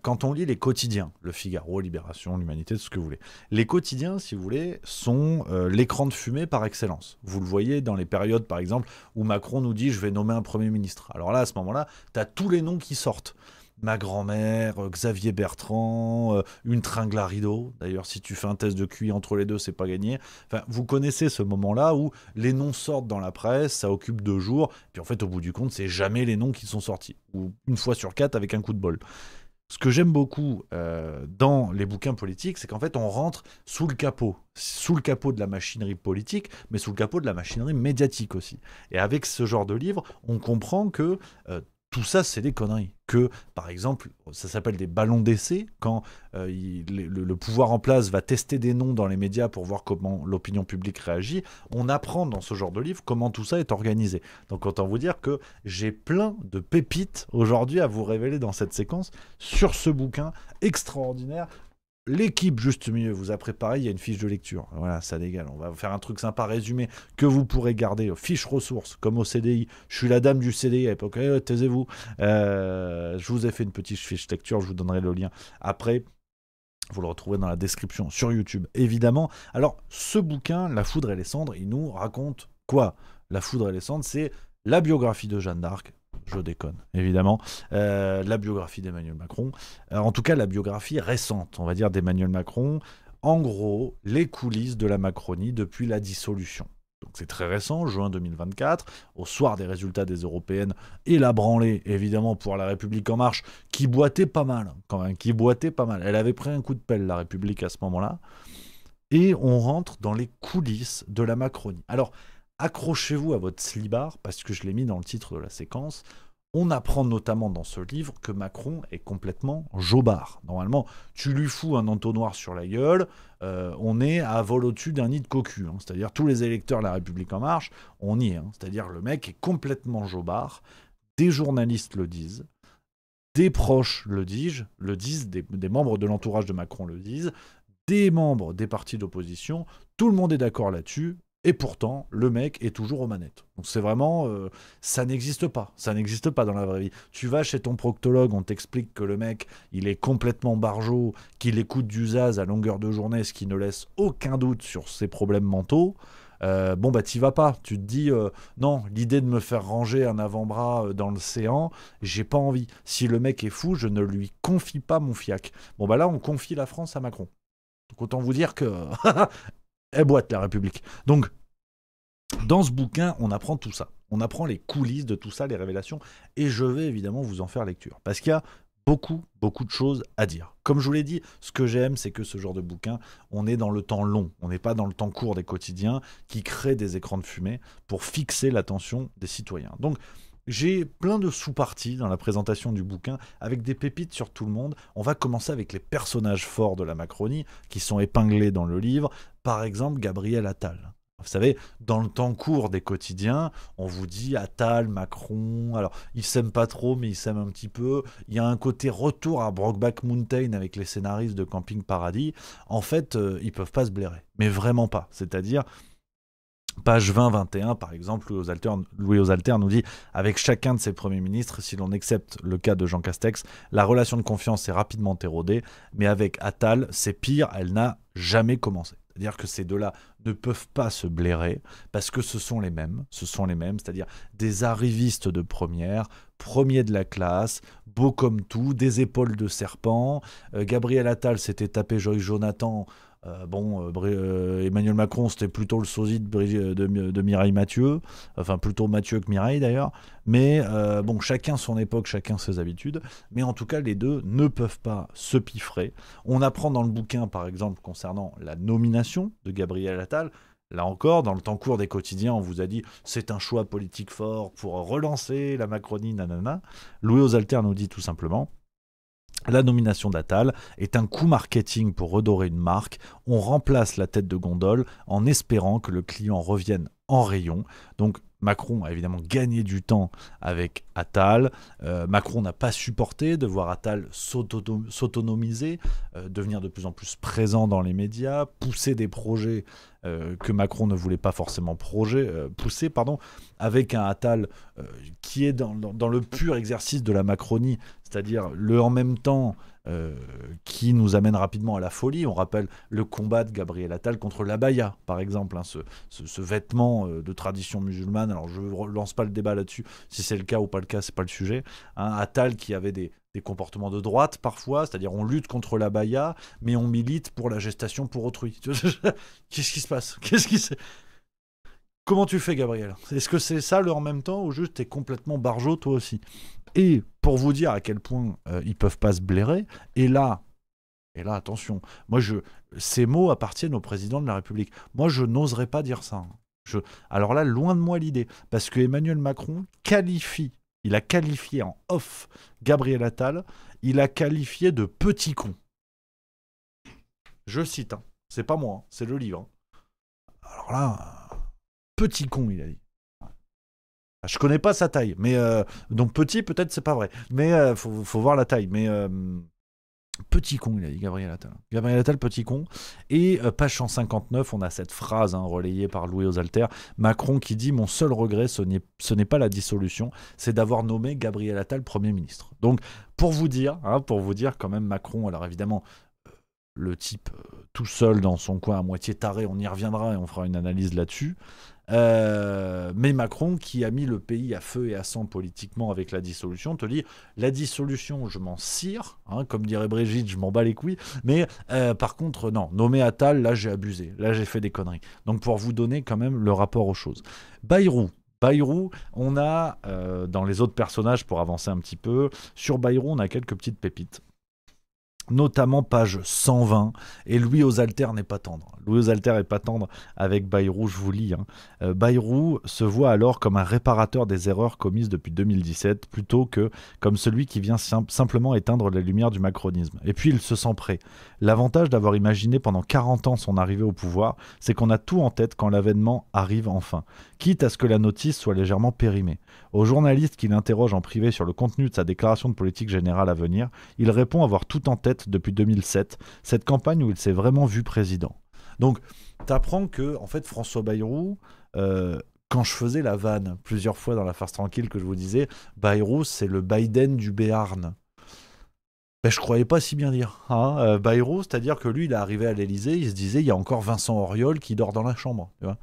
quand on lit les quotidiens, Le Figaro, Libération, l'Humanité, tout ce que vous voulez, les quotidiens, si vous voulez, sont l'écran de fumée par excellence. Vous le voyez dans les périodes, par exemple, où Macron nous dit « je vais nommer un Premier ministre ». Alors là, à ce moment-là, tu as tous les noms qui sortent. Ma grand-mère, Xavier Bertrand, une tringle à rideau. D'ailleurs, si tu fais un test de QI entre les deux, c'est pas gagné. Enfin, vous connaissez ce moment-là où les noms sortent dans la presse, ça occupe 2 jours, puis en fait, au bout du compte, c'est jamais les noms qui sont sortis. Ou une fois sur 4 avec un coup de bol. Ce que j'aime beaucoup dans les bouquins politiques, c'est qu'en fait, on rentre sous le capot de la machinerie politique, mais sous le capot de la machinerie médiatique aussi. Et avec ce genre de livre, on comprend que tout ça, c'est des conneries. Que, par exemple, ça s'appelle des ballons d'essai, quand le pouvoir en place va tester des noms dans les médias pour voir comment l'opinion publique réagit. On apprend dans ce genre de livre comment tout ça est organisé. Donc, autant vous dire que j'ai plein de pépites aujourd'hui à vous révéler dans cette séquence sur ce bouquin extraordinaire. L'équipe Juste Milieu vous a préparé, il y a une fiche de lecture. Voilà, ça dégale. On va faire un truc sympa résumé que vous pourrez garder. Fiche ressources, comme au CDI. Je suis la dame du CDI à l'époque. Taisez-vous. Je vous ai fait une petite fiche lecture, je vous donnerai le lien après. Vous le retrouvez dans la description sur YouTube, évidemment. Alors, ce bouquin, La Foudre et les Cendres, il nous raconte quoi? La Foudre et les Cendres, c'est la biographie de Jeanne d'Arc. Je déconne, évidemment. La biographie d'Emmanuel Macron. En tout cas, la biographie récente, on va dire, d'Emmanuel Macron. En gros, les coulisses de la Macronie depuis la dissolution. Donc c'est très récent, juin 2024, au soir des résultats des européennes, et la branlée, évidemment, pour la République En Marche, qui boitait pas mal, quand même, qui boitait pas mal. Elle avait pris un coup de pelle, la République, à ce moment-là. Et on rentre dans les coulisses de la Macronie. Alors, accrochez-vous à votre slibard, parce que je l'ai mis dans le titre de la séquence. On apprend notamment dans ce livre que Macron est complètement jobard. Normalement, tu lui fous un entonnoir sur la gueule, on est à vol au-dessus d'un nid de cocu. Hein. C'est-à-dire tous les électeurs de la République En Marche, on y est. Hein. C'est-à-dire le mec est complètement jobard. Des journalistes le disent, des proches le disent, des membres de l'entourage de Macron le disent, des membres des partis d'opposition, tout le monde est d'accord là-dessus. Et pourtant, le mec est toujours aux manettes. Donc c'est vraiment... ça n'existe pas. Ça n'existe pas dans la vraie vie. Tu vas chez ton proctologue, on t'explique que le mec, il est complètement barjot, qu'il écoute du zaz à longueur de journée, ce qui ne laisse aucun doute sur ses problèmes mentaux. Bon, bah t'y vas pas. Tu te dis, non, l'idée de me faire ranger un avant-bras dans l'océan, j'ai pas envie. Si le mec est fou, je ne lui confie pas mon fiac. Bon, bah là, on confie la France à Macron. Donc autant vous dire que... Elle boite, la République. Donc, dans ce bouquin, on apprend tout ça. On apprend les coulisses de tout ça, les révélations. Et je vais évidemment vous en faire lecture. Parce qu'il y a beaucoup de choses à dire. Comme je vous l'ai dit, ce que j'aime, c'est que ce genre de bouquin, on est dans le temps long. On n'est pas dans le temps court des quotidiens qui créent des écrans de fumée pour fixer l'attention des citoyens. Donc, j'ai plein de sous-parties dans la présentation du bouquin avec des pépites sur tout le monde. On va commencer avec les personnages forts de la Macronie qui sont épinglés dans le livre. Par exemple, Gabriel Attal. Vous savez, dans le temps court des quotidiens, on vous dit Attal, Macron, alors ils s'aiment pas trop, mais ils s'aiment un petit peu. Il y a un côté retour à Brokeback Mountain avec les scénaristes de Camping Paradis. En fait, ils peuvent pas se blairer, mais vraiment pas. C'est-à-dire... Page 20-21, par exemple, Louis aux Alters nous dit « Avec chacun de ses premiers ministres, si l'on accepte le cas de Jean Castex, la relation de confiance est rapidement érodée, mais avec Attal, c'est pire, elle n'a jamais commencé. » C'est-à-dire que ces deux-là ne peuvent pas se blairer, parce que ce sont les mêmes, c'est-à-dire des arrivistes de première, premiers de la classe, beaux comme tout, des épaules de serpent. Gabriel Attal s'était tapé Joyce Jonathan... Emmanuel Macron, c'était plutôt le sosie de Mireille Mathieu, enfin plutôt Mathieu que Mireille d'ailleurs, mais chacun son époque, chacun ses habitudes, mais en tout cas les deux ne peuvent pas se piffrer. On apprend dans le bouquin par exemple concernant la nomination de Gabriel Attal. Là encore, dans le temps court des quotidiens, on vous a dit c'est un choix politique fort pour relancer la Macronie, nanana. Louis aux Alters nous dit tout simplement: la nomination d'Attal est un coup marketing pour redorer une marque. On remplace la tête de gondole en espérant que le client revienne en rayon. Donc Macron a évidemment gagné du temps avec Attal. Macron n'a pas supporté de voir Attal s'autonomiser, devenir de plus en plus présent dans les médias, pousser des projets que Macron ne voulait pas forcément pousser, avec un Attal qui est dans le pur exercice de la Macronie, c'est-à-dire le en même temps qui nous amène rapidement à la folie. On rappelle le combat de Gabriel Attal contre l'abaya, par exemple, ce vêtement de tradition musulmane. Alors je ne relance pas le débat là-dessus, si c'est le cas ou pas le cas, c'est pas le sujet. Attal qui avait des comportements de droite parfois, c'est-à-dire on lutte contre l'abaya, mais on milite pour la gestation pour autrui. Qu'est-ce qui se passe? Comment tu fais, Gabriel? Est-ce que c'est ça le en même temps, ou juste t'es complètement barjot toi aussi? Et pour vous dire à quel point ils peuvent pas se blairer, et là attention, ces mots appartiennent au président de la République. Moi je n'oserais pas dire ça. Alors là, loin de moi l'idée, parce que Emmanuel Macron il a qualifié en off Gabriel Attal, il a qualifié de petit con. Je cite, c'est pas moi, c'est le livre. Alors là, petit con, il a dit. Je connais pas sa taille, mais donc petit, peut-être c'est pas vrai. Mais faut voir la taille. Mais petit con, il a dit Gabriel Attal. Gabriel Attal, petit con. Et page 159, on a cette phrase relayée par Louis Osalter. Macron qui dit « Mon seul regret, ce n'est pas la dissolution, c'est d'avoir nommé Gabriel Attal Premier ministre. » Donc, pour vous dire quand même, Macron, alors évidemment, le type tout seul dans son coin, à moitié taré, on y reviendra et on fera une analyse là-dessus. Mais Macron, qui a mis le pays à feu et à sang politiquement avec la dissolution, te dit la dissolution, je m'en cire, comme dirait Brigitte, je m'en bats les couilles, mais par contre, non, nommé Attal, là j'ai abusé, là j'ai fait des conneries. Donc pour vous donner quand même le rapport aux choses. Bayrou, on a dans les autres personnages, pour avancer un petit peu, sur Bayrou, on a quelques petites pépites. Notamment page 120, et Louis Osalter n'est pas tendre. Louis Osalter n'est pas tendre avec Bayrou, je vous lis. Bayrou se voit alors comme un réparateur des erreurs commises depuis 2017, plutôt que comme celui qui vient simplement éteindre la lumière du macronisme. Et puis il se sent prêt. L'avantage d'avoir imaginé pendant 40 ans son arrivée au pouvoir, c'est qu'on a tout en tête quand l'avènement arrive enfin, quitte à ce que la notice soit légèrement périmée. Aux journalistes qui l'interrogent en privé sur le contenu de sa déclaration de politique générale à venir, il répond avoir tout en tête depuis 2007, cette campagne où il s'est vraiment vu président. Donc, t'apprends que, en fait, François Bayrou, quand je faisais la vanne plusieurs fois dans La Farce Tranquille, que je vous disais, Bayrou, c'est le Biden du Béarn. Ben, je croyais pas si bien dire. Bayrou, c'est-à-dire que lui, il est arrivé à l'Élysée, il se disait, il y a encore Vincent Auriol qui dort dans la chambre. Tu vois,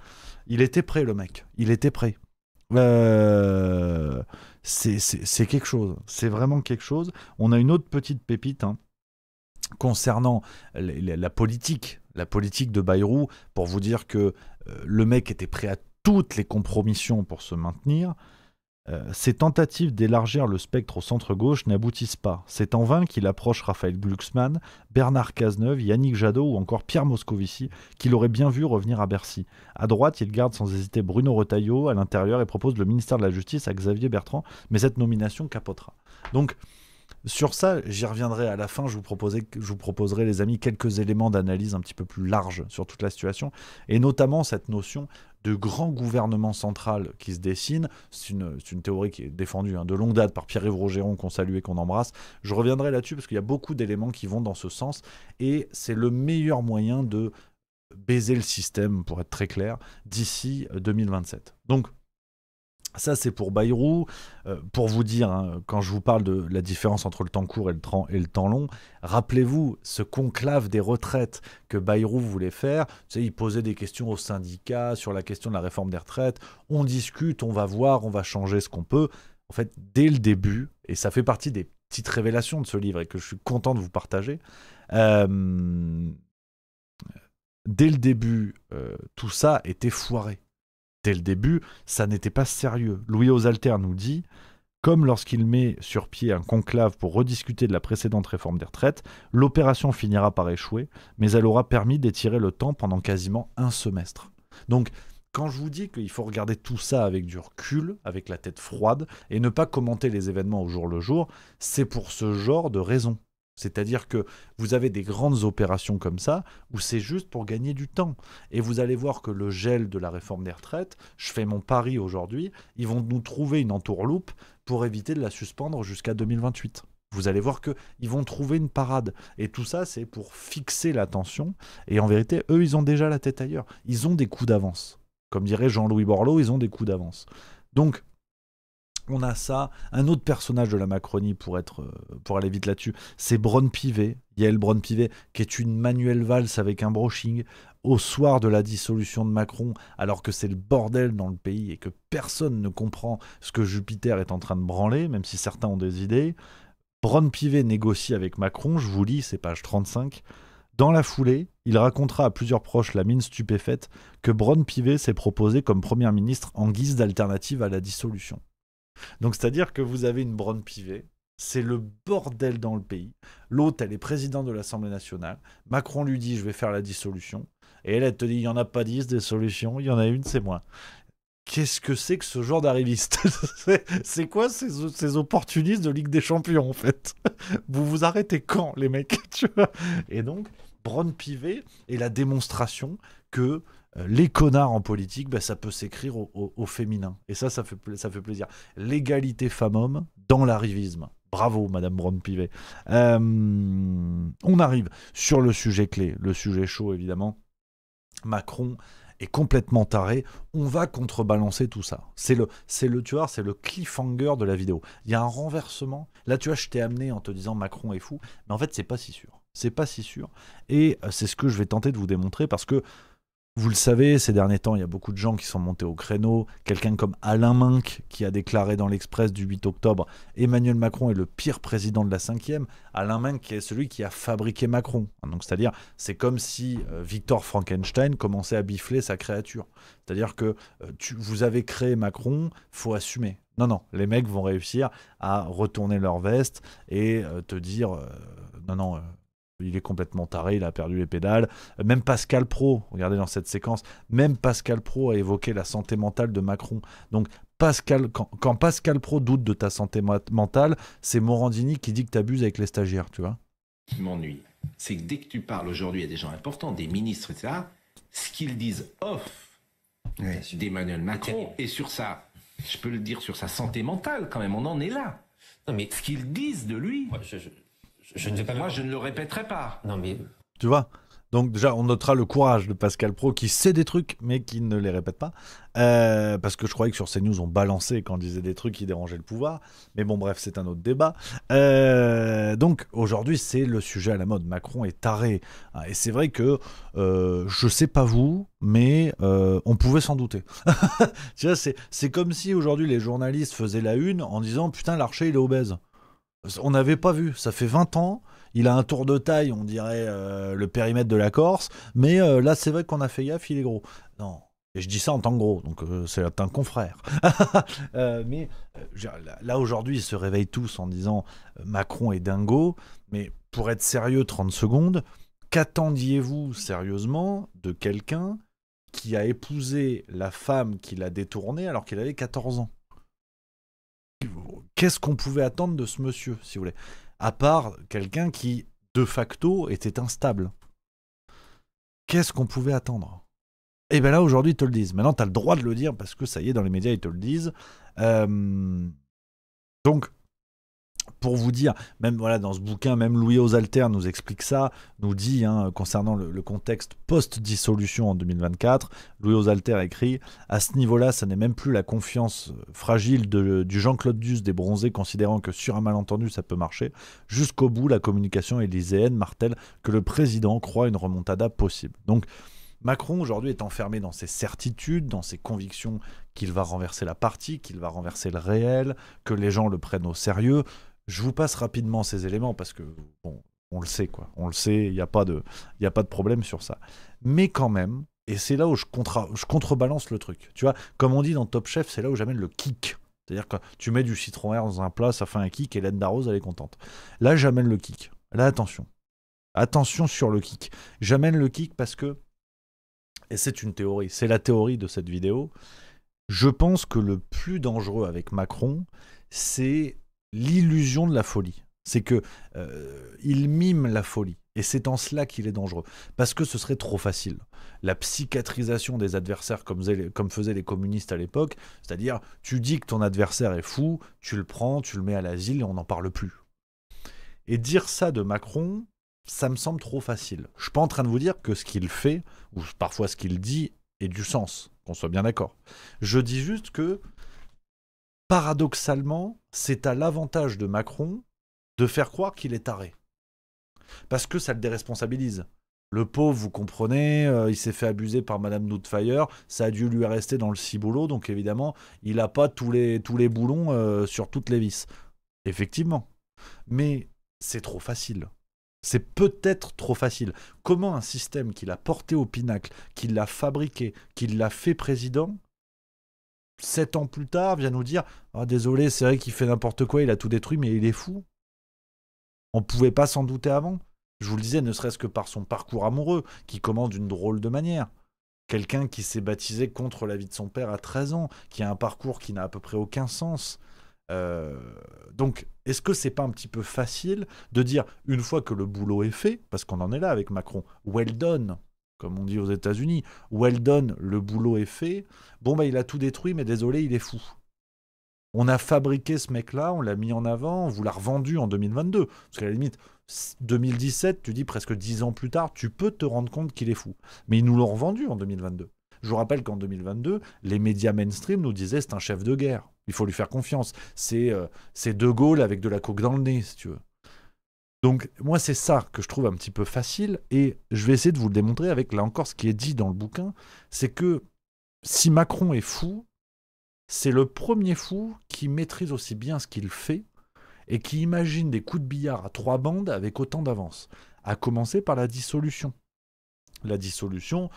il était prêt, le mec. Il était prêt. C'est quelque chose. C'est vraiment quelque chose. On a une autre petite pépite, concernant la politique de Bayrou, pour vous dire que le mec était prêt à toutes les compromissions pour se maintenir. Ces tentatives d'élargir le spectre au centre-gauche n'aboutissent pas. C'est en vain qu'il approche Raphaël Glucksmann, Bernard Cazeneuve, Yannick Jadot ou encore Pierre Moscovici, qu'il aurait bien vu revenir à Bercy. À droite, il garde sans hésiter Bruno Retailleau à l'intérieur et propose le ministère de la Justice à Xavier Bertrand, mais cette nomination capotera. Donc, sur ça, j'y reviendrai à la fin. Je vous proposerai, les amis, quelques éléments d'analyse un petit peu plus larges sur toute la situation, et notamment cette notion de grand gouvernement central qui se dessine. C'est une théorie qui est défendue de longue date par Pierre-Yves Rogeron, qu'on salue et qu'on embrasse. Je reviendrai là-dessus parce qu'il y a beaucoup d'éléments qui vont dans ce sens, et c'est le meilleur moyen de baiser le système, pour être très clair, d'ici 2027. Donc, ça, c'est pour Bayrou. Pour vous dire, quand je vous parle de la différence entre le temps court et le temps long, rappelez-vous ce conclave des retraites que Bayrou voulait faire. Tu sais, il posait des questions aux syndicats sur la question de la réforme des retraites. On discute, on va voir, on va changer ce qu'on peut. En fait, dès le début, et ça fait partie des petites révélations de ce livre et que je suis content de vous partager, dès le début, tout ça était foiré. Dès le début, ça n'était pas sérieux. Louis Osalter nous dit, comme lorsqu'il met sur pied un conclave pour rediscuter de la précédente réforme des retraites, l'opération finira par échouer, mais elle aura permis d'étirer le temps pendant quasiment un semestre. Donc, quand je vous dis qu'il faut regarder tout ça avec du recul, avec la tête froide, et ne pas commenter les événements au jour le jour, c'est pour ce genre de raisons. C'est-à-dire que vous avez des grandes opérations comme ça, où c'est juste pour gagner du temps. Et vous allez voir que le gel de la réforme des retraites, je fais mon pari aujourd'hui, ils vont nous trouver une entourloupe pour éviter de la suspendre jusqu'à 2028. Vous allez voir qu'ils vont trouver une parade. Et tout ça, c'est pour fixer l'attention. Et en vérité, eux, ils ont déjà la tête ailleurs. Ils ont des coups d'avance. Comme dirait Jean-Louis Borloo, ils ont des coups d'avance. Donc, on a ça. Un autre personnage de la Macronie, pour aller vite là-dessus, c'est Braun-Pivet, Yael Braun-Pivet, qui est une Manuel Valls avec un brushing au soir de la dissolution de Macron, alors que c'est le bordel dans le pays et que personne ne comprend ce que Jupiter est en train de branler, même si certains ont des idées. Braun-Pivet négocie avec Macron, je vous lis, c'est page 35. Dans la foulée, il racontera à plusieurs proches la mine stupéfaite que Braun-Pivet s'est proposé comme Premier ministre en guise d'alternative à la dissolution. Donc c'est-à-dire que vous avez une Braun-Pivet, c'est le bordel dans le pays. L'autre, elle est présidente de l'Assemblée nationale. Macron lui dit, je vais faire la dissolution. Et elle te dit, il n'y en a pas 10 des solutions, il y en a une, c'est moi. Qu'est-ce que c'est que ce genre d'arriviste? C'est quoi ces opportunistes de Ligue des Champions, en fait? Vous vous arrêtez quand, les mecs, tu vois? Et donc, Braun-Pivet est la démonstration que les connards en politique, ben, ça peut s'écrire au féminin. Et ça fait plaisir. L'égalité femmes-hommes dans l'arrivisme. Bravo, Madame Braun-Pivet. On arrive sur le sujet clé, le sujet chaud, évidemment. Macron est complètement taré. On va contrebalancer tout ça. C'est le cliffhanger de la vidéo. Il y a un renversement. Là, tu vois, je t'ai amené en te disant Macron est fou. Mais en fait, c'est pas si sûr. C'est pas si sûr. Et c'est ce que je vais tenter de vous démontrer parce que vous le savez, ces derniers temps, il y a beaucoup de gens qui sont montés au créneau. Quelqu'un comme Alain Minc qui a déclaré dans l'Express du 8 octobre « Emmanuel Macron est le pire président de la 5e ». Alain Minc qui est celui qui a fabriqué Macron. Donc, c'est-à-dire, c'est comme si Victor Frankenstein commençait à bifler sa créature. C'est-à-dire que vous avez créé Macron, faut assumer. Non, les mecs vont réussir à retourner leur veste et te dire non, il est complètement taré, il a perdu les pédales. Même Pascal Praud, regardez dans cette séquence, même Pascal Praud a évoqué la santé mentale de Macron. Donc, quand Pascal Praud doute de ta santé mentale, c'est Morandini qui dit que tu abuses avec les stagiaires, tu vois. Ce qui m'ennuie, c'est que dès que tu parles aujourd'hui à des gens importants, des ministres, etc., ce qu'ils disent off d'Emmanuel Macron, et sur ça, je peux le dire, sur sa santé mentale quand même, on en est là. Non, mais ce qu'ils disent de lui... Ouais, je ne vais pas. Moi, je ne le répéterai pas. Non, mais. Tu vois? Donc, déjà, on notera le courage de Pascal Praud qui sait des trucs, mais qui ne les répète pas. Parce que je croyais que sur CNews, on balançait quand on disait des trucs qui dérangeaient le pouvoir. Mais bon, bref, c'est un autre débat. Donc, aujourd'hui, c'est le sujet à la mode. Macron est taré. Et c'est vrai que, je sais pas vous, mais on pouvait s'en douter. Tu vois, c'est comme si aujourd'hui, les journalistes faisaient la une en disant « Putain, Larcher, il est obèse ». On n'avait pas vu, ça fait 20 ans, il a un tour de taille, on dirait le périmètre de la Corse, mais là c'est vrai qu'on a fait gaffe, il est gros. Non, et je dis ça en tant que gros, donc c'est un confrère. Mais là aujourd'hui ils se réveillent tous en disant Macron est dingo, mais pour être sérieux 30 secondes, qu'attendiez-vous sérieusement de quelqu'un qui a épousé la femme qui l'a détourné alors qu'il avait 14 ans? Qu'est-ce qu'on pouvait attendre de ce monsieur, si vous voulez? À part quelqu'un qui, de facto, était instable. Qu'est-ce qu'on pouvait attendre? Et bien là, aujourd'hui, ils te le disent. Maintenant, tu as le droit de le dire parce que ça y est, dans les médias, ils te le disent. Donc, pour vous dire, même voilà, dans ce bouquin, même Louis Osalter nous explique ça, nous dit, concernant le contexte post-dissolution en 2024, Louis Osalter écrit « À ce niveau-là, ça n'est même plus la confiance fragile du Jean-Claude Duss des bronzés considérant que sur un malentendu, ça peut marcher. Jusqu'au bout, la communication élyséenne martèle que le président croit une remontada possible. » Donc, Macron, aujourd'hui, est enfermé dans ses certitudes, dans ses convictions qu'il va renverser la partie, qu'il va renverser le réel, que les gens le prennent au sérieux. Je vous passe rapidement ces éléments parce que, bon, on le sait, quoi. On le sait, il n'y a pas de problème sur ça. Mais quand même, et c'est là où je contrebalance le truc. Tu vois, comme on dit dans Top Chef, c'est là où j'amène le kick. C'est-à-dire que tu mets du citron vert dans un plat, ça fait un kick, et Hélène Darroze, elle est contente. Là, j'amène le kick. Là, attention. Attention sur le kick. J'amène le kick parce que, et c'est une théorie, c'est la théorie de cette vidéo, je pense que le plus dangereux avec Macron, c'est l'illusion de la folie. C'est que il mime la folie. Et c'est en cela qu'il est dangereux. Parce que ce serait trop facile. La psychiatrisation des adversaires, comme faisaient les communistes à l'époque, c'est-à-dire, tu dis que ton adversaire est fou, tu le prends, tu le mets à l'asile et on n'en parle plus. Et dire ça de Macron, ça me semble trop facile. Je suis pas en train de vous dire que ce qu'il fait, ou parfois ce qu'il dit, ait du sens, qu'on soit bien d'accord. Je dis juste que, paradoxalement, c'est à l'avantage de Macron de faire croire qu'il est taré. Parce que ça le déresponsabilise. Le pauvre, vous comprenez, il s'est fait abuser par Madame Doubtfire, ça a dû lui rester dans le ciboulot, donc évidemment, il n'a pas tous les boulons sur toutes les vis. Effectivement. Mais c'est trop facile. C'est peut-être trop facile. Comment un système qu'il a porté au pinacle, qu'il l'a fabriqué, qu'il l'a fait président, 7 ans plus tard, vient nous dire « Ah, désolé, c'est vrai qu'il fait n'importe quoi, il a tout détruit, mais il est fou. » On ne pouvait pas s'en douter avant. Je vous le disais, ne serait-ce que par son parcours amoureux, qui commence d'une drôle de manière. Quelqu'un qui s'est baptisé contre la vie de son père à 13 ans, qui a un parcours qui n'a à peu près aucun sens. Donc, est-ce que c'est pas un petit peu facile de dire, une fois que le boulot est fait, parce qu'on en est là avec Macron, well done, comme on dit aux États-Unis, well done, le boulot est fait, bon bah il a tout détruit, mais désolé, il est fou. On a fabriqué ce mec-là, on l'a mis en avant, on vous l'a revendu en 2022. Parce qu'à la limite, 2017, tu dis presque 10 ans plus tard, tu peux te rendre compte qu'il est fou. Mais ils nous l'ont revendu en 2022. Je vous rappelle qu'en 2022, les médias mainstream nous disaient c'est un chef de guerre. Il faut lui faire confiance. C'est De Gaulle avec de la coke dans le nez, si tu veux. Donc, moi, c'est ça que je trouve un petit peu facile. Et je vais essayer de vous le démontrer avec, là encore, ce qui est dit dans le bouquin. C'est que si Macron est fou, c'est le premier fou qui maîtrise aussi bien ce qu'il fait et qui imagine des coups de billard à 3 bandes avec autant d'avance. À commencer par la dissolution. La dissolution,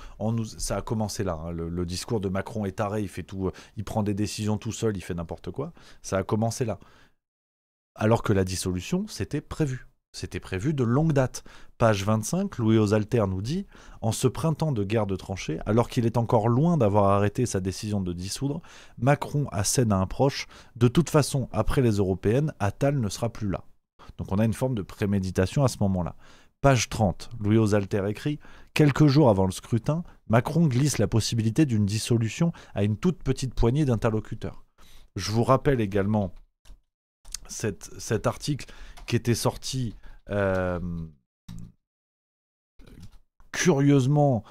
ça a commencé là. Hein. Le discours de Macron est taré, il fait tout, il prend des décisions tout seul, il fait n'importe quoi. Ça a commencé là. Alors que la dissolution, c'était prévu. C'était prévu de longue date. Page 25, Louis Osalter nous dit « En ce printemps de guerre de tranchées, alors qu'il est encore loin d'avoir arrêté sa décision de dissoudre, Macron assène à un proche « De toute façon, après les européennes, Attal ne sera plus là. » Donc on a une forme de préméditation à ce moment-là. Page 30, Louis Osalter écrit « Quelques jours avant le scrutin, Macron glisse la possibilité d'une dissolution à une toute petite poignée d'interlocuteurs. » Je vous rappelle également cet article qui était sorti curieusement,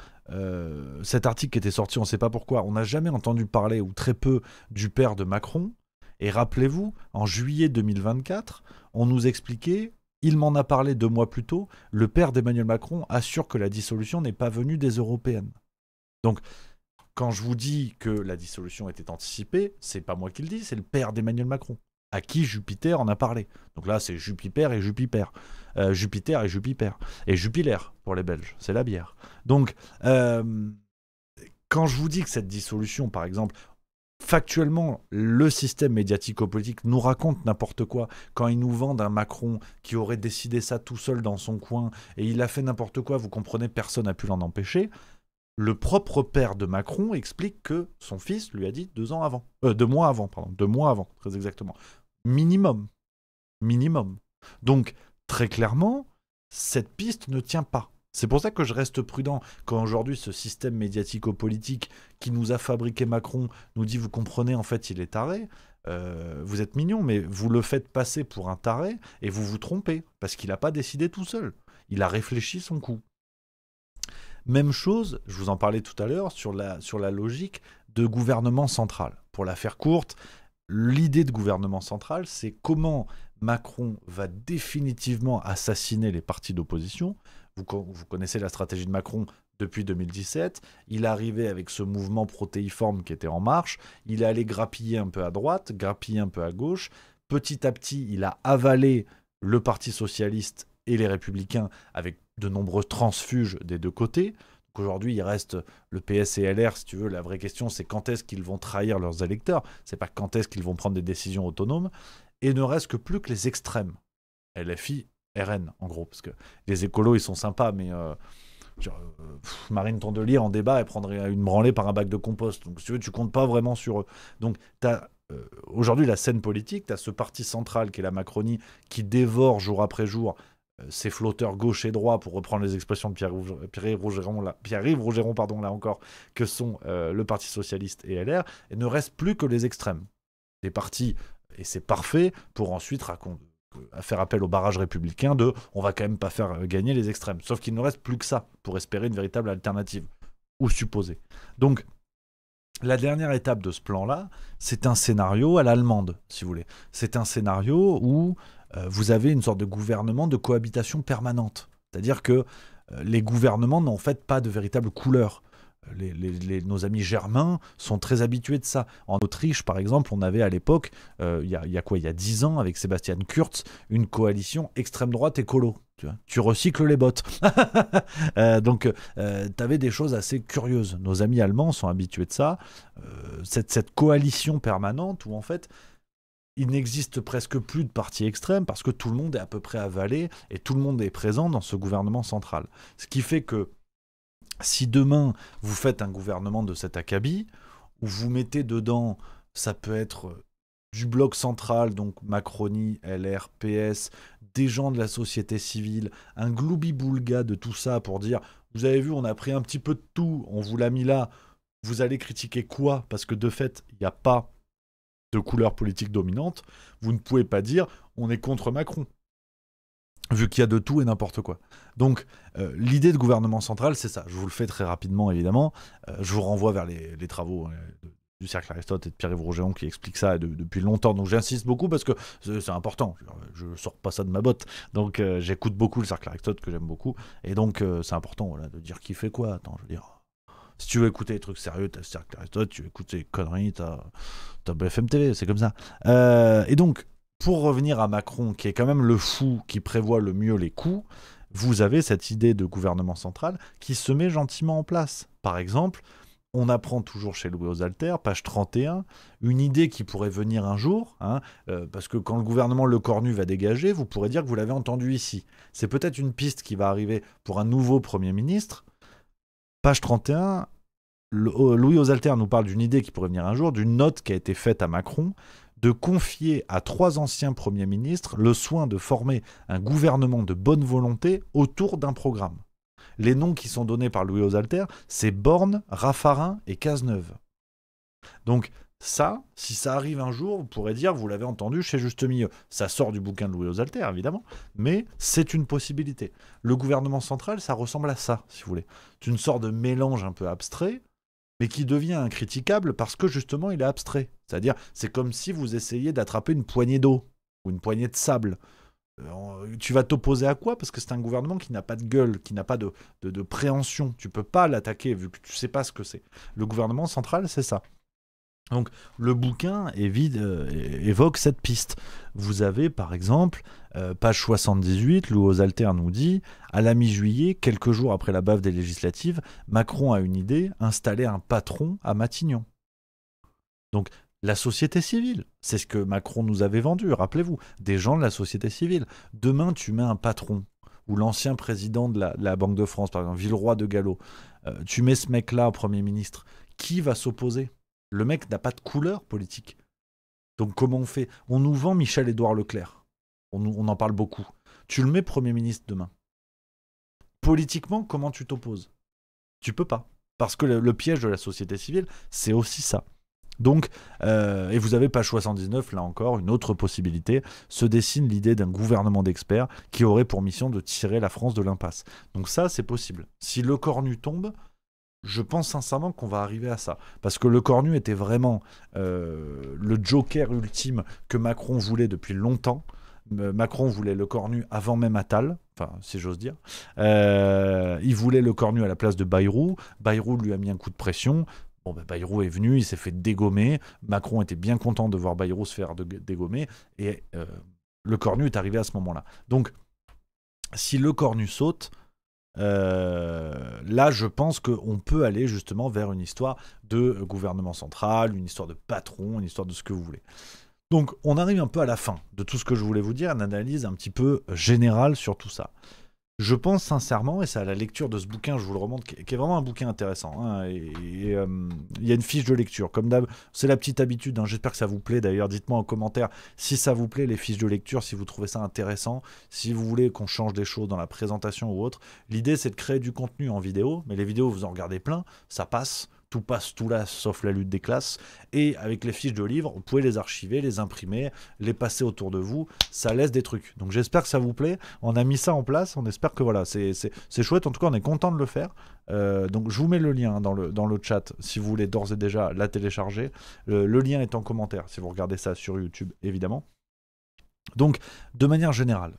cet article qui était sorti, on ne sait pas pourquoi, on n'a jamais entendu parler, ou très peu, du père de Macron. Et rappelez-vous, en juillet 2024, on nous expliquait, il m'en a parlé 2 mois plus tôt, le père d'Emmanuel Macron assure que la dissolution n'est pas venue des européennes. Donc, quand je vous dis que la dissolution était anticipée, c'est pas moi qui le dis, c'est le père d'Emmanuel Macron, à qui Jupiter en a parlé. Donc là, c'est Jupiter et Jupiter. Jupiter et Jupiter. Et Jupiler, pour les Belges, c'est la bière. Donc, quand je vous dis que cette dissolution, par exemple, factuellement, le système médiatico-politique nous raconte n'importe quoi. Quand ils nous vendent un Macron qui aurait décidé ça tout seul dans son coin, et il a fait n'importe quoi, vous comprenez, personne n'a pu l'en empêcher. Le propre père de Macron explique que son fils lui a dit 2 mois avant, très exactement. Minimum. Donc, très clairement, cette piste ne tient pas. C'est pour ça que je reste prudent quand aujourd'hui ce système médiatico-politique qui nous a fabriqué Macron nous dit, vous comprenez, en fait, il est taré. Vous êtes mignon, mais vous le faites passer pour un taré et vous vous trompez, parce qu'il n'a pas décidé tout seul. Il a réfléchi son coup. Même chose, je vous en parlais tout à l'heure, sur la logique de gouvernement central. Pour la faire courte, l'idée de gouvernement central, c'est comment Macron va définitivement assassiner les partis d'opposition. Vous connaissez la stratégie de Macron depuis 2017. Il est arrivé avec ce mouvement protéiforme qui était En Marche. Il est allé grappiller un peu à droite, grappiller un peu à gauche. Petit à petit, il a avalé le Parti socialiste et les Républicains avec de nombreux transfuges des 2 côtés. Donc aujourd'hui, il reste le PS et LR, si tu veux. La vraie question, c'est quand est-ce qu'ils vont trahir leurs électeurs. C'est pas quand est-ce qu'ils vont prendre des décisions autonomes. Et ne reste que plus que les extrêmes. LFI, RN, en gros. Parce que les écolos, ils sont sympas, mais Marine Tondelier, en débat, elle prendrait une branlée par un bac de compost. Donc si tu veux, tu comptes pas vraiment sur eux. Donc tu as aujourd'hui, la scène politique, tu as ce parti central qui est la Macronie, qui dévore jour après jour ces flotteurs gauche et droit, pour reprendre les expressions de Pierre-Yves Rougeron, pardon, là encore, que sont le Parti Socialiste et LR, et ne reste plus que les extrêmes. Des partis, et c'est parfait, pour ensuite faire appel au barrage républicain de « on va quand même pas faire gagner les extrêmes ». Sauf qu'il ne reste plus que ça pour espérer une véritable alternative, ou supposée. Donc, la dernière étape de ce plan-là, c'est un scénario à l'allemande, si vous voulez. C'est un scénario où vous avez une sorte de gouvernement de cohabitation permanente. C'est-à-dire que les gouvernements n'ont en fait pas de véritable couleur. Nos amis germains sont très habitués de ça. En Autriche, par exemple, on avait à l'époque, il y a 10 ans, avec Sebastian Kurz, une coalition extrême droite écolo. Tu recycles les bottes. Donc, tu avais des choses assez curieuses. Nos amis allemands sont habitués de ça. Cette coalition permanente où, en fait, il n'existe presque plus de partis extrêmes parce que tout le monde est à peu près avalé et tout le monde est présent dans ce gouvernement central. Ce qui fait que si demain vous faites un gouvernement de cet acabit, où vous mettez dedans, ça peut être du bloc central, donc Macronie, LR, PS, des gens de la société civile, un gloubi-boulga de tout ça pour dire « Vous avez vu, on a pris un petit peu de tout, on vous l'a mis là, vous allez critiquer quoi ?» Parce que de fait, il n'y a pas de couleur politique dominante, vous ne pouvez pas dire « On est contre Macron ». Vu qu'il y a de tout et n'importe quoi. Donc, l'idée de gouvernement central, c'est ça. Je vous le fais très rapidement, évidemment. Je vous renvoie vers les travaux du Cercle Aristote et de Pierre-Yves Rougeron qui expliquent ça depuis longtemps. Donc, j'insiste beaucoup parce que c'est important. Je ne sors pas ça de ma botte. Donc, j'écoute beaucoup le Cercle Aristote, que j'aime beaucoup. Et donc, c'est important voilà, de dire qui fait quoi. Attends, je veux dire... Si tu veux écouter des trucs sérieux, t'as le Cercle Aristote. Tu veux écouter des conneries, t'as BFM TV. C'est comme ça. Et donc... Pour revenir à Macron, qui est quand même le fou qui prévoit le mieux les coups, vous avez cette idée de gouvernement central qui se met gentiment en place. Par exemple, on apprend toujours chez Louis aux Alters, page 31, une idée qui pourrait venir un jour, parce que quand le gouvernement Lecornu va dégager, vous pourrez dire que vous l'avez entendu ici. C'est peut-être une piste qui va arriver pour un nouveau Premier ministre. Page 31, Louis aux Alters nous parle d'une idée qui pourrait venir un jour, d'une note qui a été faite à Macron, de confier à 3 anciens premiers ministres le soin de former un gouvernement de bonne volonté autour d'un programme. Les noms qui sont donnés par Louis aux Alters, c'est Borne, Raffarin et Cazeneuve. Donc ça, si ça arrive un jour, vous pourrez dire, vous l'avez entendu chez Juste Milieu. Ça sort du bouquin de Louis aux Alters, évidemment, mais c'est une possibilité. Le gouvernement central, ça ressemble à ça, si vous voulez. C'est une sorte de mélange un peu abstrait, mais qui devient incritiquable parce que justement il est abstrait. C'est-à-dire, c'est comme si vous essayiez d'attraper une poignée d'eau ou une poignée de sable. Tu vas t'opposer à quoi? Parce que c'est un gouvernement qui n'a pas de gueule, qui n'a pas de préhension. Tu peux pas l'attaquer vu que tu sais pas ce que c'est. Le gouvernement central, c'est ça. Donc, le bouquin évoque cette piste. Vous avez, par exemple, page 78, Louis aux Alters nous dit « À la mi-juillet, quelques jours après la baffe des législatives, Macron a une idée, installer un patron à Matignon. » Donc, la société civile, c'est ce que Macron nous avait vendu, rappelez-vous, des gens de la société civile. Demain, tu mets un patron, ou l'ancien président de la Banque de France, par exemple, Villeroy de Galhau, tu mets ce mec-là au Premier ministre, qui va s'opposer? Le mec n'a pas de couleur politique. Donc comment on fait? On nous vend Michel-Édouard Leclerc. On en parle beaucoup. Tu le mets Premier ministre demain. Politiquement, comment tu t'opposes? Tu peux pas. Parce que le piège de la société civile, c'est aussi ça. Donc, et vous avez page 79, là encore, une autre possibilité. Se dessine l'idée d'un gouvernement d'experts qui aurait pour mission de tirer la France de l'impasse. Donc ça, c'est possible. Si Lecornu tombe... Je pense sincèrement qu'on va arriver à ça. Parce que Lecornu était vraiment le joker ultime que Macron voulait depuis longtemps. Macron voulait Lecornu avant même Attal, enfin, si j'ose dire. Il voulait Lecornu à la place de Bayrou. Bayrou lui a mis un coup de pression. Bon, Bayrou est venu, il s'est fait dégommer. Macron était bien content de voir Bayrou se faire dégommer. Et Lecornu est arrivé à ce moment-là. Donc, si Lecornu saute... là je pense qu'on peut aller justement vers une histoire de gouvernement central, une histoire de patron, une histoire de ce que vous voulez. Donc on arrive un peu à la fin de tout ce que je voulais vous dire, une analyse un petit peu générale sur tout ça. Je pense sincèrement, et c'est à la lecture de ce bouquin, je vous le remonte, qui est vraiment un bouquin intéressant. Hein, il y a une fiche de lecture, comme d'hab, c'est la petite habitude. Hein, j'espère que ça vous plaît. D'ailleurs, dites-moi en commentaire si ça vous plaît, les fiches de lecture, si vous trouvez ça intéressant, si vous voulez qu'on change des choses dans la présentation ou autre. L'idée, c'est de créer du contenu en vidéo, mais les vidéos, vous en regardez plein, ça passe. Tout passe tout là, sauf la lutte des classes. Et avec les fiches de livres, vous pouvez les archiver, les imprimer, les passer autour de vous. Ça laisse des trucs. Donc j'espère que ça vous plaît. On a mis ça en place. On espère que voilà, c'est chouette. En tout cas, on est content de le faire. Donc je vous mets le lien dans le chat si vous voulez d'ores et déjà la télécharger. Le lien est en commentaire si vous regardez ça sur YouTube, évidemment. Donc, de manière générale,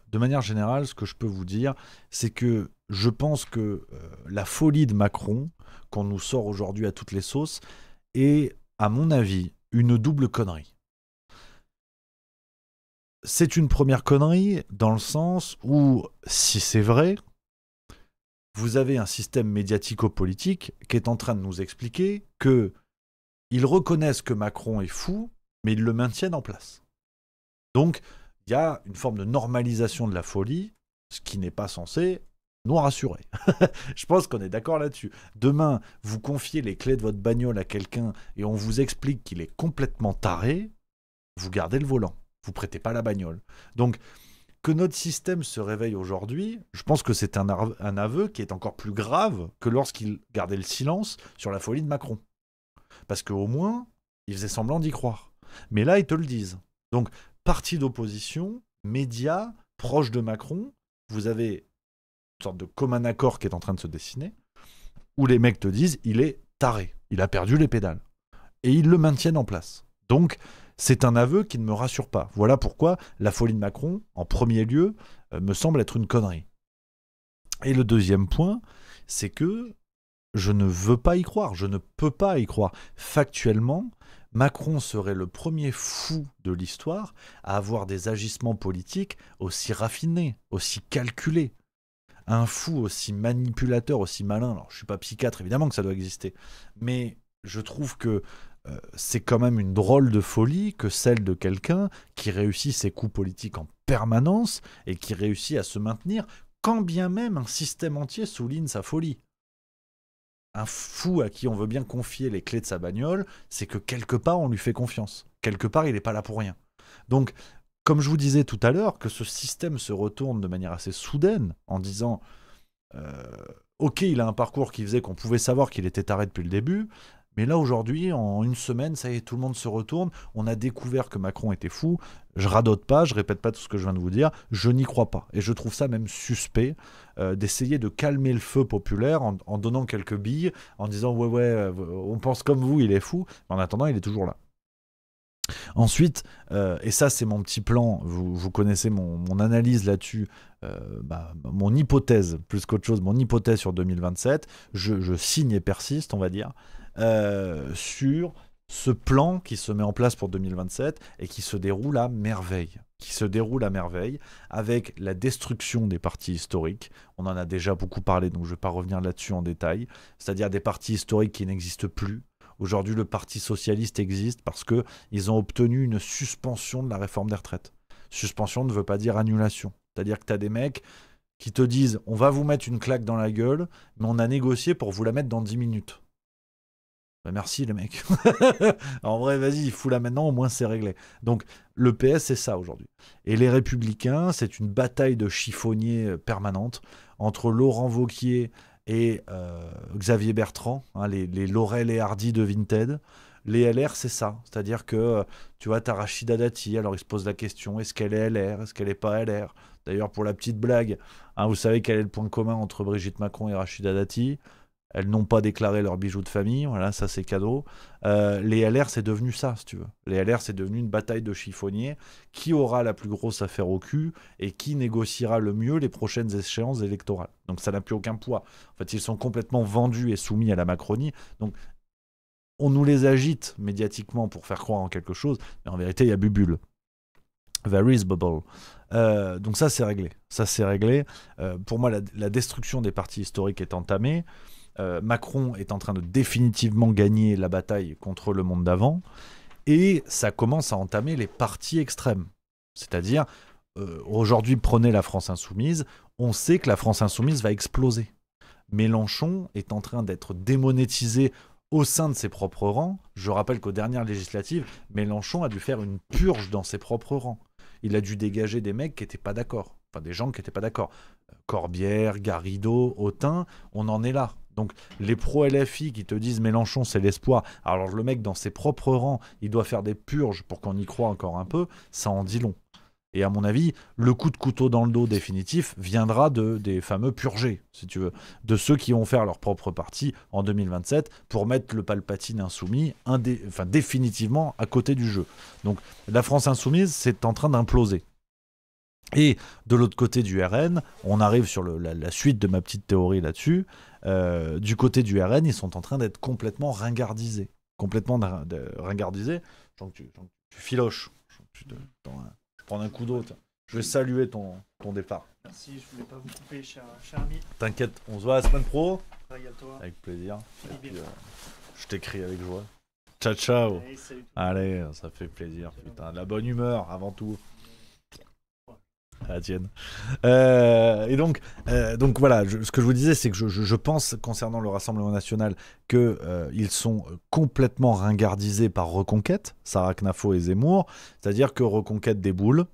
ce que je peux vous dire, c'est que je pense que la folie de Macron, qu'on nous sort aujourd'hui à toutes les sauces, est, à mon avis, une double connerie. C'est une première connerie dans le sens où, si c'est vrai, vous avez un système médiatico-politique qui est en train de nous expliquer qu'ils reconnaissent que Macron est fou, mais ils le maintiennent en place. Donc, il y a une forme de normalisation de la folie, ce qui n'est pas censé nous rassurer. Je pense qu'on est d'accord là-dessus. Demain, vous confiez les clés de votre bagnole à quelqu'un et on vous explique qu'il est complètement taré, vous gardez le volant. Vous prêtez pas la bagnole. Donc, que notre système se réveille aujourd'hui, je pense que c'est un aveu qui est encore plus grave que lorsqu'il gardait le silence sur la folie de Macron. Parce qu'au moins, il faisait semblant d'y croire. Mais là, ils te le disent. Donc, parti d'opposition, médias, proches de Macron, vous avez une sorte de commun accord qui est en train de se dessiner, où les mecs te disent il est taré, il a perdu les pédales. Et ils le maintiennent en place. Donc, c'est un aveu qui ne me rassure pas. Voilà pourquoi la folie de Macron, en premier lieu, me semble être une connerie. Et le deuxième point, c'est que je ne veux pas y croire, je ne peux pas y croire. Factuellement, Macron serait le premier fou de l'histoire à avoir des agissements politiques aussi raffinés, aussi calculés. Un fou aussi manipulateur, aussi malin. Alors, je ne suis pas psychiatre, évidemment que ça doit exister. Mais je trouve que c'est quand même une drôle de folie que celle de quelqu'un qui réussit ses coups politiques en permanence et qui réussit à se maintenir, quand bien même un système entier souligne sa folie. Un fou à qui on veut bien confier les clés de sa bagnole, c'est que quelque part on lui fait confiance. Quelque part il n'est pas là pour rien. Donc, comme je vous disais tout à l'heure, que ce système se retourne de manière assez soudaine en disant ok, il a un parcours qui faisait qu'on pouvait savoir qu'il était taré depuis le début, mais là aujourd'hui, en une semaine, ça y est, tout le monde se retourne, on a découvert que Macron était fou, je radote pas, je répète pas tout ce que je viens de vous dire, je n'y crois pas. Et je trouve ça même suspect d'essayer de calmer le feu populaire en donnant quelques billes, en disant ouais, on pense comme vous, il est fou, mais en attendant, il est toujours là. Ensuite, et ça c'est mon petit plan, vous connaissez mon analyse là-dessus, mon hypothèse, plus qu'autre chose, mon hypothèse sur 2027, je signe et persiste, on va dire, sur ce plan qui se met en place pour 2027 et qui se déroule à merveille. Avec la destruction des partis historiques. On en a déjà beaucoup parlé, donc je ne vais pas revenir là-dessus en détail. C'est-à-dire des partis historiques qui n'existent plus. Aujourd'hui, le Parti socialiste existe parce qu'ils ont obtenu une suspension de la réforme des retraites. Suspension ne veut pas dire annulation. C'est-à-dire que tu as des mecs qui te disent « on va vous mettre une claque dans la gueule, mais on a négocié pour vous la mettre dans 10 minutes ». Ben merci les mecs. En vrai, vas-y, fous-la maintenant, au moins c'est réglé. Donc le PS, c'est ça aujourd'hui. Et les Républicains, c'est une bataille de chiffonniers permanente entre Laurent Wauquiez et Xavier Bertrand, hein, les Laurel et Hardy de Vinted. Les LR, c'est ça. C'est-à-dire que, tu vois, t'as Rachida Dati, alors il se pose la question, est-ce qu'elle est LR, est-ce qu'elle n'est pas LR? D'ailleurs, pour la petite blague, hein, vous savez quel est le point commun entre Brigitte Macron et Rachida Dati? Elles n'ont pas déclaré leurs bijoux de famille, voilà, ça c'est cadeau. Les LR, c'est devenu ça, si tu veux. Les LR, c'est devenu une bataille de chiffonniers. Qui aura la plus grosse affaire au cul et qui négociera le mieux les prochaines échéances électorales. Donc ça n'a plus aucun poids. En fait, ils sont complètement vendus et soumis à la Macronie. Donc on nous les agite médiatiquement pour faire croire en quelque chose, mais en vérité, il y a bubule. There is bubble. Donc ça, c'est réglé. Pour moi, la destruction des partis historiques est entamée. Macron est en train de définitivement gagner la bataille contre le monde d'avant et ça commence à entamer les partis extrêmes. C'est-à-dire, aujourd'hui, prenez la France insoumise, on sait que la France insoumise va exploser. Mélenchon est en train d'être démonétisé au sein de ses propres rangs. Je rappelle qu'aux dernières législatives, Mélenchon a dû faire une purge dans ses propres rangs. Il a dû dégager des mecs qui n'étaient pas d'accord. Enfin, des gens qui n'étaient pas d'accord. Corbière, Garrido, Autain, on en est là. Donc, les pro-LFI qui te disent Mélenchon, c'est l'espoir. Alors, le mec, dans ses propres rangs, il doit faire des purges pour qu'on y croie encore un peu. Ça en dit long. Et à mon avis, le coup de couteau dans le dos définitif viendra des fameux purgés, si tu veux, de ceux qui vont faire leur propre parti en 2027 pour mettre le Palpatine insoumis définitivement à côté du jeu. Donc la France insoumise, c'est en train d'imploser. Et de l'autre côté du RN, on arrive sur la suite de ma petite théorie là-dessus. Du côté du RN, ils sont en train d'être complètement ringardisés. Complètement ringardisés. Je sens que tu filoches. Prendre un coup d'eau. Je vais saluer ton départ. Merci, je voulais pas vous couper, cher ami. T'inquiète, on se voit la semaine pro. Régale-toi. Avec plaisir. Et puis, je t'écris avec joie. Ciao, ciao. Allez, salut. Allez, ça fait plaisir. Putain, de la bonne humeur avant tout. À la tienne. Et donc voilà, ce que je vous disais, c'est que je pense, concernant le Rassemblement National, qu'ils sont complètement ringardisés par Reconquête, Sarah Knafo et Zemmour, c'est-à-dire que Reconquête déboule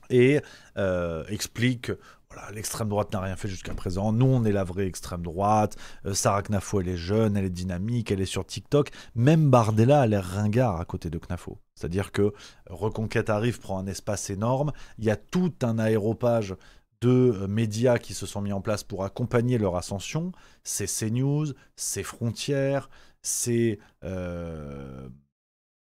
et explique... Voilà, l'extrême droite n'a rien fait jusqu'à présent. Nous, on est la vraie extrême droite. Sarah Knafo, elle est jeune, elle est dynamique, elle est sur TikTok. Même Bardella a l'air ringard à côté de Knafo. C'est-à-dire que Reconquête arrive, prend un espace énorme. Il y a tout un aéropage de médias qui se sont mis en place pour accompagner leur ascension. C'est CNews, c'est Frontières, c'est...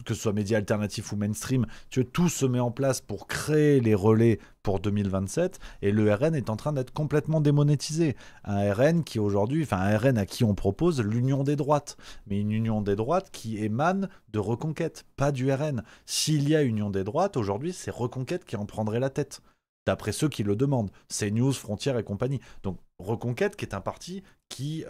que ce soit médias alternatifs ou mainstream, tout se met en place pour créer les relais pour 2027, et le RN est en train d'être complètement démonétisé. Un RN qui aujourd'hui, un RN à qui on propose l'union des droites, mais une union des droites qui émane de Reconquête, pas du RN. S'il y a union des droites, aujourd'hui, c'est Reconquête qui en prendrait la tête, d'après ceux qui le demandent. C'est News, Frontières et compagnie. Donc Reconquête, qui est un parti qui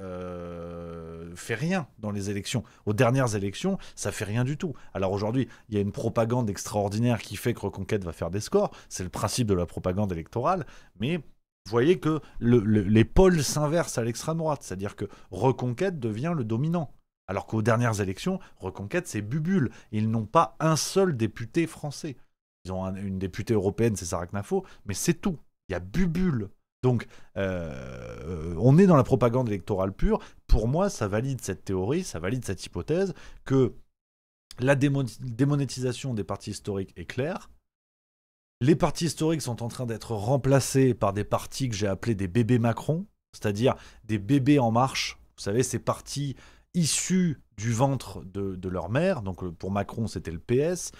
fait rien dans les élections. Aux dernières élections, ça fait rien du tout. Alors aujourd'hui, il y a une propagande extraordinaire qui fait que Reconquête va faire des scores. C'est le principe de la propagande électorale. Mais vous voyez que les pôles s'inversent à l'extrême droite. C'est-à-dire que Reconquête devient le dominant. Alors qu'aux dernières élections, Reconquête, c'est Bubule. Ils n'ont pas un seul député français. Ils ont une députée européenne, c'est Sarah Knafo, mais c'est tout. Il y a Bubule. Donc, on est dans la propagande électorale pure. Pour moi, ça valide cette théorie, ça valide cette hypothèse que la démonétisation des partis historiques est claire. Les partis historiques sont en train d'être remplacés par des partis que j'ai appelés des bébés Macron, c'est-à-dire des bébés en marche. Vous savez, ces partis issus du ventre de leur mère. Donc, pour Macron, c'était le PS.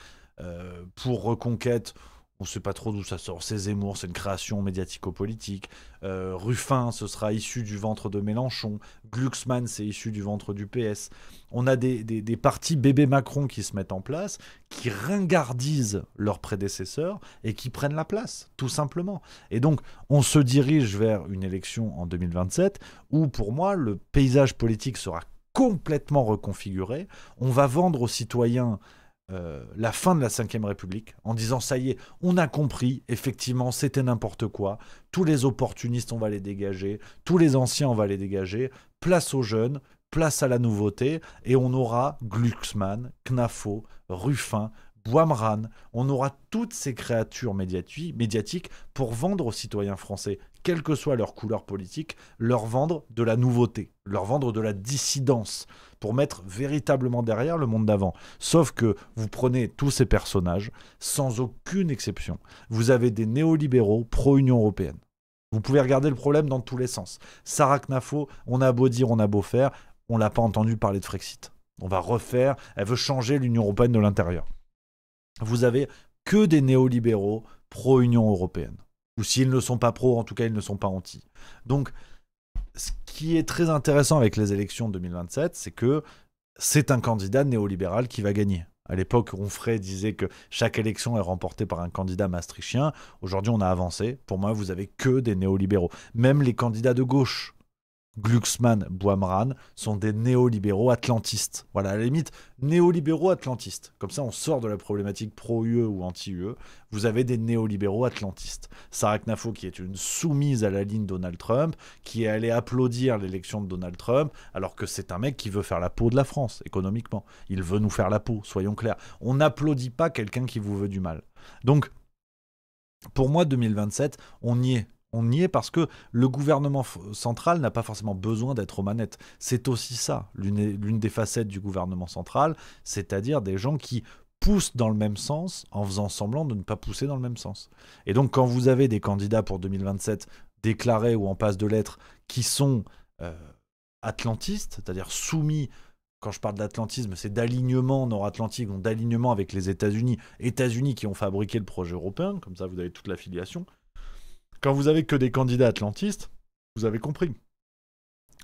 Pour Reconquête, on ne sait pas trop d'où ça sort. C'est Zemmour, c'est une création médiatico-politique. Ruffin, ce sera issu du ventre de Mélenchon. Glucksmann, c'est issu du ventre du PS. On a des partis bébés Macron qui se mettent en place, qui ringardisent leurs prédécesseurs et qui prennent la place, tout simplement. Et donc, on se dirige vers une élection en 2027 où, pour moi, le paysage politique sera complètement reconfiguré. On va vendre aux citoyens la fin de la Ve République, en disant ça y est, on a compris, effectivement, c'était n'importe quoi, tous les opportunistes, on va les dégager, tous les anciens, on va les dégager, place aux jeunes, place à la nouveauté, et on aura Glucksmann, Knafo, Ruffin, Boimran, on aura toutes ces créatures médiatiques pour vendre aux citoyens français, quelle que soit leur couleur politique, leur vendre de la nouveauté, leur vendre de la dissidence, pour mettre véritablement derrière le monde d'avant. Sauf que vous prenez tous ces personnages, sans aucune exception, vous avez des néolibéraux pro-Union européenne. Vous pouvez regarder le problème dans tous les sens. Sarah Knafo, on a beau dire, on a beau faire, on l'a pas entendu parler de Frexit. On va refaire, elle veut changer l'Union européenne de l'intérieur. Vous avez que des néolibéraux pro-Union européenne. Ou s'ils ne sont pas pro, en tout cas, ils ne sont pas anti. Donc, ce qui est très intéressant avec les élections de 2027, c'est que c'est un candidat néolibéral qui va gagner. À l'époque, Onfray disait que chaque élection est remportée par un candidat maastrichtien. Aujourd'hui, on a avancé. Pour moi, vous avez que des néolibéraux. Même les candidats de gauche Glucksmann, Bouamran sont des néolibéraux atlantistes. Voilà, à la limite, néolibéraux atlantistes. Comme ça, on sort de la problématique pro-UE ou anti-UE. Vous avez des néolibéraux atlantistes. Sarah Knafo, qui est une soumise à la ligne Donald Trump, qui est allée applaudir l'élection de Donald Trump, alors que c'est un mec qui veut faire la peau de la France, économiquement. Il veut nous faire la peau, soyons clairs. On n'applaudit pas quelqu'un qui vous veut du mal. Donc, pour moi, 2027, on y est. On y est parce que le gouvernement central n'a pas forcément besoin d'être aux manettes. C'est aussi ça, l'une des facettes du gouvernement central, c'est-à-dire des gens qui poussent dans le même sens en faisant semblant de ne pas pousser dans le même sens. Et donc quand vous avez des candidats pour 2027 déclarés ou en passe de l'être qui sont atlantistes, c'est-à-dire soumis, quand je parle d'atlantisme, c'est d'alignement nord-atlantique, donc d'alignement avec les États-Unis qui ont fabriqué le projet européen, comme ça vous avez toute l'affiliation. Quand vous avez que des candidats atlantistes, vous avez compris.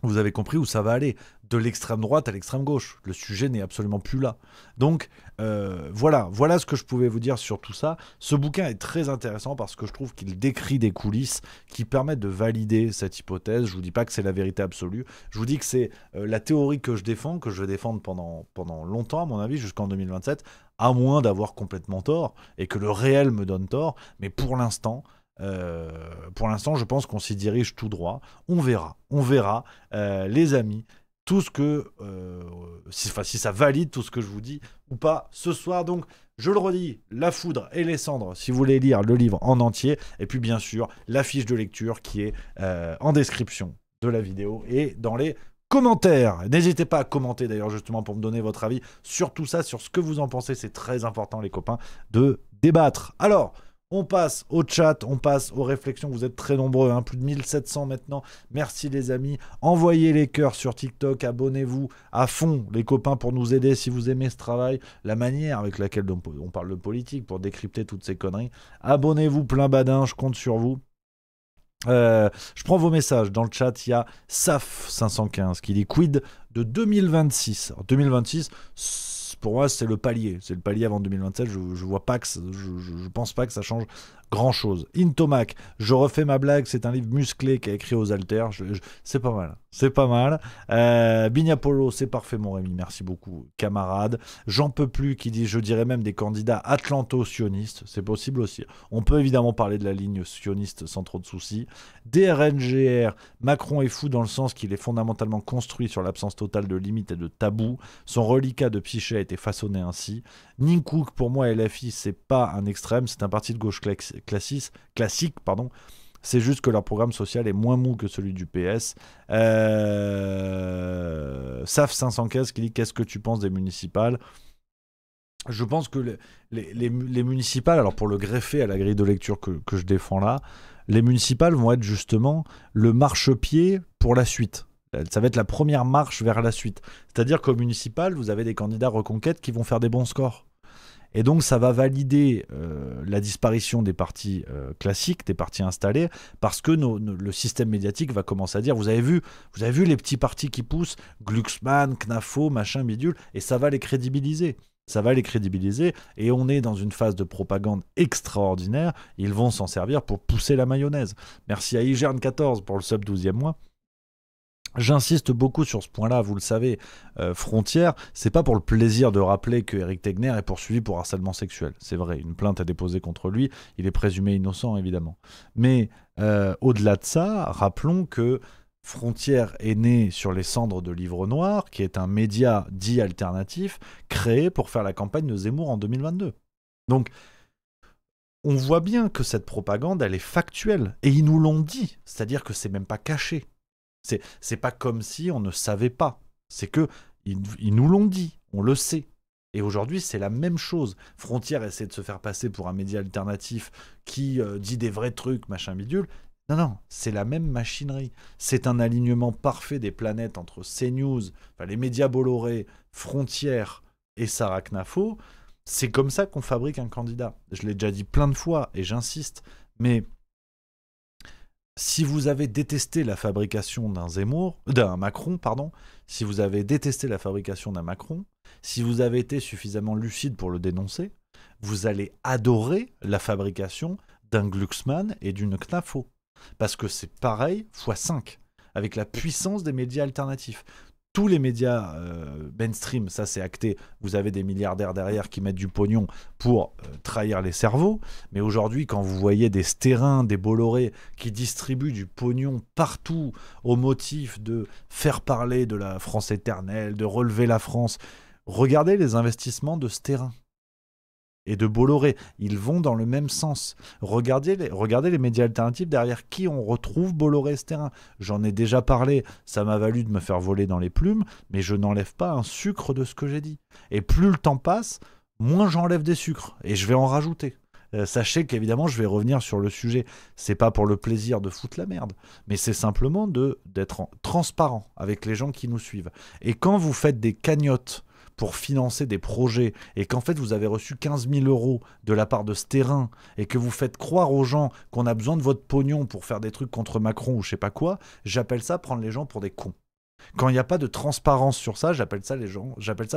Vous avez compris où ça va aller. De l'extrême droite à l'extrême gauche. Le sujet n'est absolument plus là. Donc, voilà ce que je pouvais vous dire sur tout ça. Ce bouquin est très intéressant parce que je trouve qu'il décrit des coulisses qui permettent de valider cette hypothèse. Je ne vous dis pas que c'est la vérité absolue. Je vous dis que c'est la théorie que je défends, que je vais défendre pendant longtemps, à mon avis, jusqu'en 2027, à moins d'avoir complètement tort et que le réel me donne tort. Mais pour l'instant, je pense qu'on s'y dirige tout droit. On verra, les amis, tout ce que, si ça valide tout ce que je vous dis ou pas ce soir. Donc, je le redis, La Foudre et les Cendres, si vous voulez lire le livre en entier. Et puis, bien sûr, la fiche de lecture qui est en description de la vidéo et dans les commentaires. N'hésitez pas à commenter d'ailleurs justement pour me donner votre avis sur tout ça, sur ce que vous en pensez. C'est très important, les copains, de débattre. Alors, on passe au chat, on passe aux réflexions. Vous êtes très nombreux, hein, plus de 1700 maintenant. Merci les amis. Envoyez les cœurs sur TikTok, abonnez-vous à fond les copains pour nous aider si vous aimez ce travail. La manière avec laquelle on parle de politique pour décrypter toutes ces conneries. Abonnez-vous plein badin, je compte sur vous. Je prends vos messages. Dans le chat, il y a Saf515 qui dit quid de 2026. Alors, 2026, pour moi, c'est le palier. C'est le palier avant 2027. Je vois pas que je pense pas que ça change grand-chose. Intomac, je refais ma blague. C'est un livre musclé qui a écrit aux haltères. C'est pas mal. C'est pas mal. Bignapolo, c'est parfait, mon Rémi. Merci beaucoup, camarade. J'en peux plus qui dit, je dirais même des candidats atlanto-sionistes. C'est possible aussi. On peut évidemment parler de la ligne sioniste sans trop de soucis. DRNGR, Macron est fou dans le sens qu'il est fondamentalement construit sur l'absence totale de limites et de tabous. Son reliquat de psyché a été façonné ainsi. Ninkook, pour moi, LFI, c'est pas un extrême, c'est un parti de gauche classique, pardon. C'est juste que leur programme social est moins mou que celui du PS. Saf 515 qui dit, qu'est-ce que tu penses des municipales ? Je pense que les municipales, alors pour le greffer à la grille de lecture que je défends là, les municipales vont être justement le marchepied pour la suite. Ça va être la première marche vers la suite. C'est-à-dire qu'au municipal, vous avez des candidats reconquête qui vont faire des bons scores. Et donc, ça va valider la disparition des partis classiques, des partis installés, parce que le système médiatique va commencer à dire, vous avez vu les petits partis qui poussent, Glucksmann, Knafo, machin, bidule, et ça va les crédibiliser. Ça va les crédibiliser, et on est dans une phase de propagande extraordinaire. Ils vont s'en servir pour pousser la mayonnaise. Merci à Igerne14 pour le sub 12e mois. J'insiste beaucoup sur ce point-là, vous le savez, Frontière, c'est pas pour le plaisir de rappeler que Éric Tegner est poursuivi pour harcèlement sexuel. C'est vrai, une plainte est déposée contre lui, il est présumé innocent évidemment. Mais au-delà de ça, rappelons que Frontière est né sur les cendres de Livre Noir, qui est un média dit alternatif, créé pour faire la campagne de Zemmour en 2022. Donc, on voit bien que cette propagande, elle est factuelle, et ils nous l'ont dit, c'est-à-dire que c'est même pas caché. C'est pas comme si on ne savait pas. C'est que ils nous l'ont dit, on le sait. Et aujourd'hui, c'est la même chose. Frontière essaie de se faire passer pour un média alternatif qui dit des vrais trucs, machin bidule. Non, c'est la même machinerie. C'est un alignement parfait des planètes entre CNews, les médias Bolloré, Frontière et Sarah Knafo. C'est comme ça qu'on fabrique un candidat. Je l'ai déjà dit plein de fois et j'insiste, mais si vous avez détesté la fabrication d'un Macron, si vous avez détesté la fabrication d'un Macron, si vous avez été suffisamment lucide pour le dénoncer, vous allez adorer la fabrication d'un Glucksmann et d'une Knafo. Parce que c'est pareil x5. avec la puissance des médias alternatifs. Tous les médias mainstream, ça c'est acté, vous avez des milliardaires derrière qui mettent du pognon pour trahir les cerveaux, mais aujourd'hui quand vous voyez des Stérins, des Bolloré qui distribuent du pognon partout au motif de faire parler de la France éternelle, de relever la France, regardez les investissements de Stérins et de Bolloré, ils vont dans le même sens. Regardez les médias alternatifs derrière qui on retrouve Bolloré et Stérin. J'en ai déjà parlé, ça m'a valu de me faire voler dans les plumes, mais je n'enlève pas un sucre de ce que j'ai dit. Et plus le temps passe, moins j'enlève des sucres, et je vais en rajouter. Sachez qu'évidemment, je vais revenir sur le sujet. C'est pas pour le plaisir de foutre la merde, mais c'est simplement d'être transparent avec les gens qui nous suivent. Et quand vous faites des cagnottes pour financer des projets, et qu'en fait vous avez reçu 15 000 € de la part de Stérins, et que vous faites croire aux gens qu'on a besoin de votre pognon pour faire des trucs contre Macron ou je sais pas quoi, j'appelle ça prendre les gens pour des cons. Quand il n'y a pas de transparence sur ça, j'appelle ça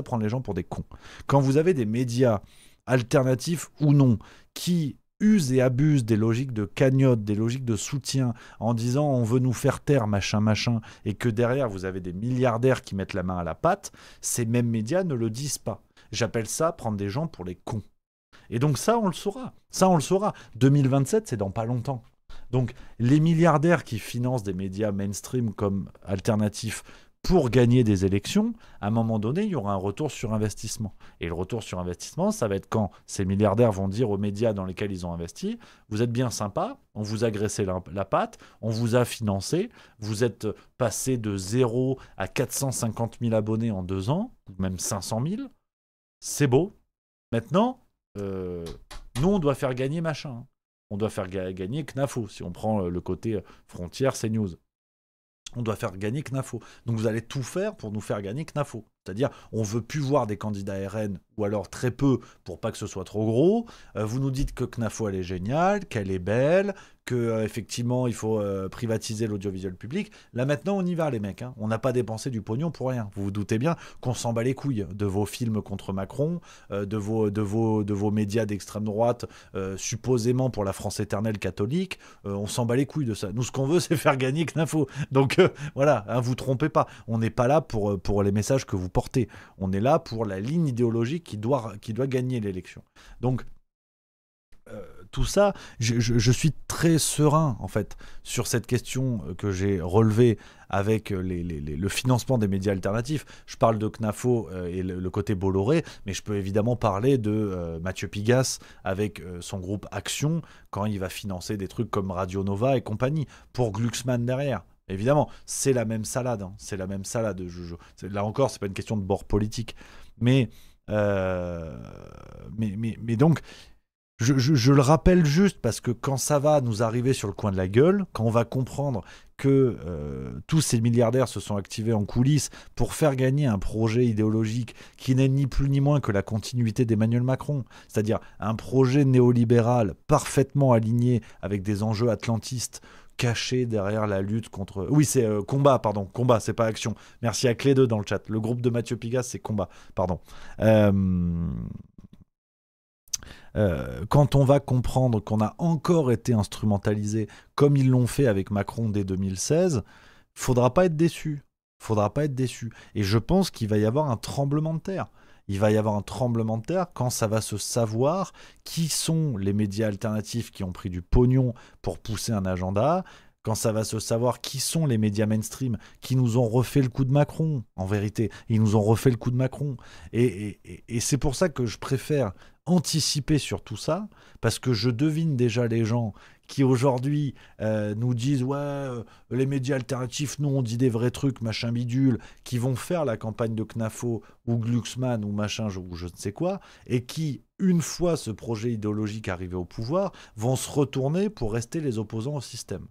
prendre les gens pour des cons. Quand vous avez des médias alternatifs ou non, qui usent et abusent des logiques de cagnotte, des logiques de soutien, en disant on veut nous faire taire, machin, machin, et que derrière vous avez des milliardaires qui mettent la main à la pâte, ces mêmes médias ne le disent pas. J'appelle ça prendre des gens pour les cons. Et donc ça, on le saura. Ça, on le saura. 2027, c'est dans pas longtemps. Donc les milliardaires qui financent des médias mainstream comme alternatifs pour gagner des élections, à un moment donné, il y aura un retour sur investissement. Et le retour sur investissement, ça va être quand ces milliardaires vont dire aux médias dans lesquels ils ont investi, vous êtes bien sympa, on vous a graissé la patte, on vous a financé, vous êtes passé de 0 à 450 000 abonnés en 2 ans, ou même 500 000, c'est beau. Maintenant, nous, on doit faire gagner machin. On doit faire gagner Knafo, si on prend le côté frontière, CNews. On doit faire gagner Knafo. Donc vous allez tout faire pour nous faire gagner Knafo. C'est-à-dire, on veut plus voir des candidats RN, ou alors très peu, pour pas que ce soit trop gros. Vous nous dites que Knafo, elle est géniale, qu'elle est belle, que effectivement il faut privatiser l'audiovisuel public. Là maintenant, on y va, les mecs. Hein. On n'a pas dépensé du pognon pour rien. Vous vous doutez bien qu'on s'en bat les couilles de vos films contre Macron, de vos médias d'extrême droite, supposément pour la France éternelle catholique. On s'en bat les couilles de ça. Nous, ce qu'on veut, c'est faire gagner Knafo. Donc voilà, hein, vous trompez pas. On n'est pas là pour les messages que vous portez. On est là pour la ligne idéologique qui doit gagner l'élection. Donc tout ça, je suis très serein en fait sur cette question que j'ai relevée avec le financement des médias alternatifs. Je parle de Knafo et le côté Bolloré, mais je peux évidemment parler de Mathieu Pigasse avec son groupe Action quand il va financer des trucs comme Radio Nova et compagnie pour Glucksmann derrière. Évidemment, c'est la même salade. Hein. C'est la même salade. Là encore, c'est pas une question de bord politique. Mais donc, je le rappelle juste parce que quand ça va nous arriver sur le coin de la gueule, quand on va comprendre que tous ces milliardaires se sont activés en coulisses pour faire gagner un projet idéologique qui n'est ni plus ni moins que la continuité d'Emmanuel Macron, c'est-à-dire un projet néolibéral parfaitement aligné avec des enjeux atlantistes, caché derrière la lutte contre... Oui, c'est combat, pardon. Combat, c'est pas action. Merci à Clé 2 dans le chat. Le groupe de Mathieu Pigasse, c'est combat. Pardon. Quand on va comprendre qu'on a encore été instrumentalisé comme ils l'ont fait avec Macron dès 2016, faudra pas être déçu. Faudra pas être déçu. Et je pense qu'il va y avoir un tremblement de terre. Il va y avoir un tremblement de terre quand ça va se savoir qui sont les médias alternatifs qui ont pris du pognon pour pousser un agenda, quand ça va se savoir qui sont les médias mainstream qui nous ont refait le coup de Macron, en vérité. Ils nous ont refait le coup de Macron. Et c'est pour ça que je préfère anticiper sur tout ça, parce que je devine déjà les gens qui aujourd'hui nous disent « Ouais, les médias alternatifs, nous on dit des vrais trucs, machin bidule », qui vont faire la campagne de Knafo ou Glucksmann ou machin, ou je ne sais quoi, et qui, une fois ce projet idéologique arrivé au pouvoir, vont se retourner pour rester les opposants au système.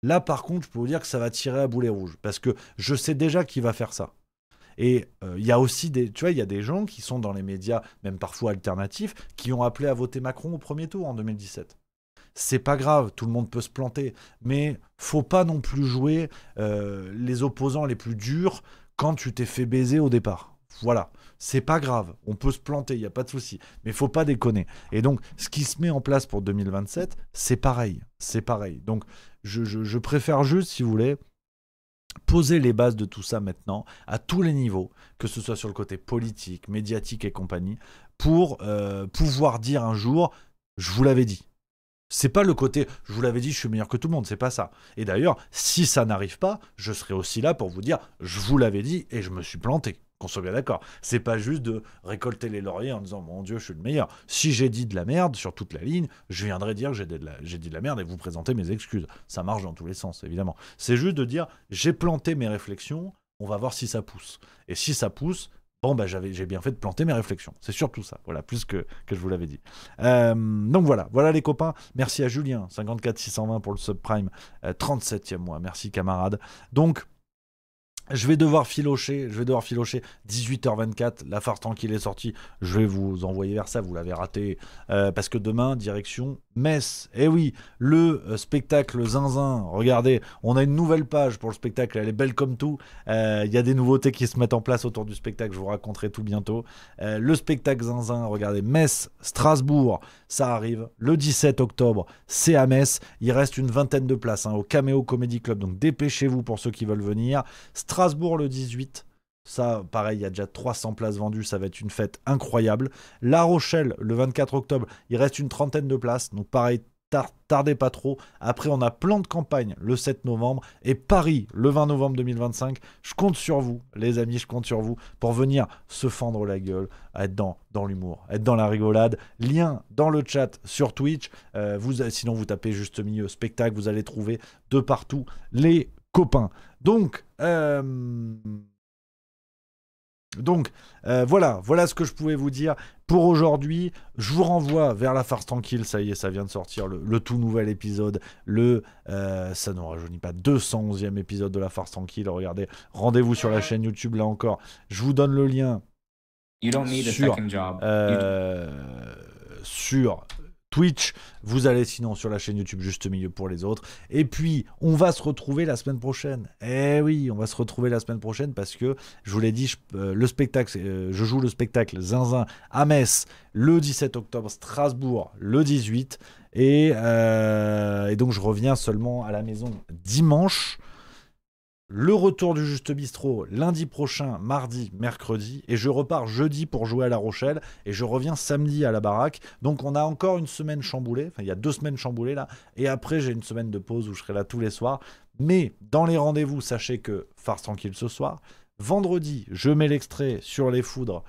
Là, par contre, je peux vous dire que ça va tirer à boulet rouge, parce que je sais déjà qui va faire ça. Et il y a aussi il y a des gens qui sont dans les médias, même parfois alternatifs, qui ont appelé à voter Macron au premier tour en 2017. C'est pas grave, tout le monde peut se planter, mais faut pas non plus jouer les opposants les plus durs quand tu t'es fait baiser au départ. Voilà, c'est pas grave, on peut se planter, il n'y a pas de souci, mais faut pas déconner. Et donc, ce qui se met en place pour 2027, c'est pareil, c'est pareil. Donc, je préfère juste, si vous voulez, poser les bases de tout ça maintenant, à tous les niveaux, que ce soit sur le côté politique, médiatique et compagnie, pour pouvoir dire un jour, je vous l'avais dit. C'est pas le côté, je vous l'avais dit, je suis meilleur que tout le monde, c'est pas ça. Et d'ailleurs, si ça n'arrive pas, je serai aussi là pour vous dire, je vous l'avais dit et je me suis planté. Qu'on soit bien d'accord. C'est pas juste de récolter les lauriers en disant, mon Dieu, je suis le meilleur. Si j'ai dit de la merde sur toute la ligne, je viendrai dire que j'ai dit de la merde et vous présenter mes excuses. Ça marche dans tous les sens, évidemment. C'est juste de dire, j'ai planté mes réflexions, on va voir si ça pousse. Et si ça pousse, bon, bah, j'ai bien fait de planter mes réflexions. C'est surtout ça. Voilà, plus que je vous l'avais dit. Donc voilà les copains. Merci à Julien, 54 620 pour le subprime, 37e mois. Merci camarade. Donc, je vais devoir filocher 18h24, la farce tranquille est sortie, je vais vous envoyer vers ça, vous l'avez raté, parce que demain, direction Metz, et oui, le spectacle Zinzin, regardez, on a une nouvelle page pour le spectacle, elle est belle comme tout, il y a des nouveautés qui se mettent en place autour du spectacle, je vous raconterai tout bientôt, le spectacle Zinzin, regardez, Metz, Strasbourg, ça arrive, le 17 octobre, c'est à Metz, il reste une vingtaine de places au Caméo Comedy Club, donc dépêchez-vous pour ceux qui veulent venir, Strasbourg le 18, ça pareil, il y a déjà 300 places vendues, ça va être une fête incroyable. La Rochelle le 24 octobre, il reste une trentaine de places, donc pareil, tardez pas trop. Après on a Plan de campagne le 7 novembre et Paris le 20 novembre 2025. Je compte sur vous les amis, je compte sur vous pour venir se fendre la gueule, être dans l'humour, être dans la rigolade. Lien dans le chat sur Twitch, sinon vous tapez juste milieu spectacle, vous allez trouver de partout les copains. Donc voilà ce que je pouvais vous dire pour aujourd'hui. Je vous renvoie vers la farce tranquille, ça y est, ça vient de sortir le tout nouvel épisode, ça ne rajeunit pas, 211e épisode de la farce tranquille. Regardez, rendez-vous sur la chaîne YouTube là encore. Je vous donne le lien sur Twitch, vous allez sinon sur la chaîne YouTube Juste Milieu pour les autres. Et puis, on va se retrouver la semaine prochaine. Eh oui, on va se retrouver la semaine prochaine parce que, je vous l'ai dit, je joue le spectacle Zinzin à Metz le 17 octobre, Strasbourg le 18. Et donc, je reviens seulement à la maison dimanche. Le retour du Juste Bistrot lundi prochain, mardi, mercredi. Et je repars jeudi pour jouer à La Rochelle. Et je reviens samedi à la baraque. Donc on a encore une semaine chamboulée. Enfin, il y a 2 semaines chamboulées là. Et après, j'ai une semaine de pause où je serai là tous les soirs. Mais dans les rendez-vous, sachez que farce tranquille ce soir. Vendredi, je mets l'extrait sur les foudres,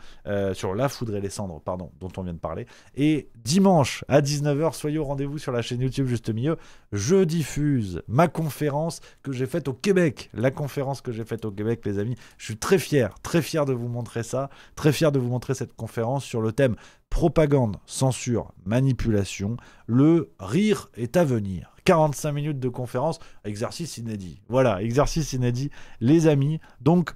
sur la foudre et les cendres, pardon, dont on vient de parler. Et dimanche à 19h, soyez au rendez-vous sur la chaîne YouTube Juste Milieu. Je diffuse ma conférence que j'ai faite au Québec. La conférence que j'ai faite au Québec, les amis. Je suis très fier de vous montrer ça, très fier de vous montrer cette conférence sur le thème propagande, censure, manipulation. Le rire est à venir. 45 minutes de conférence, exercice inédit. Voilà, exercice inédit, les amis. Donc,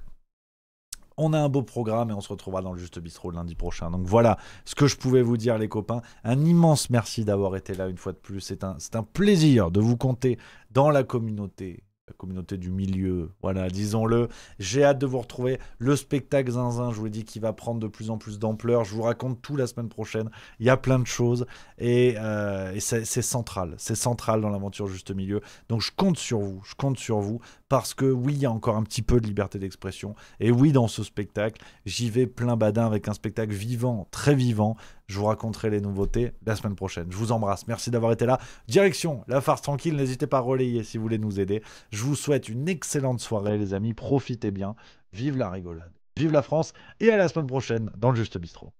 on a un beau programme et on se retrouvera dans le Juste Bistrot lundi prochain. Donc voilà ce que je pouvais vous dire les copains. Un immense merci d'avoir été là une fois de plus. C'est un plaisir de vous compter dans la communauté du milieu, voilà, disons-le. J'ai hâte de vous retrouver. Le spectacle Zinzin, je vous l'ai dit, qui va prendre de plus en plus d'ampleur. Je vous raconte tout la semaine prochaine. Il y a plein de choses et c'est central. C'est central dans l'aventure Juste Milieu. Donc je compte sur vous parce que oui, il y a encore un petit peu de liberté d'expression. Et oui, dans ce spectacle, j'y vais plein badin avec un spectacle vivant, très vivant. Je vous raconterai les nouveautés la semaine prochaine. Je vous embrasse. Merci d'avoir été là. Direction la farce tranquille. N'hésitez pas à relayer si vous voulez nous aider. Je vous souhaite une excellente soirée, les amis. Profitez bien. Vive la rigolade. Vive la France. Et à la semaine prochaine dans le Juste Bistrot.